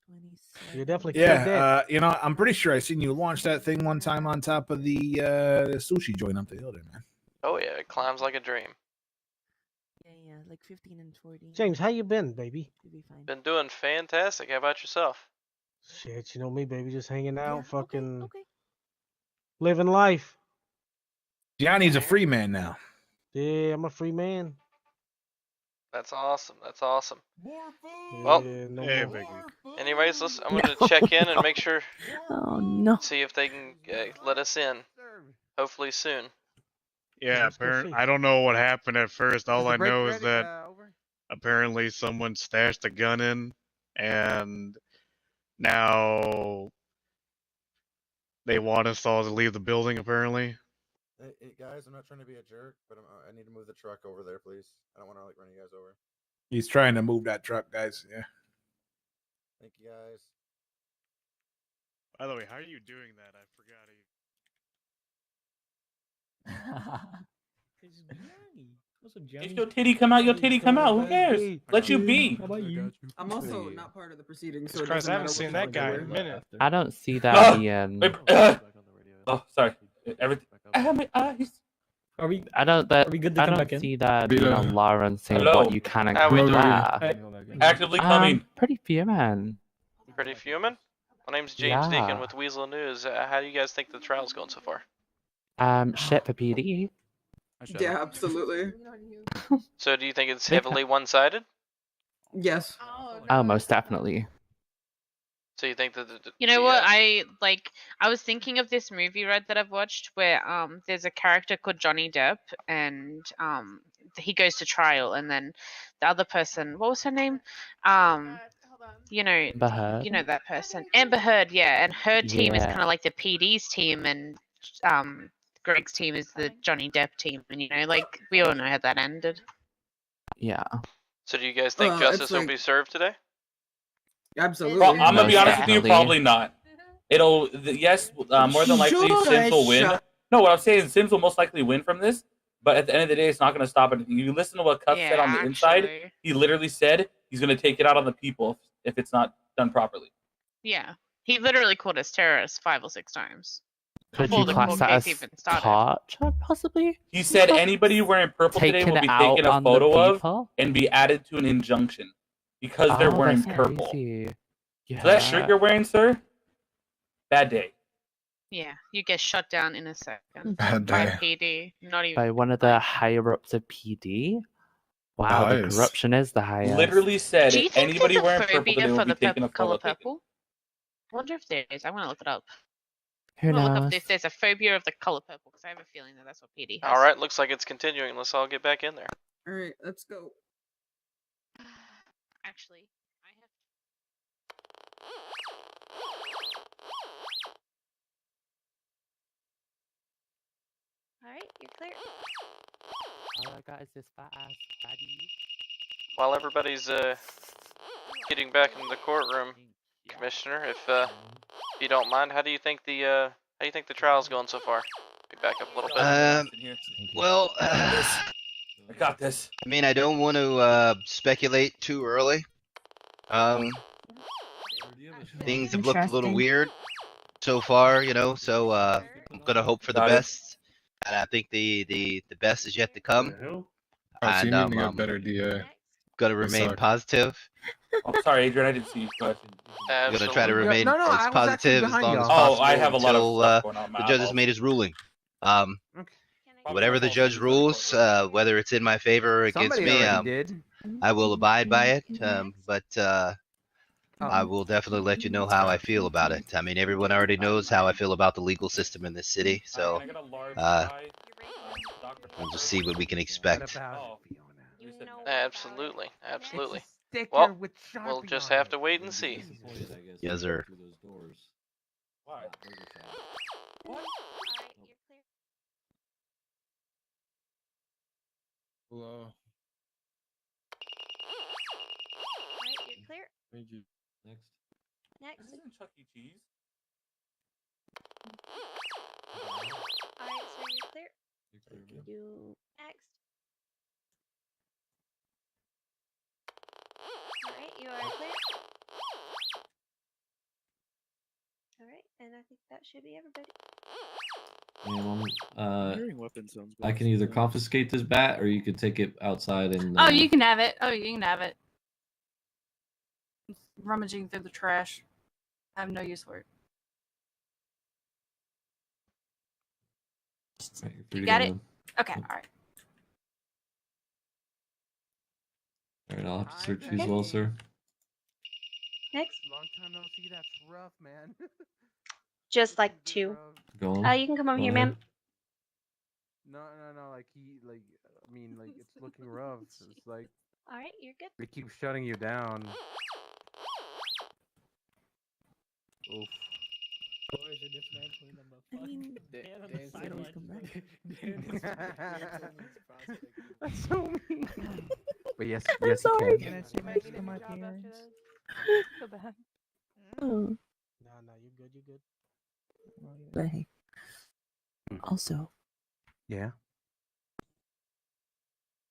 Speaker 14: 27.
Speaker 21: You definitely
Speaker 18: Yeah, you know, I'm pretty sure I seen you launch that thing one time on top of the sushi joint up the hill there, man.
Speaker 13: Oh yeah, it climbs like a dream.
Speaker 14: Yeah, like 15 and 40.
Speaker 21: James, how you been, baby?
Speaker 14: You'll be fine.
Speaker 13: Been doing fantastic. How about yourself?
Speaker 21: Shit, you know me, baby, just hanging out, fucking living life.
Speaker 18: Johnny's a free man now.
Speaker 21: Yeah, I'm a free man.
Speaker 13: That's awesome. That's awesome. Well,
Speaker 21: Yeah, no
Speaker 17: Hey,
Speaker 21: more.
Speaker 17: Biggie.
Speaker 13: anyways, I'm going to check in and make sure,
Speaker 14: Oh no.
Speaker 13: see if they can let us in. Hopefully soon.
Speaker 17: Yeah,
Speaker 21: let's go see.
Speaker 17: I don't know what happened at first. All
Speaker 21: Is the
Speaker 17: I
Speaker 21: break
Speaker 17: know is
Speaker 21: ready?
Speaker 17: that
Speaker 21: Over?
Speaker 17: apparently someone stashed a gun in, and now they want us all to leave the building, apparently.
Speaker 5: Hey guys, I'm not trying to be a jerk, but I need to move the truck over there, please. I don't want to like run you guys over.
Speaker 18: He's trying to move that truck, guys. Yeah.
Speaker 5: Thank you guys.
Speaker 17: By the way, how are you doing that? I forgot.
Speaker 7: If your titty come out, your titty come out. Who cares? Let you be.
Speaker 8: I'm also not part of the proceedings, so it
Speaker 6: Christ,
Speaker 8: doesn't
Speaker 6: I haven't
Speaker 8: matter
Speaker 6: seen
Speaker 8: which
Speaker 6: that
Speaker 8: one
Speaker 6: guy
Speaker 8: we're
Speaker 6: in a
Speaker 8: in.
Speaker 6: minute.
Speaker 2: I don't see that
Speaker 7: Oh, sorry. Everything. I have my eyes.
Speaker 2: I don't see that Lauren saying
Speaker 7: Hello.
Speaker 2: what you can and
Speaker 13: How we
Speaker 2: can't
Speaker 13: doing?
Speaker 2: wear.
Speaker 7: Actively coming.
Speaker 2: Pretty fuming.
Speaker 13: Pretty fuming? My name's James
Speaker 2: Yeah.
Speaker 13: Deacon with Weasel News. How do you guys think the trial's going so far?
Speaker 2: Shit for PD.
Speaker 8: Yeah, absolutely.
Speaker 13: So do you think it's
Speaker 2: They
Speaker 13: heavily one-sided?
Speaker 8: Yes.
Speaker 2: Oh, most definitely.
Speaker 13: So you think that
Speaker 10: You know what? I was thinking of this movie, right, that I've watched where there's a character called Johnny Depp and he goes to trial and then the other person, what was her name? You know,
Speaker 2: Amber Heard?
Speaker 10: you know that person. Amber Heard, yeah, and her team is
Speaker 2: Yeah.
Speaker 10: kind of like the PD's team and Greg's team is the Johnny Depp team and you know, like we all know how that ended.
Speaker 2: Yeah.
Speaker 13: So do you guys think
Speaker 8: It's
Speaker 13: justice will
Speaker 8: like-
Speaker 13: be served today?
Speaker 8: Absolutely.
Speaker 7: I'm gonna be
Speaker 2: Most
Speaker 7: honest with you,
Speaker 2: definitely.
Speaker 7: probably not. Yes, more than likely
Speaker 8: Should
Speaker 7: Sims will win.
Speaker 8: shut-
Speaker 7: No, what I'm saying is Sims will most likely win from this. But at the end of the day, it's not gonna stop anything. You listen to what Cuff said on the inside.
Speaker 10: actually.
Speaker 7: He literally said he's gonna take it out on the people if it's not done properly.
Speaker 10: Yeah. He literally called us terrorists 5 or 6 times.
Speaker 2: Could
Speaker 10: Before
Speaker 2: you
Speaker 10: the
Speaker 2: class
Speaker 10: court
Speaker 2: that
Speaker 10: case
Speaker 2: as
Speaker 10: even started.
Speaker 2: torture, possibly?
Speaker 7: He said anybody wearing purple today
Speaker 2: Taking
Speaker 7: will
Speaker 2: it
Speaker 7: be
Speaker 2: out
Speaker 7: taken a
Speaker 2: on the
Speaker 7: photo of
Speaker 2: people?
Speaker 7: and be added to an injunction because they're
Speaker 2: Oh,
Speaker 7: wearing
Speaker 2: that's
Speaker 7: purple.
Speaker 2: crazy.
Speaker 7: So that shirt
Speaker 2: Yeah.
Speaker 7: you're wearing, sir, bad day.
Speaker 10: Yeah, you get shut down in a second
Speaker 16: Bad
Speaker 10: by
Speaker 16: day.
Speaker 10: PD. Not even
Speaker 2: By one of the higher ups of PD? Wow, the
Speaker 16: Nice.
Speaker 2: corruption is the highest.
Speaker 7: Literally said
Speaker 10: Do you think
Speaker 7: anybody
Speaker 10: there's a
Speaker 7: wearing purple
Speaker 10: phobia
Speaker 7: today will
Speaker 10: for
Speaker 7: be
Speaker 10: the
Speaker 7: taking a
Speaker 10: color
Speaker 7: photo taken.
Speaker 10: purple? I wonder if there is. I want to look it up.
Speaker 2: Who
Speaker 10: I'm gonna look
Speaker 2: knows?
Speaker 10: up if there's a phobia of the color purple because I have a feeling that that's what PD has.
Speaker 13: All right, looks like it's continuing. Let's all get back in there.
Speaker 8: All right, let's go.
Speaker 10: Actually, I have.
Speaker 22: you're clear.
Speaker 2: All I got is this fat ass fatty.
Speaker 13: While everybody's getting back into the courtroom, Commissioner, if you don't mind, how do you think the trial's going so far? Be back up a little bit.
Speaker 1: Well,
Speaker 7: I got this.
Speaker 1: I mean, I don't want to speculate too early. Things have looked a little weird so far, you know. So I'm gonna hope for the
Speaker 7: Got it.
Speaker 1: best, and I think the best is yet to come.
Speaker 16: Oh, so you
Speaker 1: And
Speaker 16: mean you got better DA?
Speaker 1: gonna
Speaker 16: They
Speaker 1: remain
Speaker 16: suck.
Speaker 1: positive.
Speaker 7: Oh, sorry, Adrian, I didn't see you. Go ahead.
Speaker 1: I'm gonna try to
Speaker 13: Absolutely.
Speaker 1: remain
Speaker 23: no, I
Speaker 1: as
Speaker 23: was actually
Speaker 1: positive as
Speaker 23: behind
Speaker 1: long as
Speaker 23: y'all.
Speaker 1: possible
Speaker 7: I have a lot of
Speaker 1: until
Speaker 7: stuff going on. My
Speaker 1: the judge has
Speaker 7: eyeballs.
Speaker 1: made his ruling.
Speaker 23: Okay.
Speaker 1: Whatever the judge rules, whether it's in my favor or against
Speaker 23: Somebody
Speaker 1: me,
Speaker 23: already did.
Speaker 1: I will abide by it. But I
Speaker 23: Oh.
Speaker 1: will definitely let you know how I feel about it. I mean, everyone already knows how I feel about the legal system in this city, so
Speaker 7: Can I get a large
Speaker 1: uh,
Speaker 7: fry, Dr.
Speaker 1: we'll just
Speaker 7: Pepper?
Speaker 1: see what we can expect.
Speaker 7: Oh,
Speaker 13: Absolutely, absolutely.
Speaker 23: Sticker
Speaker 13: Well,
Speaker 23: with
Speaker 13: we'll
Speaker 23: Sharpie
Speaker 13: just
Speaker 23: on
Speaker 13: have
Speaker 23: it.
Speaker 13: to wait and see.
Speaker 1: Yes, sir.
Speaker 7: Why?
Speaker 22: What? Alright, you're clear.
Speaker 24: Hello.
Speaker 22: Alright, you're clear.
Speaker 24: Thank you.
Speaker 9: Next.
Speaker 22: Next.
Speaker 7: This isn't Chuck E. Cheese.
Speaker 22: Alright, sir, you're clear.
Speaker 14: You
Speaker 22: Next. Alright, you are clear. Alright, and I think that should be everybody.
Speaker 9: Hearing
Speaker 3: weapon sounds
Speaker 9: I can either confiscate this bat or you could take it outside and.
Speaker 4: Oh, you can have it. Oh, you can have it. It's rummaging through the trash. I have no use for it.
Speaker 9: Right, you're free
Speaker 4: You
Speaker 9: to
Speaker 4: got
Speaker 9: go
Speaker 4: it?
Speaker 9: then.
Speaker 4: Okay, alright.
Speaker 9: All right, I'll have to search you as well, sir.
Speaker 22: Next.
Speaker 23: Long time no see. That's rough, man.
Speaker 10: Just like 2.
Speaker 9: Go on.
Speaker 10: You can come over
Speaker 9: Go
Speaker 10: here,
Speaker 9: ahead.
Speaker 10: ma'am.
Speaker 23: No, like I mean, like it's looking rough. It's like
Speaker 22: Alright, you're good.
Speaker 23: they keep shutting you down. Oof.
Speaker 14: I mean,
Speaker 23: Dan
Speaker 14: could always come back.
Speaker 23: That's so mean. But yes,
Speaker 14: I'm
Speaker 23: yes,
Speaker 14: sorry.
Speaker 23: you
Speaker 14: Can
Speaker 23: can.
Speaker 14: I say my to my parents?
Speaker 22: Feel bad.
Speaker 14: Oh,
Speaker 21: No, you good, you good.
Speaker 14: but hey. Also,
Speaker 23: Yeah.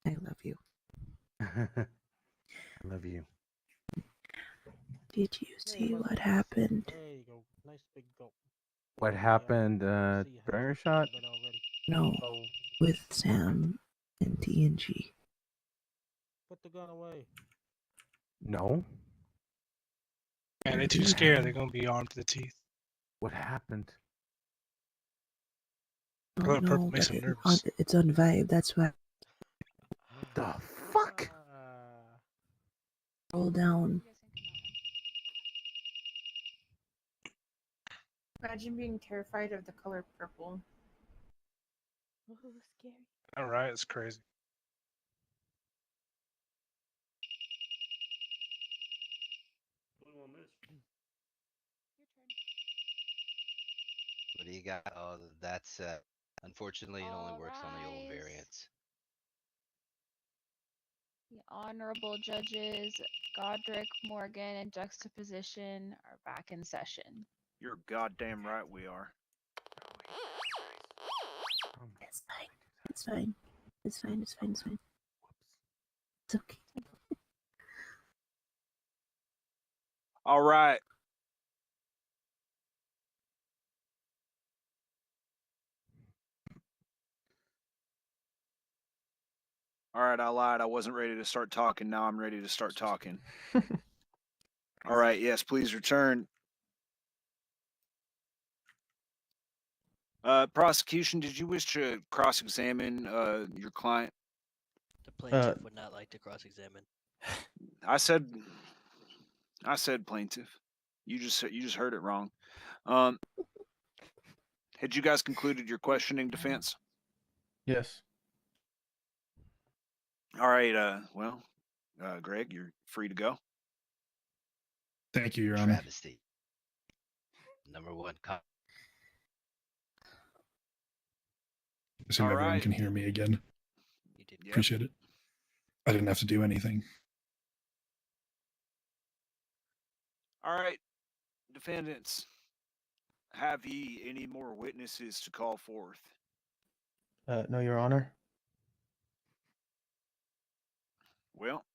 Speaker 14: I love you.
Speaker 23: I love you.
Speaker 14: Did you see what happened?
Speaker 21: There you go. Nice big gulp.
Speaker 23: What happened during your shot?
Speaker 14: No,
Speaker 21: Oh,
Speaker 14: with Sam and TNG.
Speaker 21: put the gun away.
Speaker 23: No.
Speaker 6: Man, they're too scared. They're gonna be armed to the teeth.
Speaker 23: What happened?
Speaker 14: Oh
Speaker 6: Color purple
Speaker 14: no,
Speaker 6: makes
Speaker 14: but
Speaker 6: them nervous.
Speaker 14: it's on vibe. That's why.
Speaker 23: The fuck?
Speaker 14: Roll down.
Speaker 4: Imagine being terrified of the color purple.
Speaker 22: Ooh, scary.
Speaker 6: All right, it's crazy.
Speaker 1: What do you got? Oh, that's unfortunately it only works on the old variants.
Speaker 11: The honorable judges Godric, Morgan, and Juxtaposition are back in session.
Speaker 3: You're goddamn right we are.
Speaker 14: It's fine. It's fine. It's fine. It's fine. It's fine. It's okay.
Speaker 3: All right. All right, I lied. I wasn't ready to start talking. Now I'm ready to start talking. All right, yes, please return. Prosecution, did you wish to cross-examine your client?
Speaker 12: The plaintiff would not like to cross-examine.
Speaker 3: I said plaintiff. You just heard it wrong. Had you guys concluded your questioning defense?
Speaker 23: Yes.
Speaker 3: All right. Greg, you're free to go.
Speaker 16: Thank you, Your Honor.
Speaker 1: Travesty. Number one cop.
Speaker 16: Assume everyone can hear me again. Appreciate it. I didn't have to do anything.
Speaker 3: All right, defendants, have ye any more witnesses to call forth?
Speaker 15: No, Your Honor.
Speaker 3: Well,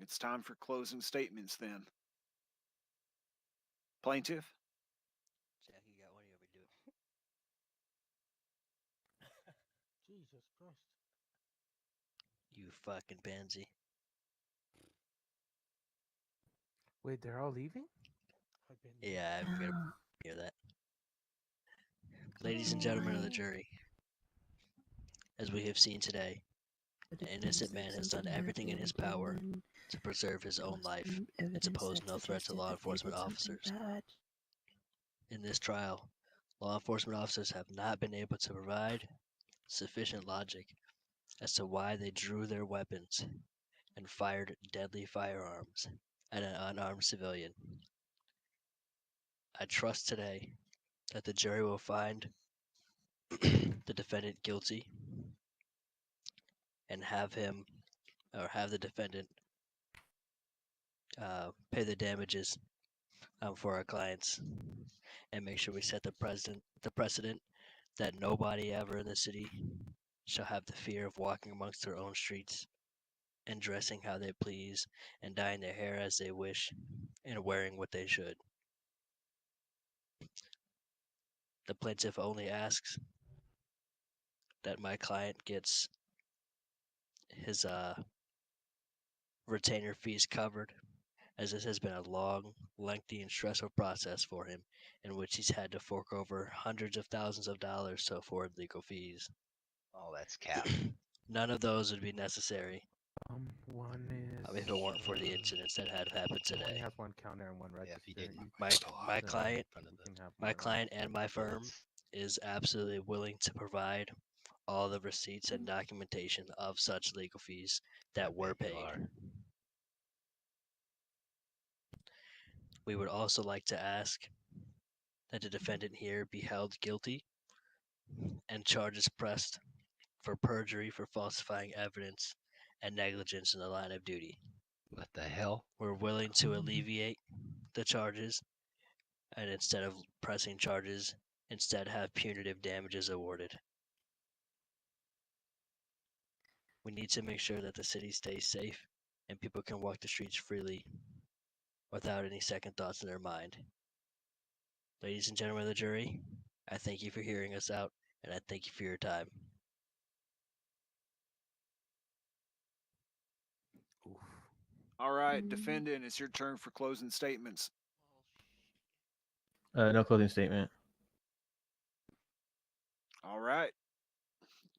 Speaker 3: it's time for closing statements then. Plaintiff?
Speaker 21: Jesus Christ.
Speaker 12: You fucking pansy.
Speaker 21: Wait, they're all leaving?
Speaker 12: Yeah, I'm gonna hear that. Ladies and gentlemen of the jury, as we have seen today, an innocent man has done everything in his power to preserve his own life and to pose no threat to law enforcement officers. In this trial, law enforcement officers have not been able to provide sufficient logic as to why they drew their weapons and fired deadly firearms at an unarmed civilian. I trust today that the jury will find the defendant guilty and have the defendant pay the damages for our clients, and make sure we set the precedent that nobody ever in the city shall have the fear of walking amongst their own streets and dressing how they please and dyeing their hair as they wish and wearing what they should. The plaintiff only asks that my client gets his retainer fees covered, as this has been a long, lengthy, and stressful process for him, in which he's had to fork over hundreds of thousands of dollars to afford legal fees.
Speaker 1: Oh, that's cap.
Speaker 12: None of those would be necessary
Speaker 21: One is.
Speaker 12: if it weren't for the incidents that had happened
Speaker 21: One
Speaker 12: today.
Speaker 21: has one counter and one register.
Speaker 1: if you didn't.
Speaker 12: My client,
Speaker 21: You can have
Speaker 12: my
Speaker 21: more.
Speaker 12: client and my firm is absolutely willing to provide all the receipts and documentation of such legal fees that were paid. We would also like to ask that the defendant here be held guilty and charges pressed for perjury for falsifying evidence and negligence in the line of duty.
Speaker 1: What the hell?
Speaker 12: We're willing to alleviate the charges and instead of pressing charges, instead have punitive damages awarded. We need to make sure that the city stays safe and people can walk the streets freely without any second thoughts in their mind. Ladies and gentlemen of the jury, I thank you for hearing us out, and I thank you for your time.
Speaker 3: All right, defendant, it's your turn for closing statements.
Speaker 15: No closing statement.
Speaker 3: All right.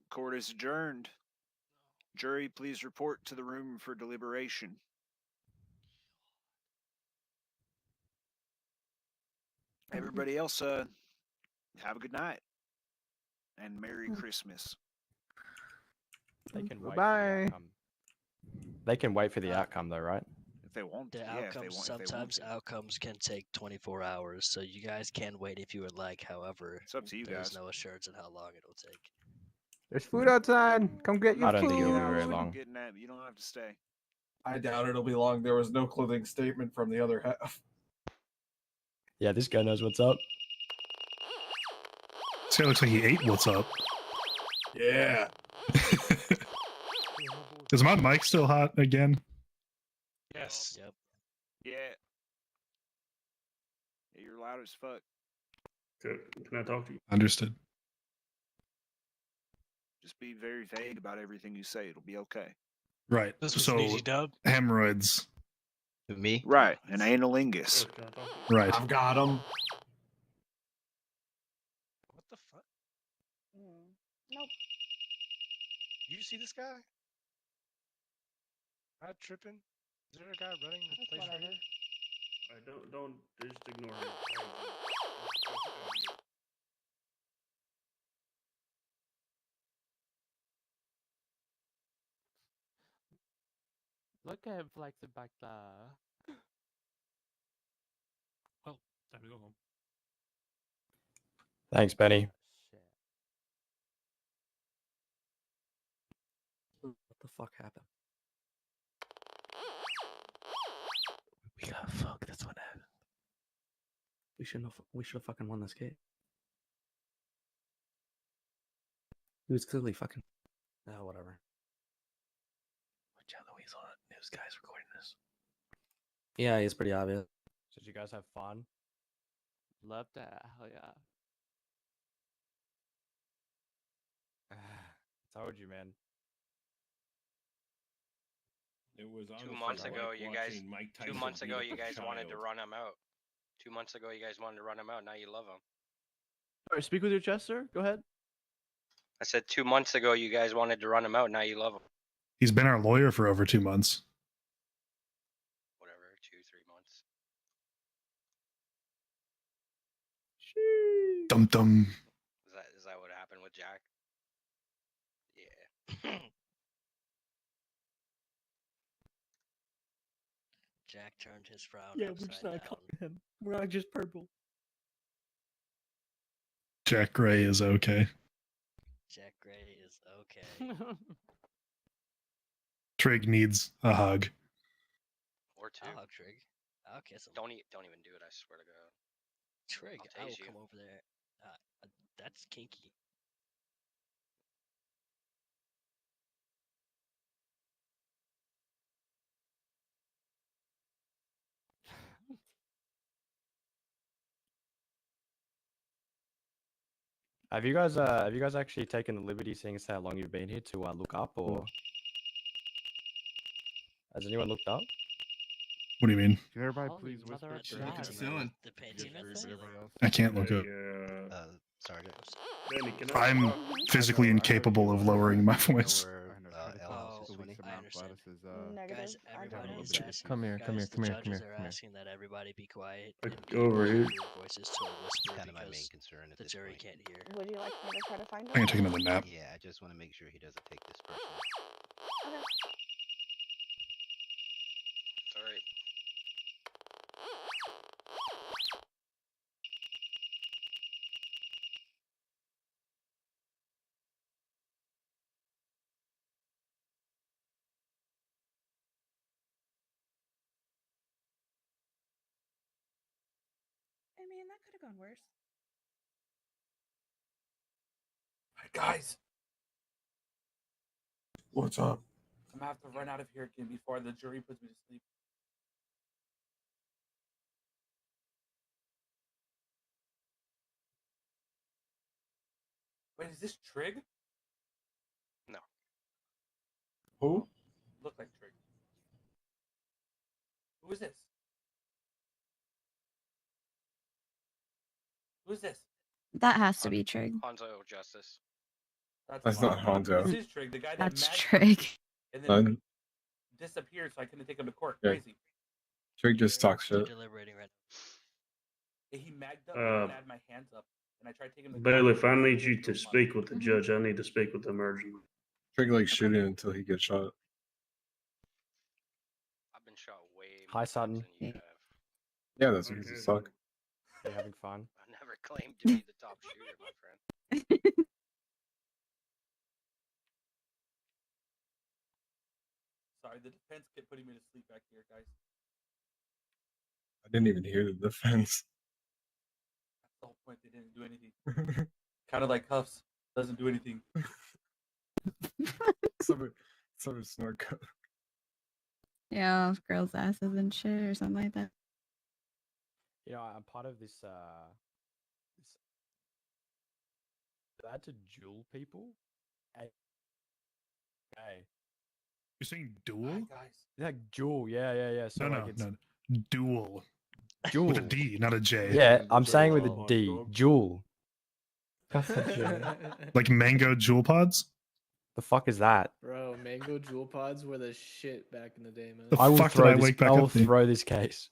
Speaker 3: Court is adjourned. Jury, please report to the room for deliberation. Everybody else, have a good night and Merry Christmas.
Speaker 18: They can wait.
Speaker 21: Bye.
Speaker 18: They can wait for the outcome, though, right?
Speaker 3: If they want.
Speaker 12: The
Speaker 3: Yeah, if they
Speaker 12: outcomes,
Speaker 3: want. If they want
Speaker 12: sometimes
Speaker 3: to.
Speaker 12: outcomes can take 24 hours, so you guys can wait if you would like. However,
Speaker 3: It's up to you
Speaker 12: there's
Speaker 3: guys.
Speaker 12: no assurance in how long it'll take.
Speaker 21: There's food outside. Come get your
Speaker 18: I don't
Speaker 21: food.
Speaker 18: think it'll be very
Speaker 3: I'm
Speaker 18: long.
Speaker 3: getting that. You don't have to stay.
Speaker 5: I doubt it'll be long. There was no clothing statement from the other half.
Speaker 18: Yeah, this guy knows what's up.
Speaker 16: This guy looks like he ate what's up.
Speaker 5: Yeah.
Speaker 16: Is my mic still hot again?
Speaker 6: Yes.
Speaker 12: Yep.
Speaker 3: Yeah. You're loud as fuck.
Speaker 24: Can I talk to you?
Speaker 16: Understood.
Speaker 3: Just be very vague about everything you say. It'll be okay.
Speaker 16: Right.
Speaker 6: This was
Speaker 16: So
Speaker 6: an easy dub.
Speaker 16: hemorrhoids.
Speaker 1: Me?
Speaker 3: Right. An analingus.
Speaker 16: Right.
Speaker 5: I've got him.
Speaker 6: What the fuck?
Speaker 11: Nope.
Speaker 6: You see this guy? Am I tripping? Is there a guy running this place right here?
Speaker 24: Don't just ignore him.
Speaker 2: Look at him flexing back there.
Speaker 24: Well, time to go home.
Speaker 18: Thanks, Benny. fuck happened?
Speaker 8: We got fucked. That's what happened. We shouldn't have. We should have fucking won this game. He was clearly fucking. Oh, whatever. Watch out, the weasel news guy's recording this. Yeah, it's pretty obvious.
Speaker 18: Did you guys have fun?
Speaker 2: Love that. Hell yeah.
Speaker 18: Told you, man.
Speaker 24: It was
Speaker 17: 2 months ago, you guys. 2 months ago, you guys wanted to
Speaker 24: child.
Speaker 17: run him out. 2 months ago, you guys wanted to run him out. Now you love him.
Speaker 15: Sorry, speak with your chest, sir. Go ahead.
Speaker 17: I said 2 months ago, you guys wanted to run him out. Now you love him.
Speaker 16: He's been our lawyer for over 2 months.
Speaker 17: Whatever, 2-3 months.
Speaker 16: Dum dum.
Speaker 17: Is that what happened with Jack? Yeah.
Speaker 12: Jack turned his frown
Speaker 8: Yeah, we're
Speaker 12: upside
Speaker 8: just not
Speaker 12: down.
Speaker 8: calling him. We're not just purple.
Speaker 16: Jack Gray is okay.
Speaker 12: Jack Gray is okay.
Speaker 16: Trig needs a hug.
Speaker 17: Or 2.
Speaker 12: I'll hug Trig. I'll kiss him.
Speaker 17: Don't even do it. I swear to God.
Speaker 12: Trig,
Speaker 17: I'll
Speaker 12: I will
Speaker 17: tase you.
Speaker 12: come over there. That's kinky.
Speaker 18: Have you guys actually taken the liberty, seeing as how long you've been here, to look up, or has anyone looked up?
Speaker 16: What do you mean?
Speaker 19: Can everybody
Speaker 2: Holy
Speaker 19: please
Speaker 2: mother
Speaker 19: whisper?
Speaker 2: of God.
Speaker 12: The painting method?
Speaker 16: I can't look up.
Speaker 1: Sergeant.
Speaker 24: Benny, can
Speaker 16: I'm
Speaker 24: talk?
Speaker 16: physically incapable of lowering my voice.
Speaker 12: I understand. Guys, everybody's
Speaker 15: Come
Speaker 12: asking.
Speaker 15: Come here,
Speaker 12: guys,
Speaker 15: come here,
Speaker 12: the
Speaker 15: come here, come
Speaker 12: judges
Speaker 15: here,
Speaker 12: are
Speaker 15: come here.
Speaker 12: asking that everybody be quiet.
Speaker 24: Like,
Speaker 12: and
Speaker 24: go over
Speaker 12: keep
Speaker 24: here.
Speaker 12: your voices to a whisper
Speaker 1: Kind of my main
Speaker 12: because
Speaker 1: concern at
Speaker 12: the
Speaker 1: this
Speaker 12: jury
Speaker 1: point.
Speaker 12: can't hear.
Speaker 11: Would you like me to try to find
Speaker 16: I'm gonna
Speaker 11: it?
Speaker 16: take another nap.
Speaker 1: Yeah, I just want to make sure he doesn't take this personally.
Speaker 11: Okay.
Speaker 17: Sorry.
Speaker 11: I mean, that could have gone worse.
Speaker 7: Hey guys,
Speaker 24: What's up?
Speaker 7: I'm gonna have to run out of here again before the jury puts me to sleep. Wait, is this Trig?
Speaker 17: No.
Speaker 24: Who?
Speaker 7: Look like Trig. Who is this? Who is this?
Speaker 14: That has to be Trig.
Speaker 17: Hanzo Justice.
Speaker 24: That's not Hanzo.
Speaker 7: This is Trig, the guy that
Speaker 14: That's
Speaker 7: magged
Speaker 14: Trig.
Speaker 7: and
Speaker 24: Son.
Speaker 7: then disappeared, so I couldn't take him to court.
Speaker 24: Yeah.
Speaker 7: Crazy.
Speaker 24: Trig just talks
Speaker 12: They're
Speaker 24: shit.
Speaker 12: deliberating right
Speaker 7: He magged up
Speaker 24: Uh,
Speaker 7: and I had my hands up, and I tried taking him to
Speaker 24: Bailiff, I
Speaker 7: court.
Speaker 24: need you to speak with the judge. I need to speak with him urgently. Trig likes shooting until he gets shot.
Speaker 17: I've been shot way
Speaker 18: Hi, Sutton.
Speaker 17: than you have.
Speaker 24: Yeah, that's because you suck.
Speaker 18: You having fun?
Speaker 17: I never claimed to be the top shooter, my friend.
Speaker 7: Sorry, the defense kept putting me to sleep back here, guys.
Speaker 24: I didn't even hear the defense.
Speaker 7: That's the whole point. They didn't do anything. Kind of like cuffs. Doesn't do anything.
Speaker 24: Summer snort cup.
Speaker 14: Yeah, girls' asses and shit or something like that.
Speaker 18: You know, I'm part of this. Allowed to duel people. Hey.
Speaker 16: You're saying duel?
Speaker 18: Like duel, yeah. So
Speaker 16: No,
Speaker 18: like
Speaker 16: no,
Speaker 18: it's
Speaker 16: no. Duel.
Speaker 18: duel
Speaker 16: With a D, not a J.
Speaker 18: Yeah, I'm saying with a D. Jewel.
Speaker 16: Like mango jewel pods?
Speaker 18: The fuck is that?
Speaker 20: Bro, mango jewel pods were the shit back in the day, man.
Speaker 16: The
Speaker 18: I will
Speaker 16: fuck did
Speaker 18: throw
Speaker 16: I
Speaker 18: this.
Speaker 16: wake back
Speaker 18: I will
Speaker 16: up to?
Speaker 18: throw this case.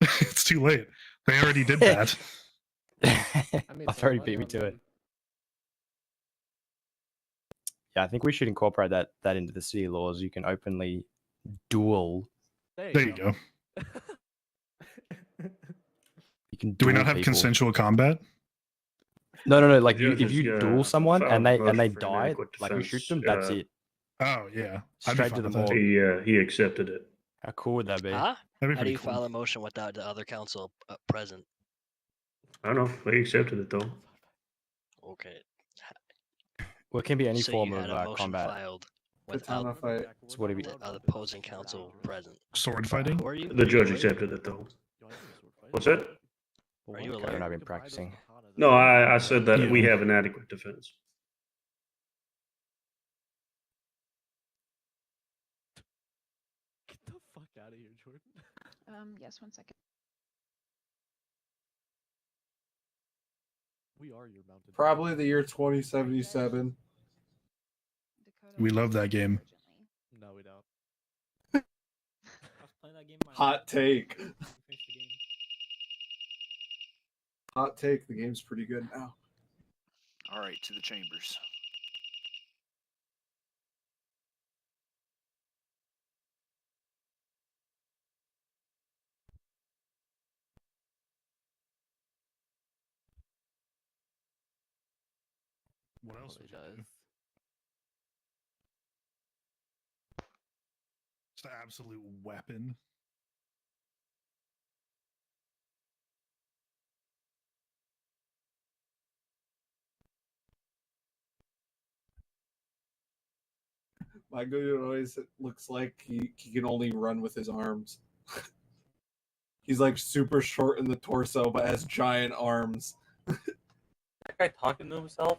Speaker 16: It's too late. They already did that.
Speaker 18: I've already beat me to it. Yeah, I think we should incorporate that into the city laws. You can openly duel.
Speaker 16: There you go.
Speaker 18: You can.
Speaker 16: Do we
Speaker 18: duel
Speaker 16: not have
Speaker 18: people.
Speaker 16: consensual combat?
Speaker 18: No. Like
Speaker 24: Yeah,
Speaker 18: if
Speaker 24: just,
Speaker 18: you
Speaker 24: yeah,
Speaker 18: duel someone
Speaker 24: filed
Speaker 18: and they
Speaker 24: motion for
Speaker 18: die,
Speaker 24: inadequate
Speaker 18: like you shoot
Speaker 24: defense,
Speaker 18: them, that's it.
Speaker 16: Oh yeah, I'd be
Speaker 18: Straight
Speaker 16: fine
Speaker 18: to the
Speaker 16: with that.
Speaker 18: morgue.
Speaker 24: He accepted it.
Speaker 18: How cool would that be?
Speaker 12: Huh?
Speaker 16: That'd be
Speaker 12: How do
Speaker 16: pretty
Speaker 12: you
Speaker 16: cool.
Speaker 12: file a motion without the other council present?
Speaker 24: I don't know. He accepted it though.
Speaker 12: Okay.
Speaker 18: Well, it can be any
Speaker 12: So
Speaker 18: form
Speaker 12: you
Speaker 18: of
Speaker 12: had a motion
Speaker 18: combat.
Speaker 12: filed
Speaker 5: Katana
Speaker 12: without
Speaker 5: fight.
Speaker 18: So what do we?
Speaker 12: the opposing council present.
Speaker 16: Sword fighting.
Speaker 12: Who are you?
Speaker 24: The judge accepted it though. What's that?
Speaker 12: Are you a
Speaker 18: I've
Speaker 12: lawyer?
Speaker 18: been practicing.
Speaker 24: No, I said that
Speaker 16: Yeah.
Speaker 24: we have an adequate defense.
Speaker 15: Get the fuck out of here, Jordan.
Speaker 11: Yes, 1 second.
Speaker 15: We are your mounted.
Speaker 5: Probably the year 2077.
Speaker 16: We love that game.
Speaker 15: No, we don't.
Speaker 5: Hot take. Hot take. The game's pretty good now.
Speaker 3: All right, to the chambers.
Speaker 16: What else would you do? Just an absolute weapon.
Speaker 5: My dude always looks like he can only run with his arms. He's like super short in the torso, but has giant arms.
Speaker 7: That guy talking to himself?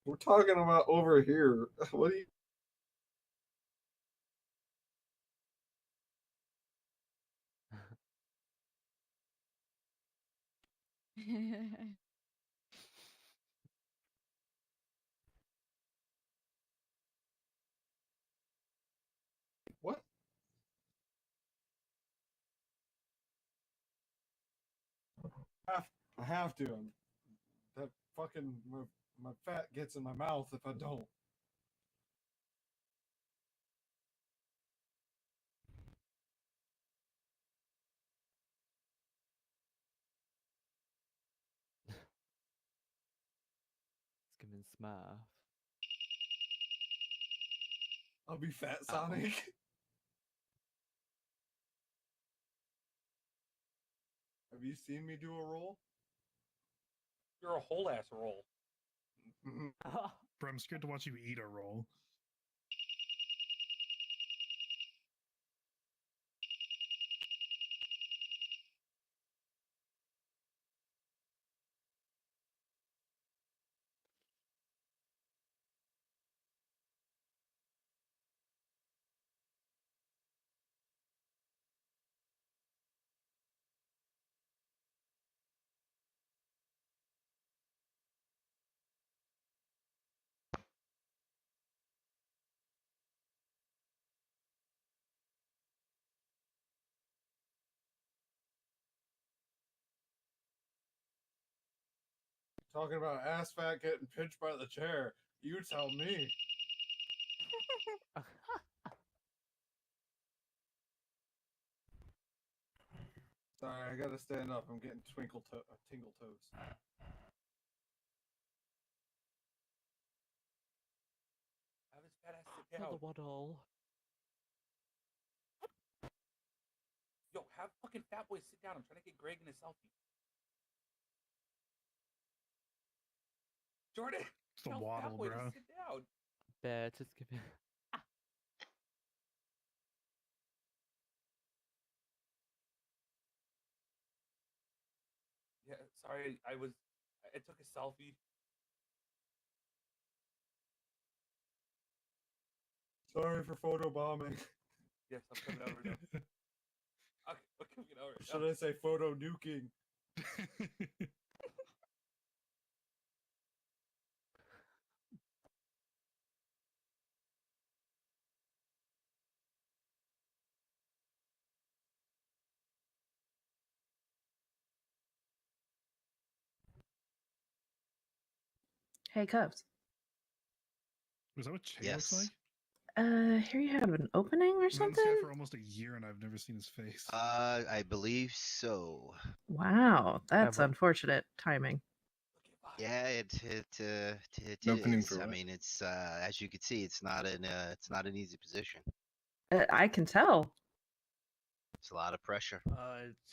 Speaker 5: We're talking about over here. What do you? What? I have to. That fucking my fat gets in my mouth if I don't.
Speaker 15: It's gonna smash.
Speaker 5: I'll be Fat Sonic. Have you seen me do a roll?
Speaker 7: You're a whole ass roll.
Speaker 16: Bro, I'm scared to watch you eat a roll.
Speaker 5: Talking about ass fat getting pinched by the chair. You tell me. Sorry, I gotta stand up. I'm getting tingle toes.
Speaker 7: Have his fat ass sit down.
Speaker 15: Waddle.
Speaker 7: Yo, have fucking fat boy sit down. I'm trying to get Greg in a selfie. Jordan,
Speaker 16: It's the
Speaker 7: tell
Speaker 16: waddle,
Speaker 7: fat boy
Speaker 16: bro.
Speaker 7: to sit down.
Speaker 15: Bear, just give me.
Speaker 7: Yeah, sorry, I took a selfie.
Speaker 5: Sorry for photo bombing.
Speaker 7: Yes, I'm coming over now. I'm coming over.
Speaker 5: Should I say photo nuking?
Speaker 14: Hey, Cubs.
Speaker 16: Was that what Che
Speaker 1: Yes.
Speaker 16: looks like?
Speaker 14: Here you have an opening or
Speaker 16: I've known this guy
Speaker 14: something?
Speaker 16: for almost a year and I've never seen his face.
Speaker 1: I believe so.
Speaker 14: Wow, that's
Speaker 18: but-
Speaker 14: unfortunate timing.
Speaker 1: Yeah, it
Speaker 9: No opinion
Speaker 1: is.
Speaker 9: for
Speaker 1: I
Speaker 9: what?
Speaker 1: mean, it's as you can see, it's not an easy position.
Speaker 14: I can tell.
Speaker 1: It's a lot of pressure.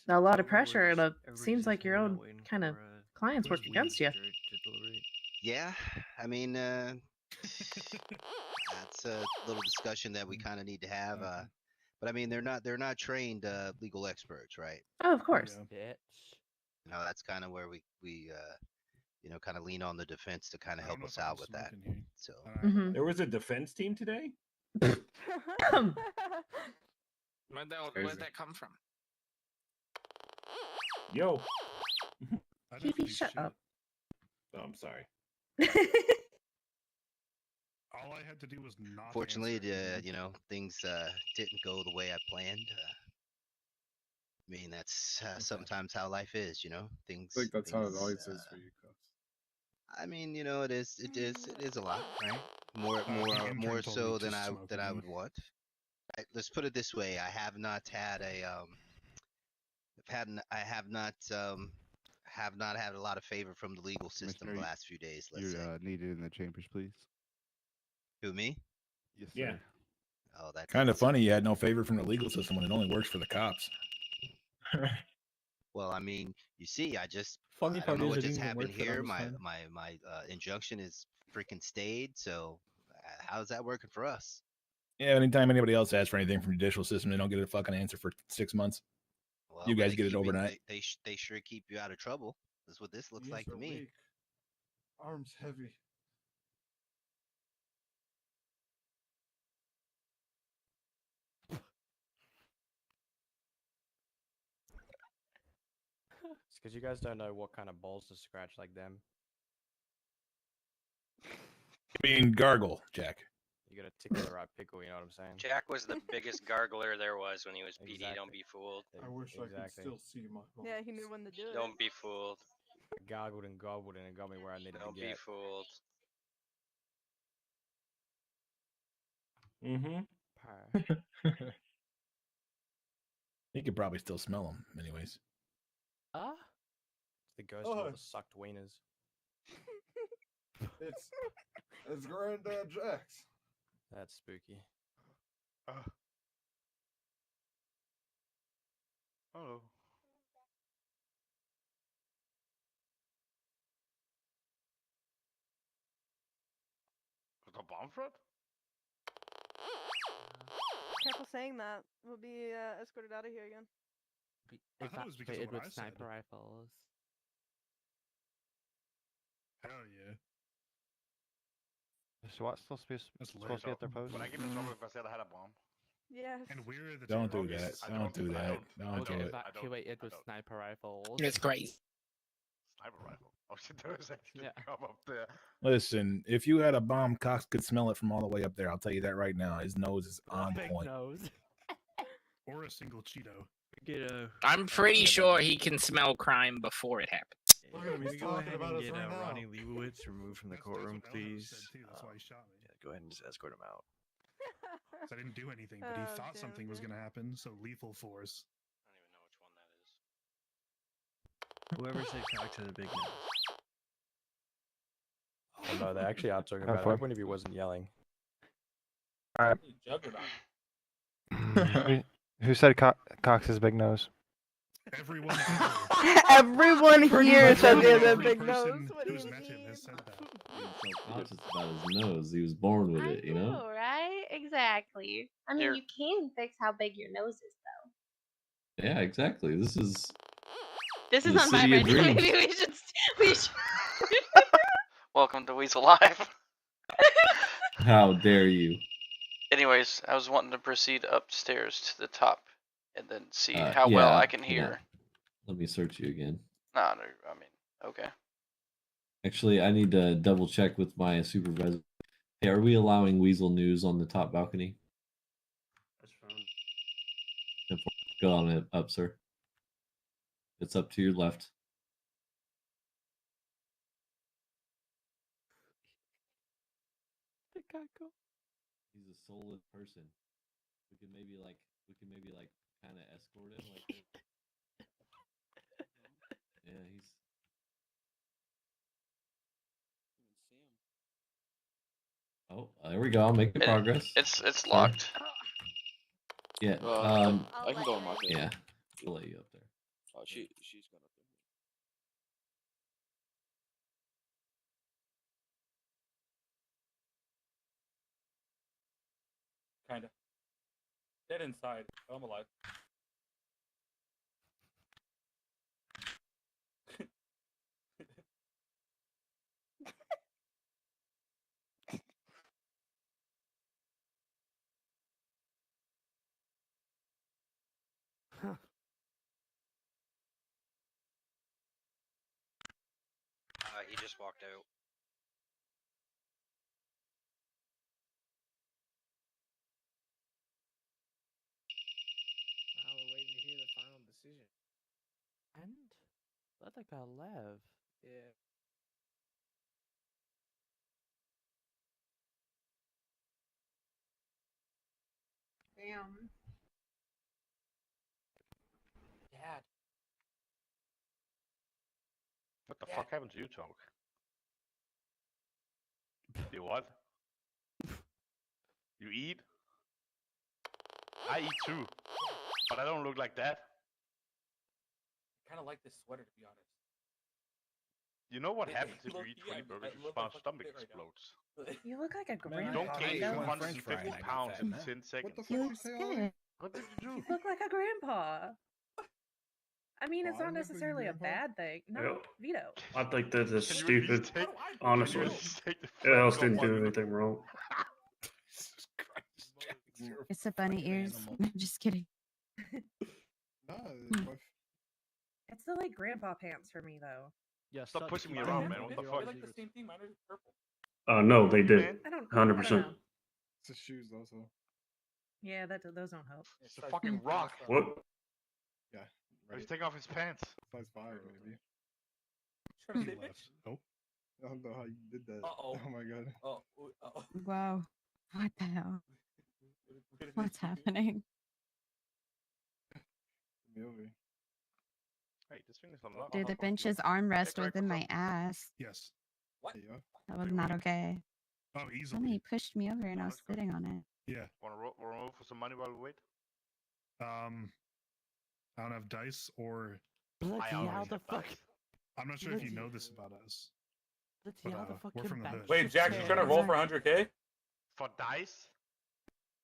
Speaker 14: A lot of pressure, and it seems like your own kind of clients work against you.
Speaker 1: Yeah, I mean, that's a little discussion that we kind of need to have. But I mean, they're not trained legal experts, right?
Speaker 14: Oh, of course.
Speaker 1: You know, that's kind of where we you know, kind of lean on the defense to kind of help us out with that. So
Speaker 10: There was a defense team today.
Speaker 13: Where'd that come from?
Speaker 10: Yo.
Speaker 14: Keepy, shut up.
Speaker 10: Oh, I'm sorry.
Speaker 16: All I had to do was not.
Speaker 1: fortunately, you know, things didn't go the way I planned. I mean, that's sometimes how life is, you know. Things.
Speaker 9: I think that's how it
Speaker 1: things,
Speaker 9: always is for you, Cuffs.
Speaker 1: I mean, you know, it is a lot, right? More
Speaker 16: the intern
Speaker 1: more
Speaker 16: told
Speaker 1: so
Speaker 16: me
Speaker 1: than
Speaker 16: to smoke
Speaker 1: I
Speaker 16: again.
Speaker 1: would want. Let's put it this way: I have not had a I have not had a lot of favor from the legal system the last few days. Let's say.
Speaker 19: You're needed in the chambers, please.
Speaker 1: Who, me?
Speaker 19: Yes,
Speaker 10: Yeah.
Speaker 19: sir.
Speaker 1: Oh, that
Speaker 25: Kind of funny you had no favor from the legal system when it only works for the cops.
Speaker 1: Well, I mean, you see, I
Speaker 25: Funny
Speaker 1: don't
Speaker 25: part
Speaker 1: know
Speaker 25: is
Speaker 1: what
Speaker 25: it
Speaker 1: just
Speaker 25: didn't even
Speaker 1: happened
Speaker 25: work for them,
Speaker 1: here.
Speaker 25: it's fine.
Speaker 1: My injunction is freaking stayed. So, how's that working for us?
Speaker 25: Yeah, anytime anybody else asks for anything from the judicial system, they don't get a fucking answer for 6 months.
Speaker 1: Well,
Speaker 25: You
Speaker 1: but
Speaker 25: guys
Speaker 1: they
Speaker 25: get it
Speaker 1: keep you-
Speaker 25: overnight.
Speaker 1: They sure keep you out of trouble. That's what this looks like to me.
Speaker 5: Weak. Arms heavy.
Speaker 18: It's because you guys don't know what kind of balls to scratch like them.
Speaker 25: I mean, gargle, Jack.
Speaker 18: You gotta tickle the right pickle, you know what I'm saying?
Speaker 17: Jack was the biggest gargler there was when he was PD. Don't be fooled.
Speaker 5: I wish I could still see my balls.
Speaker 22: Yeah, he knew when to do it.
Speaker 17: Don't be fooled.
Speaker 18: I gargled and gobbled and it got me where I needed
Speaker 17: Don't
Speaker 18: to
Speaker 17: be
Speaker 18: get.
Speaker 17: fooled.
Speaker 10: Mm-hmm.
Speaker 25: You could probably still smell them, anyways.
Speaker 18: Ah? It's the ghost of all the sucked wieners.
Speaker 5: It's Granddad Jax.
Speaker 18: That's spooky.
Speaker 19: Oh. The bomb threat?
Speaker 22: Careful saying that. We'll be escorted out of here again.
Speaker 16: I thought it was because of what I said.
Speaker 2: sniper rifles.
Speaker 16: Hell yeah.
Speaker 19: Is SWAT still supposed to be at their post? Would I get in trouble if I said I had a bomb?
Speaker 22: Yes.
Speaker 16: And we're the
Speaker 25: Don't do
Speaker 16: terrorists.
Speaker 25: that. Don't do that. Don't do it.
Speaker 2: Evacuated with sniper rifles.
Speaker 19: It's
Speaker 2: crazy.
Speaker 19: Sniper rifle. Oh shit, there was actually come up there.
Speaker 25: Listen, if you had a bomb, Cox could smell it from all the way up there. I'll tell you that right now. His nose is on point.
Speaker 2: Nose.
Speaker 16: Or a single Cheeto.
Speaker 13: I'm pretty sure he can smell crime before it happens.
Speaker 5: Look at him, he's talking about us right now.
Speaker 26: Ronnie Leibowitz removed from the courtroom, please.
Speaker 16: That's why he shot me.
Speaker 26: Yeah, go ahead and just escort him out.
Speaker 16: 'Cause I didn't do anything, but he thought something was going to happen, so lethal force.
Speaker 26: Whoever said Cox had a big nose.
Speaker 18: Oh no, they actually are talking
Speaker 19: Have
Speaker 18: about it.
Speaker 19: fun.
Speaker 18: I wouldn't if he wasn't yelling.
Speaker 19: Alright. Who said Cox's big nose?
Speaker 16: Everyone.
Speaker 14: Everyone here said he had a
Speaker 16: Every
Speaker 14: big
Speaker 16: person
Speaker 14: nose. What do
Speaker 16: who's
Speaker 14: you
Speaker 16: met him has said that.
Speaker 27: Conscious about his nose. He was born with it, you know?
Speaker 11: right? Exactly. I mean,
Speaker 17: Here.
Speaker 11: you can fix how big your nose is, though.
Speaker 27: Yeah, exactly. This is
Speaker 11: This is
Speaker 27: the
Speaker 11: on
Speaker 27: city of
Speaker 11: vibrate.
Speaker 27: dreams.
Speaker 11: Maybe we should.
Speaker 17: Welcome to Weasel Live.
Speaker 27: How dare you?
Speaker 17: Anyways, I was wanting to proceed upstairs to the top and then see how well
Speaker 27: Yeah,
Speaker 17: I can
Speaker 27: no.
Speaker 17: hear.
Speaker 27: Let me search you again.
Speaker 17: No, I mean, okay.
Speaker 27: Actually, I need to double check with my supervisor. Hey, are we allowing Weasel News on the top balcony?
Speaker 24: That's fine.
Speaker 27: Go on it up, sir. It's up to your left. He's a soulless person. We can maybe kind of escort him like this. Yeah, Oh, there we go. I'm making progress.
Speaker 17: It's locked.
Speaker 27: Yeah.
Speaker 22: I can go and lock it.
Speaker 27: Yeah. We'll let you up there.
Speaker 22: Oh, she's gonna.
Speaker 7: Kinda. Dead inside. Oh, I'm alive.
Speaker 1: He just walked out.
Speaker 15: Now we're waiting to hear the final decision.
Speaker 2: And let the girl live.
Speaker 15: Yeah.
Speaker 22: Damn.
Speaker 7: Dad.
Speaker 19: What the fuck happened to you, Talk? You what? You eat? I eat too, but I don't look like that.
Speaker 7: I kind of like this sweater, to be honest.
Speaker 19: You know what
Speaker 7: It-
Speaker 19: happens if you
Speaker 7: look,
Speaker 19: eat
Speaker 7: yeah,
Speaker 19: 20
Speaker 7: I
Speaker 19: burgers?
Speaker 7: love
Speaker 19: Your
Speaker 7: my fucking
Speaker 19: stomach
Speaker 7: fit right now.
Speaker 19: explodes.
Speaker 22: You look like a
Speaker 19: You
Speaker 22: grandpa.
Speaker 19: don't gain
Speaker 22: though.
Speaker 19: 250 pounds in 10 seconds.
Speaker 22: What the fuck you
Speaker 19: What did you do?
Speaker 22: You look like a grandpa. I mean, it's
Speaker 24: Well, I
Speaker 22: not
Speaker 24: look like a
Speaker 22: necessarily a
Speaker 24: grandpa.
Speaker 22: bad thing. No,
Speaker 24: Yep.
Speaker 22: veto.
Speaker 24: I think that is
Speaker 19: Can you at least
Speaker 24: stupid.
Speaker 19: take-
Speaker 24: Honestly,
Speaker 19: can you at least take the
Speaker 24: it else
Speaker 19: flag
Speaker 24: didn't
Speaker 19: off
Speaker 24: do
Speaker 19: one?
Speaker 24: anything wrong.
Speaker 14: It's the bunny ears. Just kidding.
Speaker 22: It's the like grandpa pants for me though.
Speaker 15: Yeah,
Speaker 19: Stop pushing me
Speaker 22: keep
Speaker 19: around,
Speaker 22: going.
Speaker 19: man. What the
Speaker 7: They
Speaker 19: fuck?
Speaker 7: like the same thing. Mine are just purple.
Speaker 24: No, they did.
Speaker 19: Man.
Speaker 22: I don't
Speaker 24: 100%.
Speaker 22: know.
Speaker 5: It's the shoes also.
Speaker 22: Yeah, those don't help.
Speaker 19: It's a fucking rock.
Speaker 24: What?
Speaker 5: Yeah.
Speaker 19: Oh, he's taking off his pants.
Speaker 5: Size 5 maybe.
Speaker 7: Trying to say,
Speaker 16: He left. Oh.
Speaker 5: I don't know how you did that.
Speaker 7: Uh-oh.
Speaker 5: Oh my god.
Speaker 7: Oh.
Speaker 14: Wow. What the hell? What's happening?
Speaker 5: Movie.
Speaker 19: Hey, this thing is unlocked.
Speaker 14: Dude, the bench's armrest was in my ass.
Speaker 16: Yes.
Speaker 7: What?
Speaker 5: Yeah.
Speaker 14: That was not okay.
Speaker 16: Oh, easily.
Speaker 14: Somebody pushed me over and I was sitting on it.
Speaker 16: Yeah.
Speaker 19: Wanna roll for some money while we wait?
Speaker 16: I don't have dice or.
Speaker 2: Bloody
Speaker 19: always
Speaker 2: hell, the
Speaker 19: have
Speaker 2: fuck.
Speaker 19: dice.
Speaker 16: I'm not sure if you know this about us.
Speaker 2: Bloody
Speaker 16: But,
Speaker 2: hell, the
Speaker 16: we're
Speaker 2: fucking
Speaker 16: from the
Speaker 2: bench
Speaker 16: hood.
Speaker 7: Wait, Jack, you trying to roll for 100K?
Speaker 19: For dice?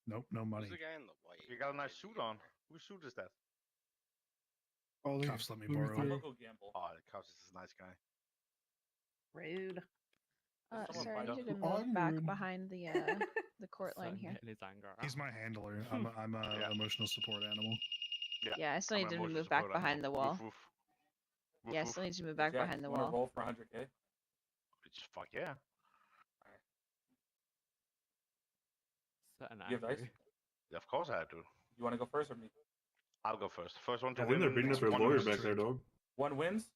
Speaker 16: Nope, no money.
Speaker 1: Who's the guy in the white?
Speaker 19: You got a nice suit on. Whose suit is that?
Speaker 5: Oh,
Speaker 16: Cops let me
Speaker 5: let me
Speaker 16: borrow
Speaker 5: through.
Speaker 16: it.
Speaker 7: I'll go gamble.
Speaker 19: Oh, the Cops is a nice guy.
Speaker 22: Rude.
Speaker 7: Someone
Speaker 11: Sorry, I
Speaker 7: find out
Speaker 11: need you to
Speaker 5: who
Speaker 11: move back
Speaker 5: I'm
Speaker 11: behind the the court line here.
Speaker 2: In his anger.
Speaker 16: He's my handler. I'm a
Speaker 19: Yeah.
Speaker 16: emotional support animal.
Speaker 11: Yeah, I still
Speaker 19: I'm
Speaker 11: need
Speaker 19: an
Speaker 11: you to
Speaker 19: emotional
Speaker 11: move back
Speaker 19: support
Speaker 11: behind
Speaker 19: animal.
Speaker 11: the wall.
Speaker 19: Woof, woof. Woof,
Speaker 11: Yeah, I
Speaker 19: woof.
Speaker 11: still need you to move back
Speaker 7: Jack,
Speaker 11: behind the
Speaker 7: you wanna
Speaker 11: wall.
Speaker 7: roll for 100K?
Speaker 19: Fuck yeah.
Speaker 2: Certain
Speaker 7: You have dice?
Speaker 2: angry.
Speaker 19: Yeah, of course I have to.
Speaker 7: You want to go first or me?
Speaker 19: I'll go first. First one to
Speaker 24: I
Speaker 19: win.
Speaker 24: think they're beating up their
Speaker 19: one
Speaker 24: lawyer
Speaker 19: wins.
Speaker 24: back there, dog.
Speaker 7: One wins?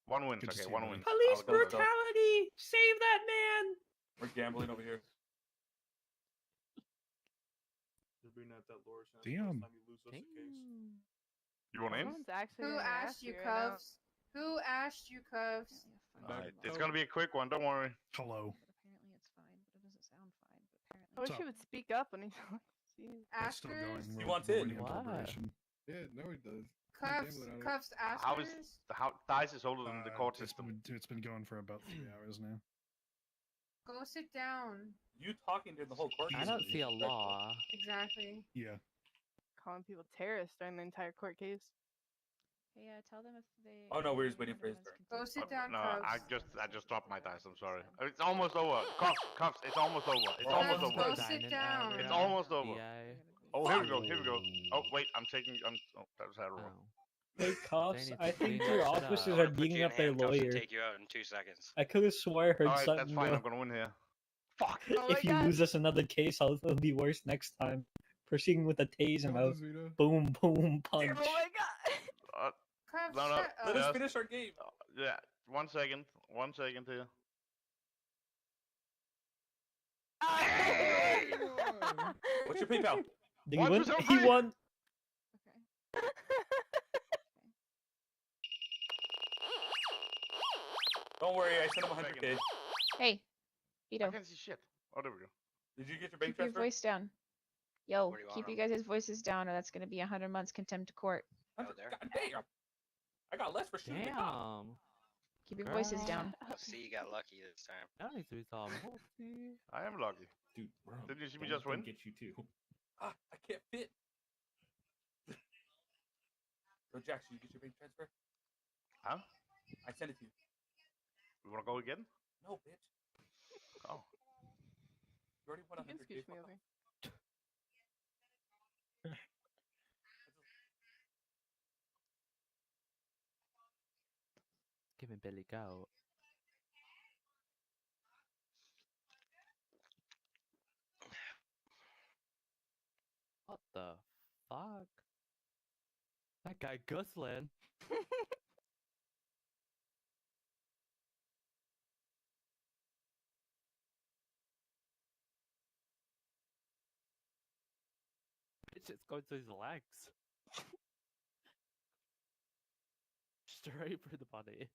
Speaker 19: One wins.
Speaker 16: Good to
Speaker 19: Okay,
Speaker 16: see
Speaker 19: one
Speaker 16: you,
Speaker 19: wins.
Speaker 16: buddy.
Speaker 7: Police
Speaker 19: I'll go first.
Speaker 7: brutality!
Speaker 22: Save that man!
Speaker 7: We're gambling over here.
Speaker 24: They're beating at that lawyer.
Speaker 16: Damn.
Speaker 19: You want in?
Speaker 22: Someone's actually Who gonna asked you, right now. Cuffs? Who asked you, Cuffs?
Speaker 19: Alright, it's gonna be a quick one. Don't worry.
Speaker 16: Hello.
Speaker 11: Apparently it's fine, but it doesn't sound fine. But apparently.
Speaker 22: I wish
Speaker 16: So-
Speaker 22: he would speak up when he's Jeez.
Speaker 16: That's still going.
Speaker 22: Askers?
Speaker 16: We're,
Speaker 7: wants
Speaker 16: we're
Speaker 7: in.
Speaker 16: waiting on
Speaker 2: What?
Speaker 16: deliberation.
Speaker 5: Yeah, no, he does.
Speaker 22: Cuffs,
Speaker 5: Gambling on it.
Speaker 22: Cuffs,
Speaker 19: How is
Speaker 22: Askers?
Speaker 19: how dice is older than the court
Speaker 16: It's
Speaker 19: system?
Speaker 16: been, it's been going for about 3 hours now.
Speaker 22: Go sit down.
Speaker 7: You talking during the whole court
Speaker 2: I
Speaker 7: case
Speaker 2: don't
Speaker 7: is
Speaker 2: see a
Speaker 7: disrespectful.
Speaker 2: law.
Speaker 22: Exactly.
Speaker 16: Yeah.
Speaker 22: Calling people terrorists during the entire court case.
Speaker 11: Hey, tell them if they.
Speaker 7: Oh no,
Speaker 11: if
Speaker 7: we're just
Speaker 11: they
Speaker 7: waiting for his
Speaker 11: otherwise
Speaker 7: turn.
Speaker 22: Go sit down,
Speaker 19: No,
Speaker 22: Cuffs.
Speaker 19: I just dropped my dice. I'm sorry. It's almost over. Cuffs. It's almost over. It's almost
Speaker 22: Cuffs,
Speaker 19: over.
Speaker 22: go sit down.
Speaker 19: It's almost over.
Speaker 2: DA.
Speaker 19: Oh, here we go. Here we go. Oh wait, I'm taking. Oh, that was how roll.
Speaker 4: Hey, cops,
Speaker 2: need
Speaker 4: I
Speaker 2: to
Speaker 4: think
Speaker 2: clean
Speaker 4: your
Speaker 2: that shit
Speaker 4: officers
Speaker 2: up.
Speaker 4: are beating up their lawyer.
Speaker 1: Take you out in 2 seconds.
Speaker 4: I could have swore I heard
Speaker 19: Alright,
Speaker 4: something.
Speaker 19: that's fine.
Speaker 4: go,
Speaker 19: I'm gonna win here. Fuck.
Speaker 22: Oh my
Speaker 4: if you
Speaker 22: God.
Speaker 4: lose us another case, it'll be worse next time. Proceeding with a taser mouth.
Speaker 5: Vito.
Speaker 4: Boom, boom, punch.
Speaker 22: Oh my god. Cuffs,
Speaker 19: No, no.
Speaker 22: shut
Speaker 7: Let
Speaker 22: up.
Speaker 7: us finish our game.
Speaker 19: Yeah. 1 second. 1 second here.
Speaker 7: What's your PayPal?
Speaker 4: Did he
Speaker 19: One
Speaker 4: win?
Speaker 19: was over.
Speaker 4: He won.
Speaker 7: Don't worry, I sent him 100K.
Speaker 11: Hey,
Speaker 19: I
Speaker 11: Vito.
Speaker 19: can't see shit. Oh, there we go.
Speaker 7: Did you get your bank
Speaker 11: Keep your
Speaker 7: transfer?
Speaker 11: voice down. Yo,
Speaker 7: Where do you want
Speaker 11: keep you
Speaker 7: 'em?
Speaker 11: guys' voices down, or that's gonna be 100 months contempt of court.
Speaker 7: God damn! I got less for shooting the cop.
Speaker 2: Damn.
Speaker 11: Keep your voices down.
Speaker 3: See, you got lucky this time.
Speaker 2: That needs to be solved. Whoopsie.
Speaker 19: I am lucky.
Speaker 10: Dude, bro.
Speaker 19: Didn't you see me
Speaker 10: don't
Speaker 19: just
Speaker 10: let them
Speaker 19: win?
Speaker 10: Get you too.
Speaker 7: Ah, I can't fit. Bro, Jackson, you get your bank transfer?
Speaker 19: Huh?
Speaker 7: I sent it to you.
Speaker 19: You wanna go again?
Speaker 7: No, bitch.
Speaker 19: Oh.
Speaker 7: You already won 100K.
Speaker 22: me over.
Speaker 2: Give me Billy Goat. What the fuck? That guy Gusling. It's just going to his legs. Straight through the body.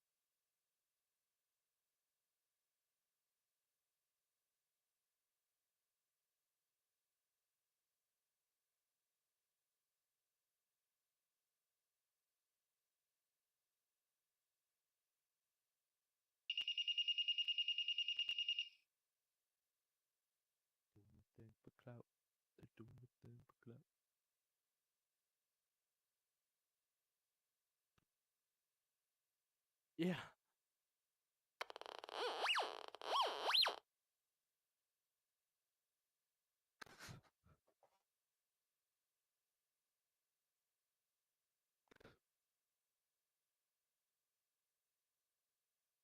Speaker 2: Doing the clout. They're doing the thing for clout. Yeah.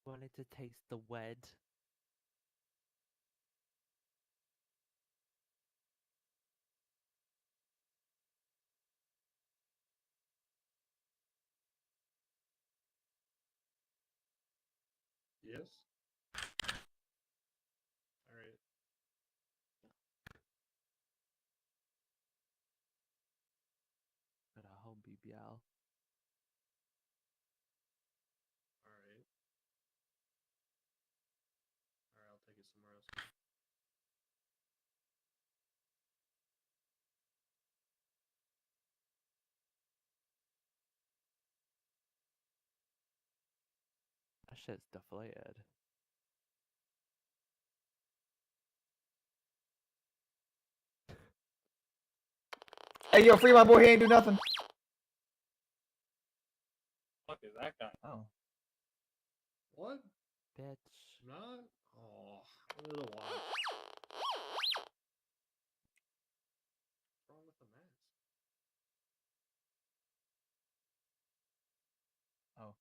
Speaker 2: Wanted to taste the wed.
Speaker 5: Yes. All right.
Speaker 2: Got a home BBL.
Speaker 5: All right. All right. I'll take it somewhere else.
Speaker 2: That shit's deflated.
Speaker 6: Hey, yo, free my boy. He ain't do nothing.
Speaker 7: Fuck is that guy?
Speaker 6: Oh.
Speaker 5: What?
Speaker 2: Bitch.
Speaker 5: Not? Oh, a little watch. What's wrong with the mask?
Speaker 6: Oh.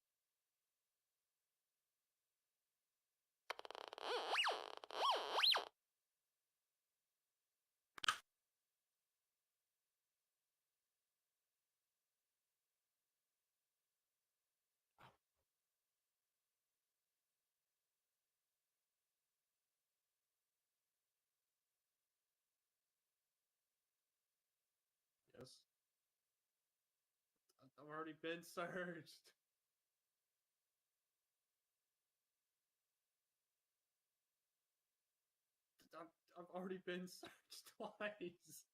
Speaker 5: Yes. I've already been searched. I've already been searched twice.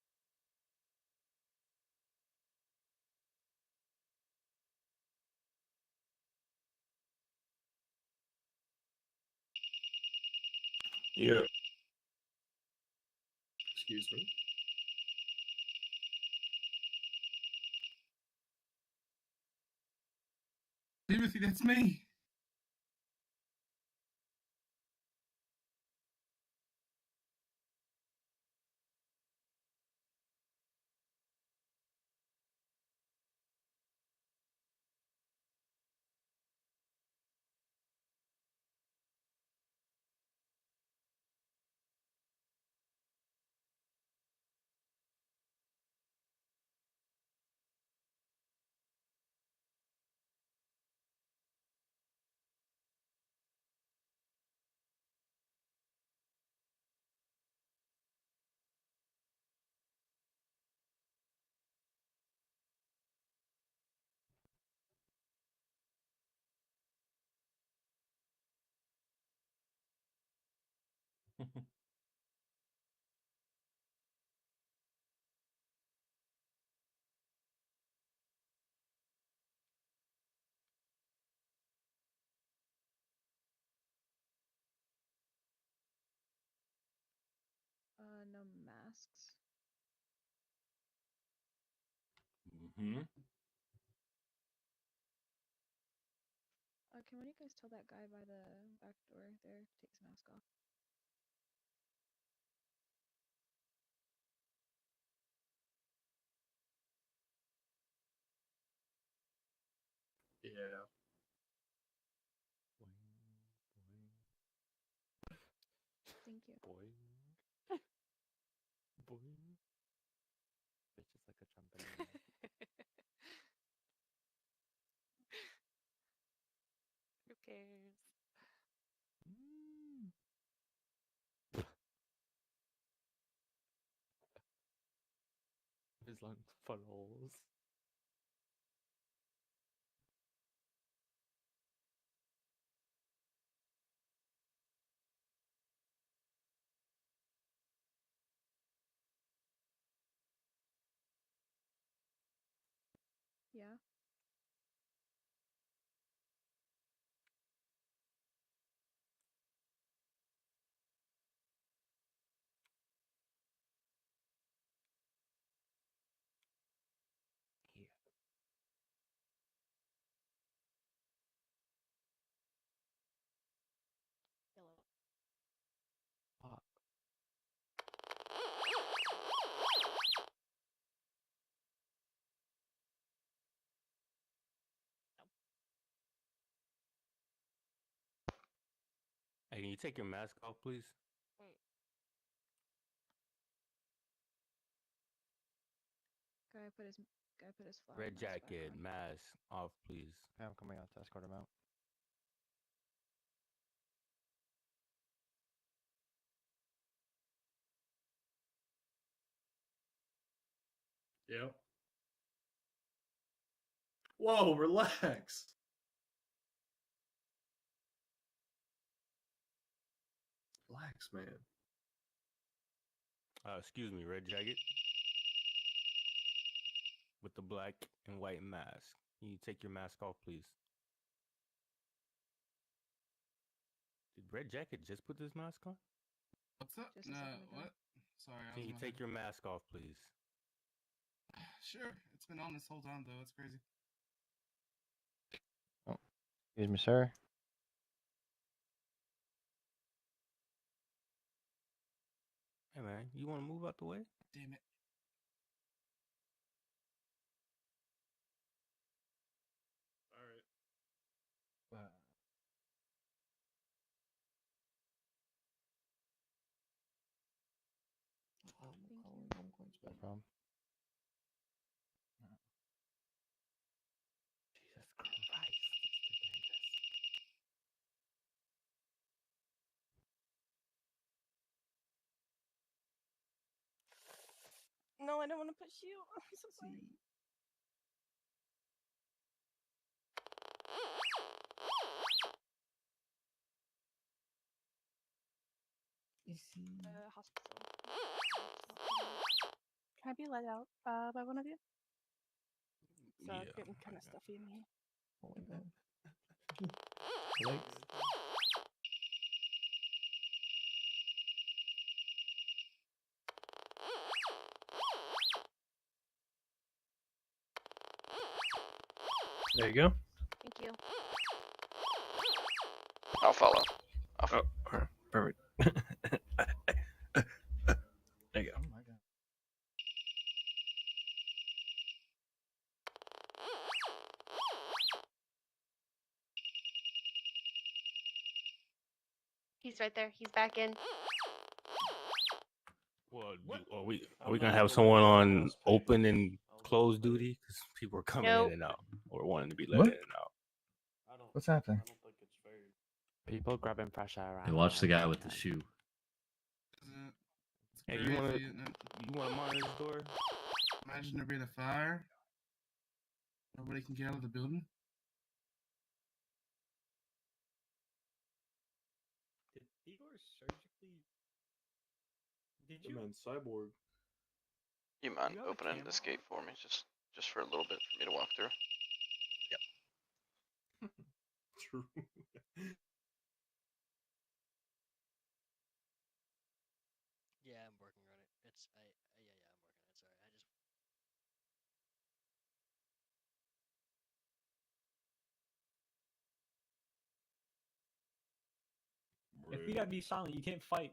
Speaker 24: Yeah.
Speaker 5: Excuse me.
Speaker 16: Timothy, that's me.
Speaker 11: masks.
Speaker 10: Mm-hmm.
Speaker 11: Can one of you guys tell that guy by the back door there to take his mask off?
Speaker 10: Yeah.
Speaker 11: Thank you.
Speaker 2: Boing. Boing. It's just like a trampoline.
Speaker 22: Who cares?
Speaker 2: His long funnels.
Speaker 11: Yeah.
Speaker 22: Yellow.
Speaker 2: Fuck.
Speaker 8: Hey, can you take your mask off, please?
Speaker 22: Wait.
Speaker 11: Guy put his flower
Speaker 8: Red
Speaker 11: mask back
Speaker 8: jacket,
Speaker 11: on.
Speaker 8: mask off, please.
Speaker 18: Yeah, I'm coming out to escort him out.
Speaker 5: Yep. Whoa, relax. Relax, man.
Speaker 8: Excuse me, red jacket. With the black and white mask. Can you take your mask off, please? Did red jacket just put this mask on?
Speaker 9: What's up?
Speaker 11: Just a
Speaker 9: No,
Speaker 11: second ago.
Speaker 9: what? Sorry, I
Speaker 8: Can
Speaker 9: was
Speaker 8: you
Speaker 9: in my
Speaker 8: take
Speaker 9: head.
Speaker 8: your mask off, please?
Speaker 9: Sure. It's been on this whole time though. It's crazy.
Speaker 18: Oh, excuse me, sir.
Speaker 8: Hey man, you want to move out the way?
Speaker 9: Damn it.
Speaker 5: All right.
Speaker 18: No problem.
Speaker 2: Jesus Christ. This thing
Speaker 22: No, I don't want to push you. I'm so sorry. Hospital. Can I be let out by one of you? It's
Speaker 8: Yeah.
Speaker 22: getting kind of stuffy in here.
Speaker 6: Oh my god.
Speaker 26: There you go.
Speaker 22: Thank you.
Speaker 17: I'll follow.
Speaker 26: Oh, all right, perfect. There you go.
Speaker 6: Oh my god.
Speaker 22: He's right there. He's back in.
Speaker 8: Well, are we gonna have someone on open and closed duty? Because people are coming
Speaker 22: Nope.
Speaker 8: in and out or wanting to be let
Speaker 6: What?
Speaker 8: in and out.
Speaker 6: What's happening?
Speaker 2: People grabbing fresh air
Speaker 27: Hey,
Speaker 2: around.
Speaker 27: watch the guy with the shoe.
Speaker 9: It's
Speaker 8: Hey,
Speaker 9: crazy.
Speaker 8: you wanna
Speaker 9: isn't it?
Speaker 8: monitor this door?
Speaker 9: Imagine there being a fire. Nobody can get out of the building.
Speaker 4: Did Igor surgically? Did
Speaker 10: The
Speaker 4: you?
Speaker 10: man cyborg.
Speaker 17: You mind
Speaker 4: You have a
Speaker 17: opening this gate for me, just for a little bit for me to walk through?
Speaker 10: True.
Speaker 15: Yeah, I'm working on it.
Speaker 12: it's yeah, I'm working on it. Sorry, I just.
Speaker 4: If you gotta be silent, you can't fight.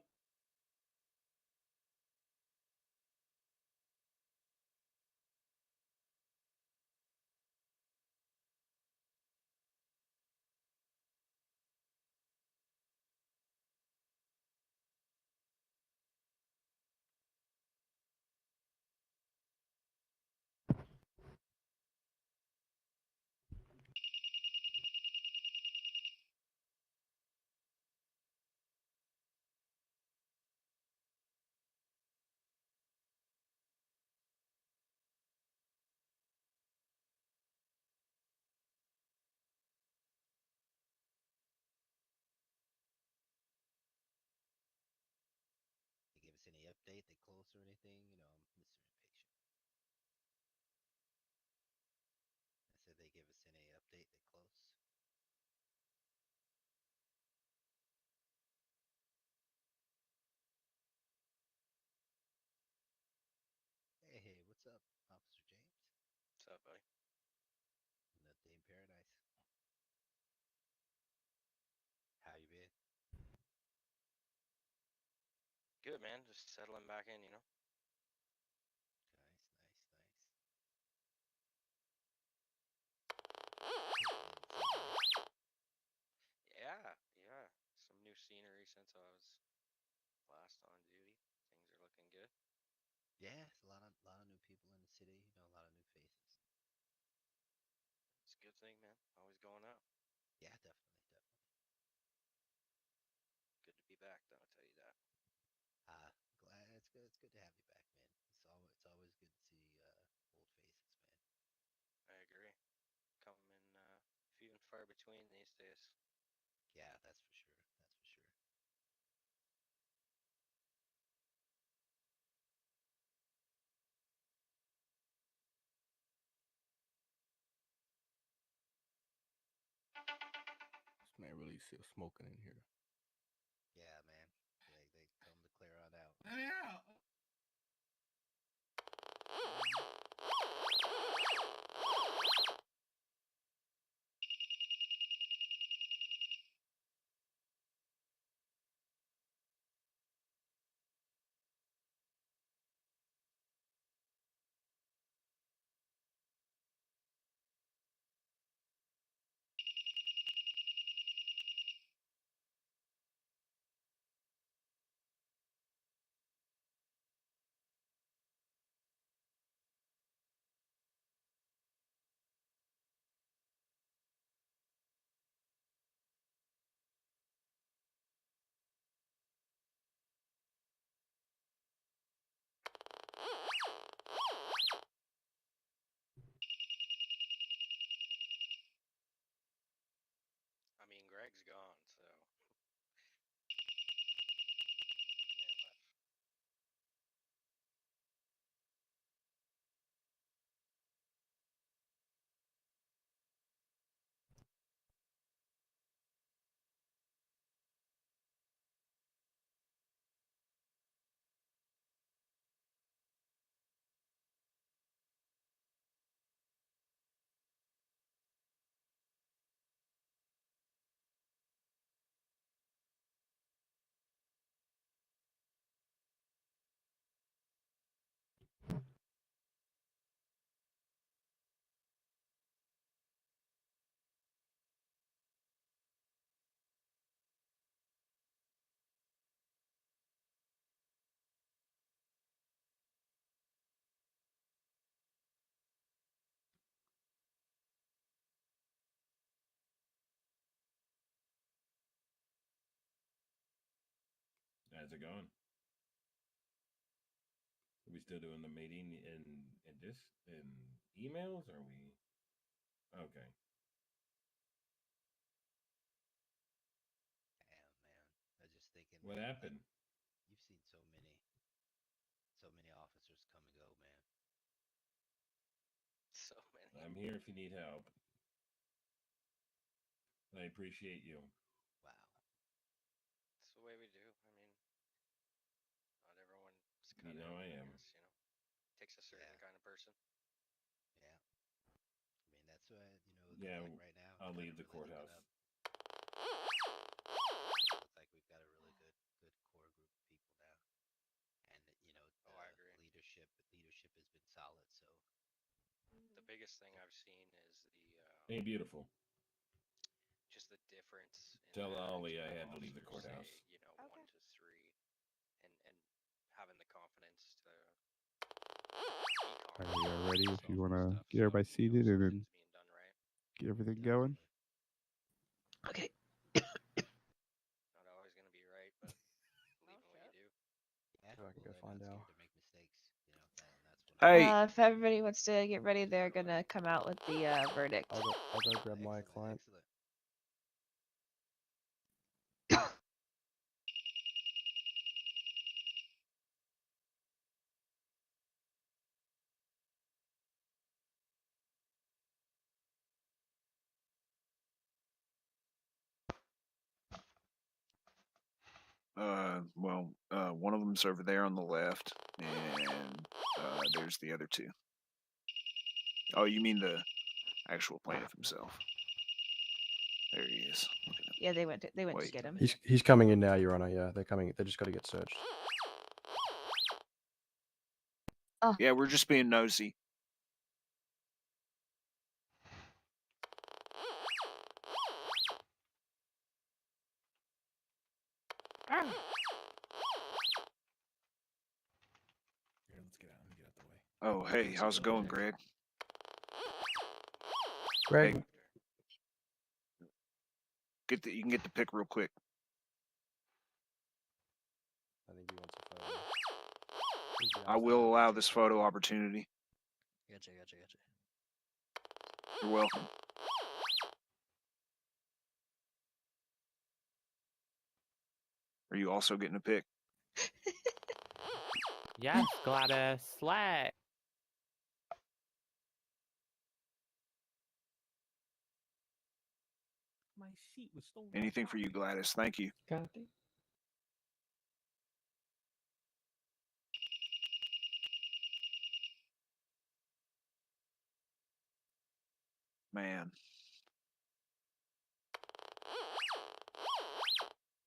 Speaker 1: They give us any update, they close or anything, you know, I'm Mr. Impatient. I said they give us any update, they close. Hey, what's up, Officer James?
Speaker 3: What's up, buddy?
Speaker 1: Nothing in paradise. How you been?
Speaker 3: Good, man. Just settling back in, you know.
Speaker 1: Nice, nice, nice.
Speaker 3: Yeah. Some new scenery since I was last on duty. Things are looking good.
Speaker 1: Yeah, it's a lot of new people in the city, you know, a lot of new faces.
Speaker 3: It's a good thing, man. Always going out.
Speaker 1: Yeah, definitely, definitely.
Speaker 3: Good to be back, though. I'll tell you that.
Speaker 1: Glad it's good to have you back, man. It's always good to see old faces, man.
Speaker 3: I agree. Coming few and far between these days.
Speaker 1: Yeah, that's for sure. That's for sure.
Speaker 8: This man really still smoking in here.
Speaker 1: Yeah, man. They come to clear on out.
Speaker 9: Yeah.
Speaker 3: I mean, Greg's gone, so. Man left.
Speaker 10: How's it going? Are we still doing the meeting in emails? Or are we okay?
Speaker 1: Damn, man. I was just thinking.
Speaker 10: What happened?
Speaker 1: You've seen so many officers come and go, man.
Speaker 3: So many.
Speaker 10: I'm here if you need help. I appreciate you.
Speaker 1: Wow.
Speaker 3: It's the way we do. I mean, not everyone's cut
Speaker 10: You
Speaker 3: it.
Speaker 10: know I am.
Speaker 3: Guess, takes a certain kind of person.
Speaker 1: Yeah. I mean, that's why
Speaker 10: Yeah,
Speaker 1: like right now.
Speaker 10: I'll
Speaker 1: we're
Speaker 10: leave the
Speaker 1: kinda really
Speaker 10: courthouse.
Speaker 1: Looks like we've got a really good core group of people now, and
Speaker 3: I agree.
Speaker 1: leadership has been solid. So
Speaker 3: The biggest thing I've seen is
Speaker 10: Hey, beautiful.
Speaker 3: just the difference.
Speaker 10: Tell
Speaker 3: that
Speaker 10: Ollie I
Speaker 3: executive
Speaker 10: had to leave the
Speaker 3: officers
Speaker 10: courthouse.
Speaker 3: say, 1 to 3, and having the confidence to.
Speaker 13: Alright, y'all ready? If you want to get everybody seated and then get everything going.
Speaker 1: Okay.
Speaker 3: Not always gonna be right, but believe in what you do.
Speaker 1: yeah,
Speaker 18: I can go find out.
Speaker 1: to make mistakes. That's what
Speaker 5: Hey,
Speaker 11: If everybody wants to get ready, they're gonna come out with the verdict.
Speaker 18: I'll go grab my client.
Speaker 1: Excellent.
Speaker 14: One of them's over there on the left, and there's the other two. Oh, you mean the actual plaintiff himself? There he is.
Speaker 11: Yeah, they went to get him.
Speaker 18: He's coming in now, Your Honor. Yeah, they're coming. They just got to get searched.
Speaker 11: Oh.
Speaker 14: Yeah, we're just being nosy.
Speaker 10: Here, let's get out and get out the way.
Speaker 14: Oh, hey, how's it going, Greg?
Speaker 18: Greg.
Speaker 14: Hey, you can get the pic real quick.
Speaker 18: I think he wants a photo.
Speaker 14: I will allow this photo opportunity.
Speaker 12: Gotcha.
Speaker 14: You're welcome. Are you also getting a pic?
Speaker 2: Yes, Gladys, slay.
Speaker 15: My seat was stolen.
Speaker 14: Anything for you, Gladys. Thank you.
Speaker 4: Copy.
Speaker 14: Man.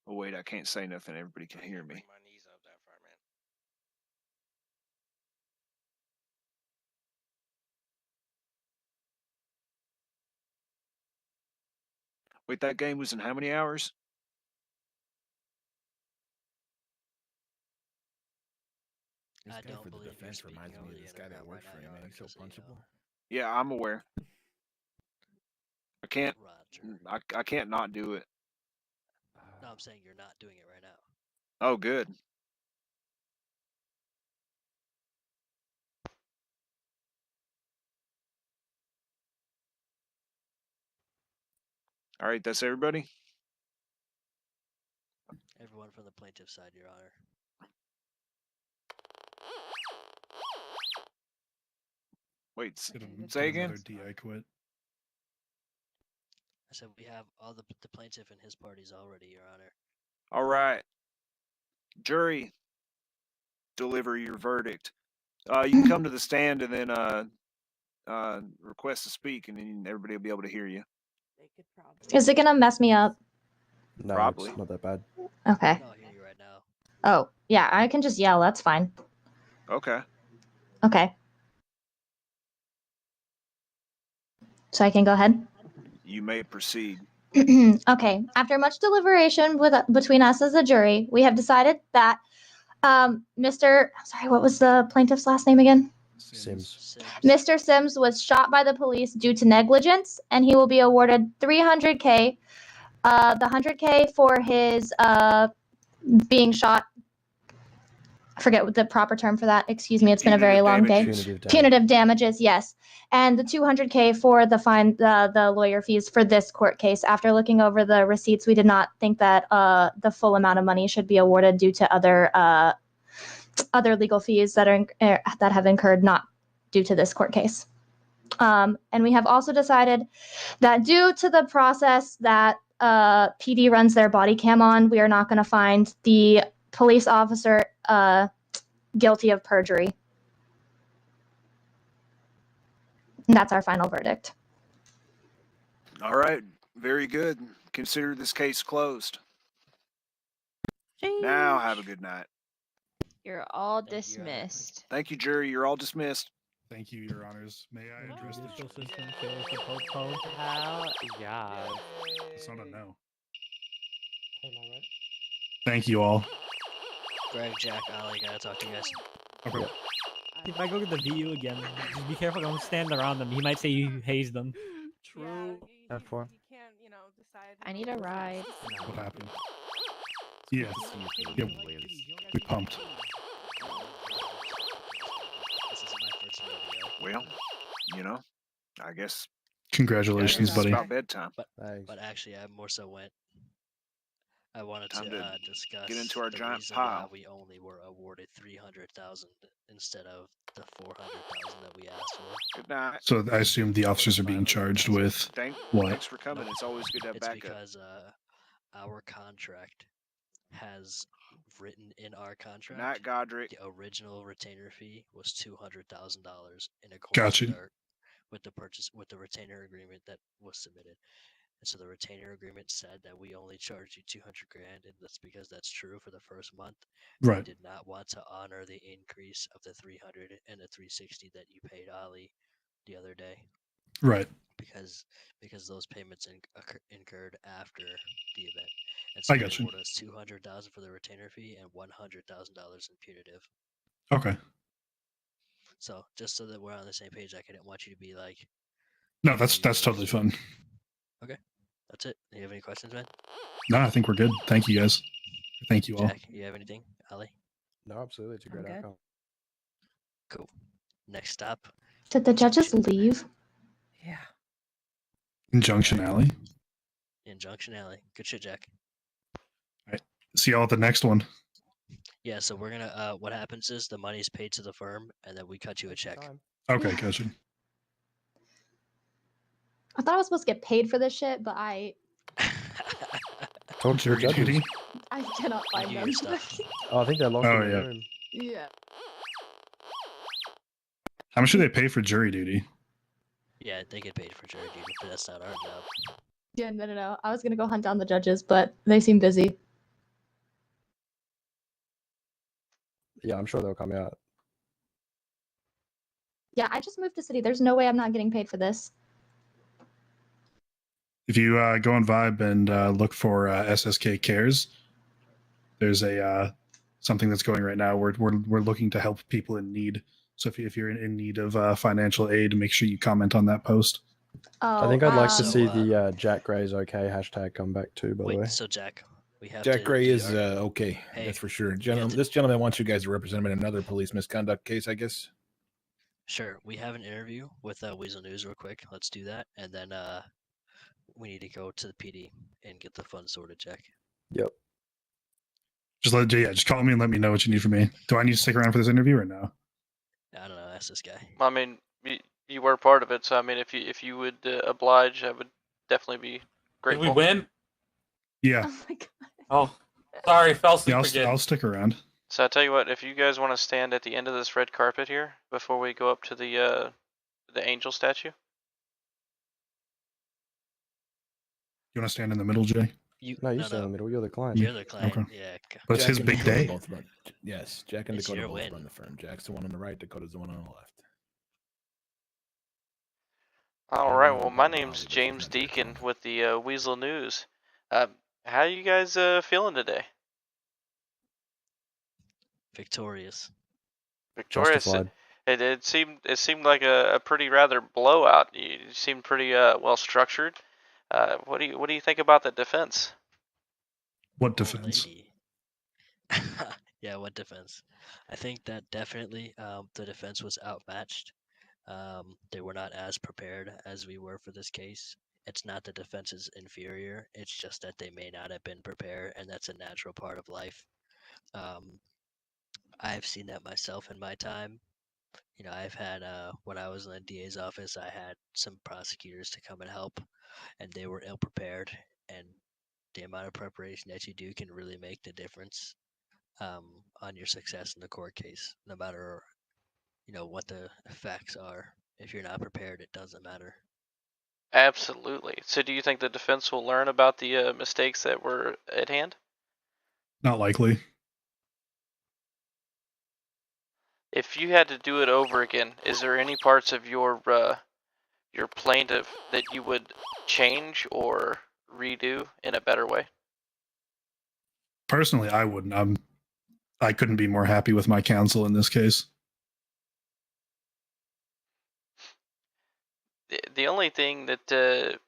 Speaker 14: Oh, wait, I can't say nothing. Everybody can hear me.
Speaker 3: Bring my knees up that far, man.
Speaker 14: Wait, that game was in how many hours?
Speaker 12: This
Speaker 10: This
Speaker 12: I
Speaker 10: guy
Speaker 12: don't
Speaker 10: for the
Speaker 12: believe you're
Speaker 10: defense
Speaker 12: speaking
Speaker 10: reminds me
Speaker 12: over
Speaker 10: of
Speaker 12: the
Speaker 10: this guy that
Speaker 12: internet
Speaker 10: works
Speaker 12: right
Speaker 10: for
Speaker 12: now,
Speaker 10: him,
Speaker 12: Your
Speaker 10: man. He's so
Speaker 12: Honor, just so you
Speaker 10: punchable.
Speaker 12: know.
Speaker 14: Yeah, I'm aware. I can't.
Speaker 12: Roger.
Speaker 14: I can't not do it.
Speaker 12: No, I'm saying you're not doing it right now.
Speaker 14: Oh, good. All right, that's everybody.
Speaker 12: Everyone from the plaintiff's side, Your Honor.
Speaker 14: Wait,
Speaker 16: Get
Speaker 14: say again.
Speaker 16: another DI quit.
Speaker 12: I said we have all the plaintiff and his parties already, Your Honor.
Speaker 14: All right. Jury, deliver your verdict. You can come to the stand and then request to speak, and then everybody will be able to hear you.
Speaker 19: Is it gonna mess me up?
Speaker 18: No,
Speaker 14: Probably.
Speaker 18: it's not that bad.
Speaker 19: Okay.
Speaker 12: I'll hear you right now.
Speaker 19: Oh, yeah, I can just yell. That's fine.
Speaker 14: Okay.
Speaker 19: Okay. So I can go ahead?
Speaker 14: You may proceed.
Speaker 19: Okay. After much deliberation between us as a jury, we have decided that sorry, what was the plaintiff's last name again?
Speaker 18: Sims.
Speaker 19: Mr. Sims was shot by the police due to negligence, and he will be awarded $300K. The $100K for his being shot. I forget what the proper term for that. Excuse me, it's been a very long day. Punitive damages, yes. And the $200K for the fine, the lawyer fees for this court case. After looking over the receipts, we did not think that the full amount of money should be awarded due to other legal fees that have incurred not due to this court case. And we have also decided that due to the process that PD runs their body cam on, we are not going to find the police officer guilty of perjury. And that's our final verdict.
Speaker 14: All right, very good. Consider this case closed. Now have a good night.
Speaker 11: You're all dismissed.
Speaker 14: Thank you, jury. You're all dismissed.
Speaker 16: Thank you, Your Honors. May I address the
Speaker 4: Judicial
Speaker 16: jury?
Speaker 4: system shows the popo.
Speaker 2: Hell yeah.
Speaker 16: It's not a no.
Speaker 15: Am I right?
Speaker 16: Thank you all.
Speaker 12: Greg, Jack, Ali, gotta talk to you guys.
Speaker 16: Okay.
Speaker 4: If I go get the VU again, just be careful. Don't stand around him. He might say you hazed them.
Speaker 15: True.
Speaker 2: F4.
Speaker 11: I need a ride.
Speaker 16: What happened? Yeah. Yeah. We pumped.
Speaker 12: This isn't my first rodeo.
Speaker 14: Well, you know, I guess.
Speaker 16: Congratulations,
Speaker 14: it's
Speaker 16: buddy.
Speaker 14: about bedtime.
Speaker 12: But actually, I more so went. I wanted
Speaker 14: Time
Speaker 12: to
Speaker 14: to
Speaker 12: discuss
Speaker 14: get into our
Speaker 12: the
Speaker 14: giant
Speaker 12: reason
Speaker 14: pile.
Speaker 12: why we only were awarded 300,000 instead of the 400,000 that we asked for.
Speaker 14: Good night.
Speaker 16: So I assume the officers are being charged with what?
Speaker 14: Thanks for coming. It's always good to have
Speaker 12: It's
Speaker 14: backup.
Speaker 12: because our contract has written in our contract.
Speaker 14: Night, Godric.
Speaker 12: The original retainer fee was $200,000 in accordance
Speaker 16: Gotcha.
Speaker 12: with the retainer agreement that was submitted. And so the retainer agreement said that we only charged you 200 grand, and that's because that's true for the first month.
Speaker 16: Right.
Speaker 12: They did not want to honor the increase of the 300 and the 360 that you paid Ali the other day.
Speaker 16: Right.
Speaker 12: Because those payments incurred after the event. And so
Speaker 16: I
Speaker 12: they
Speaker 16: got you.
Speaker 12: awarded us 200,000 for the retainer fee and $100,000 in punitive.
Speaker 16: Okay.
Speaker 12: So just so that we're on the same page, I didn't want you to be like,
Speaker 16: No, that's totally fun.
Speaker 12: okay, that's it. Do you have any questions, man?
Speaker 16: No, I think we're good. Thank you, guys. Thank you all.
Speaker 12: Jack, you have anything? Ali?
Speaker 18: No, absolutely. It's a great outcome.
Speaker 12: Cool. Next stop.
Speaker 19: Did the judges leave?
Speaker 12: Yeah.
Speaker 16: Injunction Alley.
Speaker 12: Injunction Alley. Good shit, Jack.
Speaker 16: All right. See y'all at the next one.
Speaker 12: Yeah, so we're gonna what happens is the money is paid to the firm and then we cut you a check.
Speaker 16: Okay, gotcha.
Speaker 19: I thought I was supposed to get paid for this shit, but I
Speaker 13: Told you the
Speaker 16: Jury duty.
Speaker 13: judges.
Speaker 19: cannot find
Speaker 12: do
Speaker 19: them.
Speaker 12: your stuff.
Speaker 13: Oh, I think they're locked
Speaker 16: Oh,
Speaker 13: in the
Speaker 16: yeah.
Speaker 13: room.
Speaker 19: Yeah.
Speaker 16: How much do they pay for jury duty?
Speaker 12: Yeah, they get paid for jury duty, but that's not our job.
Speaker 19: Yeah, no. I was gonna go hunt down the judges, but they seem busy.
Speaker 13: Yeah, I'm sure they'll come out.
Speaker 19: Yeah, I just moved to city. There's no way I'm not getting paid for this.
Speaker 16: If you go on Vibe and look for SSK Cares, there's a something that's going right now. We're looking to help people in need. So if you're in need of financial aid, make sure you comment on that post.
Speaker 13: I think I'd like to
Speaker 12: So,
Speaker 13: see the Jack Gray's okay hashtag come back too, by the way.
Speaker 12: Wait, so Jack, we have
Speaker 8: Jack
Speaker 12: to
Speaker 8: Gray
Speaker 12: do
Speaker 8: is
Speaker 12: our-
Speaker 8: okay.
Speaker 12: Hey,
Speaker 8: That's for sure.
Speaker 12: we have
Speaker 8: Gentleman,
Speaker 12: to-
Speaker 8: this gentleman wants you guys to represent him in another police misconduct case, I guess.
Speaker 12: Sure, we have an interview with Weasel News real quick. Let's do that, and then we need to go to the PD and get the funds sorted, Jack.
Speaker 13: Yep.
Speaker 16: Just call me and let me know what you need from me. Do I need to stick around for this interview or no?
Speaker 12: I don't know. Ask this guy.
Speaker 17: I mean, you were part of it, so I mean, if you would oblige, I would definitely be
Speaker 7: Did
Speaker 17: grateful.
Speaker 7: we win?
Speaker 16: Yeah.
Speaker 19: Oh my god.
Speaker 7: Oh, sorry, fell asleep
Speaker 16: Yeah,
Speaker 7: again.
Speaker 16: I'll stick around.
Speaker 17: So I tell you what, if you guys want to stand at the end of this red carpet here before we go up to the angel statue.
Speaker 16: You want to stand in the middle, Jay?
Speaker 13: No, you stay in the middle. You're the client.
Speaker 12: You're the client.
Speaker 16: Okay.
Speaker 12: Yeah.
Speaker 16: But it's his
Speaker 8: and
Speaker 16: big
Speaker 8: Dakota
Speaker 16: day.
Speaker 8: both run. Yes, Jack and
Speaker 12: It's
Speaker 8: Dakota
Speaker 12: your
Speaker 8: both
Speaker 12: win.
Speaker 8: run the firm. Jack's the one on the right, Dakota's the one on the left.
Speaker 17: All right. Well, my name's James Deacon with the Weasel News. How you guys feeling today?
Speaker 12: Victorious.
Speaker 17: Victorious.
Speaker 13: Justified.
Speaker 17: It seemed like a pretty rather blowout. You seemed pretty well structured. What do you think about the defense?
Speaker 16: What defense?
Speaker 12: Yeah, what defense? I think that definitely the defense was outmatched. They were not as prepared as we were for this case. It's not the defense is inferior. It's just that they may not have been prepared, and that's a natural part of life. I've seen that myself in my time. You know, I've had when I was in the DA's office, I had some prosecutors to come and help, and they were ill prepared. And the amount of preparation that you do can really make the difference. on your success in the court case, no matter what the facts are. If you're not prepared, it doesn't matter.
Speaker 17: Absolutely. So do you think the defense will learn about the mistakes that were at hand?
Speaker 16: Not likely.
Speaker 17: If you had to do it over again, is there any parts of your plaintiff that you would change or redo in a better way?
Speaker 16: Personally, I wouldn't. I couldn't be more happy with my counsel in this case.
Speaker 17: The only thing that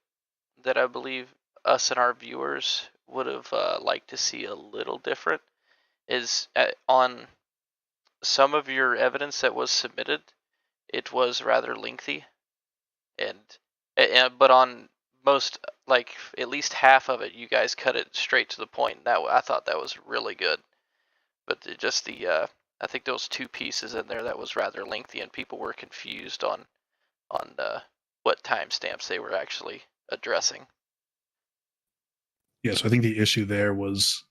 Speaker 17: I believe us and our viewers would have liked to see a little different is on some of your evidence that was submitted, it was rather lengthy, but on most, like at least half of it, you guys cut it straight to the point. That I thought that was really good. But I think those two pieces in there that was rather lengthy, and people were confused on what timestamps they were actually addressing.
Speaker 16: Yeah, so I think the issue there was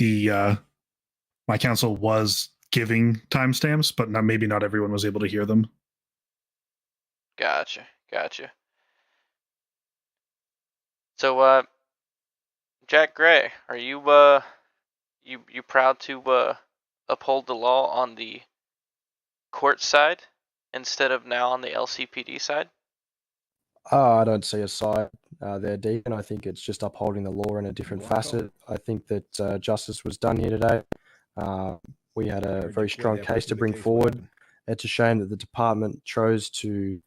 Speaker 16: my counsel was giving timestamps, but maybe not everyone was able to hear them.
Speaker 17: Gotcha. So, Jack Gray, are you you proud to uphold the law on the court side instead of now on the LCPD side?
Speaker 18: I don't see a side there, Deacon. I think it's just upholding the law in a different facet. I think that justice was done here today. We had a very strong case to bring forward. It's a shame that the department chose to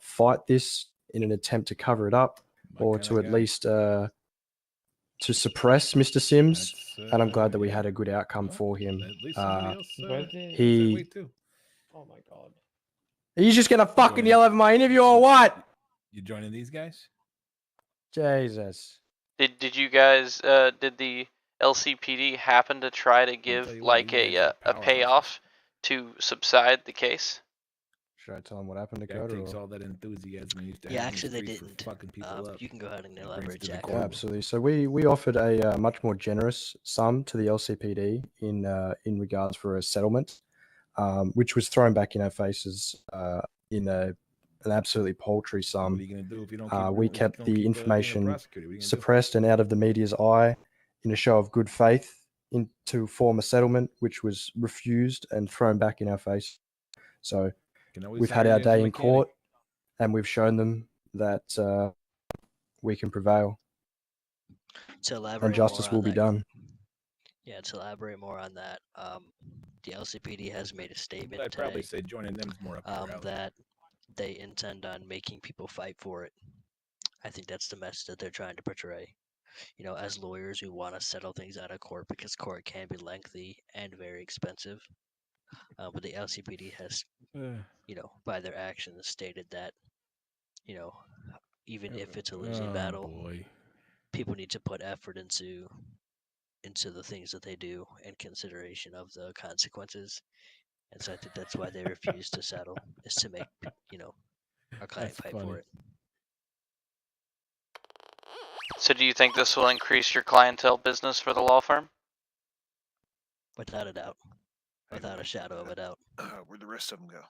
Speaker 18: fight this in an attempt to cover it up, or to at least to suppress Mr. Sims. And I'm glad that we had a good outcome for him. He.
Speaker 4: Oh my god.
Speaker 18: Are you just gonna fucking yell over my interview or what?
Speaker 10: You joining these guys?
Speaker 18: Jesus.
Speaker 17: Did you guys did the LCPD happen to try to give like a payoff to subside the case?
Speaker 18: Should I tell him what happened to
Speaker 10: Jack
Speaker 18: Coda?
Speaker 10: takes all that enthusiasm and used to
Speaker 12: Yeah,
Speaker 10: have
Speaker 12: actually, they
Speaker 10: streets for
Speaker 12: didn't.
Speaker 10: fucking people up.
Speaker 12: You can go ahead and elaborate,
Speaker 10: to the
Speaker 12: Jack.
Speaker 10: court.
Speaker 18: Absolutely. So we offered a much more generous sum to the LCPD in regards for a settlement, which was thrown back in our faces in an absolutely paltry sum.
Speaker 10: What are you gonna do if you don't
Speaker 18: We
Speaker 10: keep
Speaker 18: kept
Speaker 10: don't
Speaker 18: the
Speaker 10: keep being a
Speaker 18: information
Speaker 10: prosecutor? What are you gonna do?
Speaker 18: suppressed and out of the media's eye in a show of good faith to form a settlement, which was refused and thrown back in our face. So
Speaker 10: Can always
Speaker 18: we've had
Speaker 10: hire
Speaker 18: our
Speaker 10: you as a
Speaker 18: day in
Speaker 10: mechanic.
Speaker 18: court, and we've shown them that we can prevail.
Speaker 12: To elaborate
Speaker 18: And justice
Speaker 12: more
Speaker 18: will
Speaker 12: on
Speaker 18: be
Speaker 12: that,
Speaker 18: done.
Speaker 12: Yeah, to elaborate more on that, the LCPD has made a statement
Speaker 10: I'd probably
Speaker 12: today
Speaker 10: say joining them is more up your alley.
Speaker 12: that they intend on making people fight for it. I think that's the message that they're trying to portray. As lawyers, we want to settle things out of court because court can be lengthy and very expensive. But the LCPD has, by their actions, stated that, even if it's a losing battle, people need to put effort into the things that they do in consideration of the consequences. And so I think that's why they refuse to settle, is to make our client fight for it.
Speaker 17: So do you think this will increase your clientele business for the law firm?
Speaker 12: Without a doubt. Without a shadow of a doubt.
Speaker 14: Where'd the rest of them go?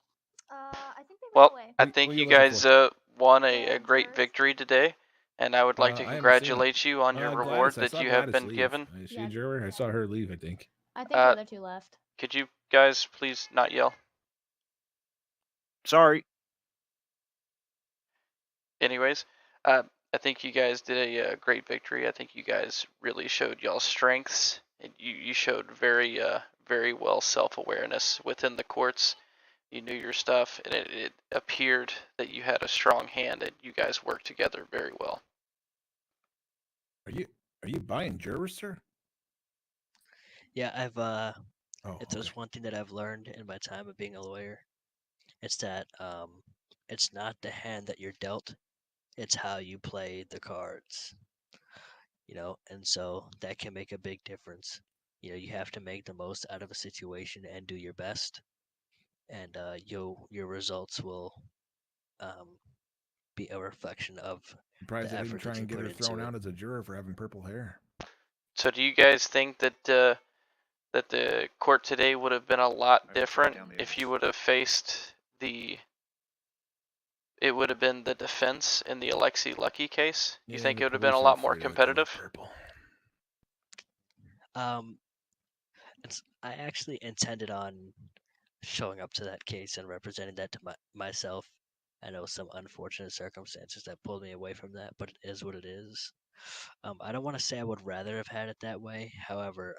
Speaker 19: I think they
Speaker 17: Well,
Speaker 19: went away.
Speaker 17: I think you guys won a great victory today, and I would like to
Speaker 10: I haven't seen
Speaker 17: congratulate you on your
Speaker 10: Gladys,
Speaker 17: reward
Speaker 10: I
Speaker 17: that
Speaker 10: saw
Speaker 17: you have
Speaker 10: Gladys
Speaker 17: been
Speaker 10: leave.
Speaker 17: given.
Speaker 10: Is she a juror? I saw her leave, I think.
Speaker 19: I think the other two left.
Speaker 17: Could you guys please not yell?
Speaker 14: Sorry.
Speaker 17: Anyways, I think you guys did a great victory. I think you guys really showed y'all's strengths, and you showed very well self-awareness within the courts. You knew your stuff, and it appeared that you had a strong hand, and you guys worked together very well.
Speaker 10: Are you buying jurors, sir?
Speaker 12: Yeah, if there's one thing that I've learned in my time of being a lawyer, it's that it's not the hand that you're dealt, it's how you play the cards. And so that can make a big difference. You have to make the most out of a situation and do your best, and your results will be a reflection of
Speaker 10: Surprised
Speaker 12: the
Speaker 10: I didn't
Speaker 12: effort
Speaker 10: try
Speaker 12: that you
Speaker 10: and get
Speaker 12: put
Speaker 10: her thrown
Speaker 12: into it.
Speaker 10: out as a juror for having purple hair.
Speaker 17: So do you guys think that that the court today would have been a lot different if you would have faced the. It would have been the defense in the Alexei Lucky case. You think it would have been a lot more competitive?
Speaker 12: I actually intended on showing up to that case and representing that to myself. I know some unfortunate circumstances that pulled me away from that, but it is what it is. I don't want to say I would rather have had it that way. However,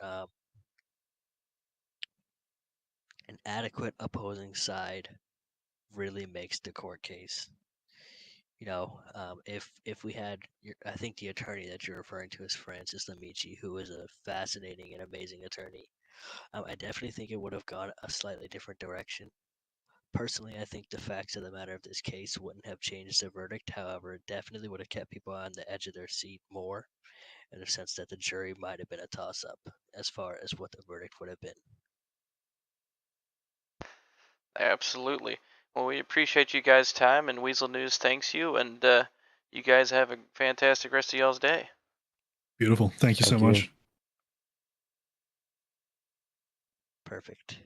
Speaker 12: an adequate opposing side really makes the court case. You know, if we had, I think the attorney that you're referring to is Francis Amici, who is a fascinating and amazing attorney. I definitely think it would have gone a slightly different direction. Personally, I think the facts of the matter of this case wouldn't have changed the verdict. However, it definitely would have kept people on the edge of their seat more, in the sense that the jury might have been a toss-up as far as what the verdict would have been.
Speaker 17: Absolutely. Well, we appreciate you guys' time, and Weasel News thanks you, and you guys have a fantastic rest of y'all's day.
Speaker 16: Beautiful. Thank you so much.
Speaker 12: Perfect.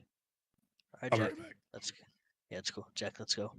Speaker 12: All right,
Speaker 16: I'll be
Speaker 12: Jack.
Speaker 16: right back.
Speaker 12: Let's go. Yeah, let's go. Jack, let's go.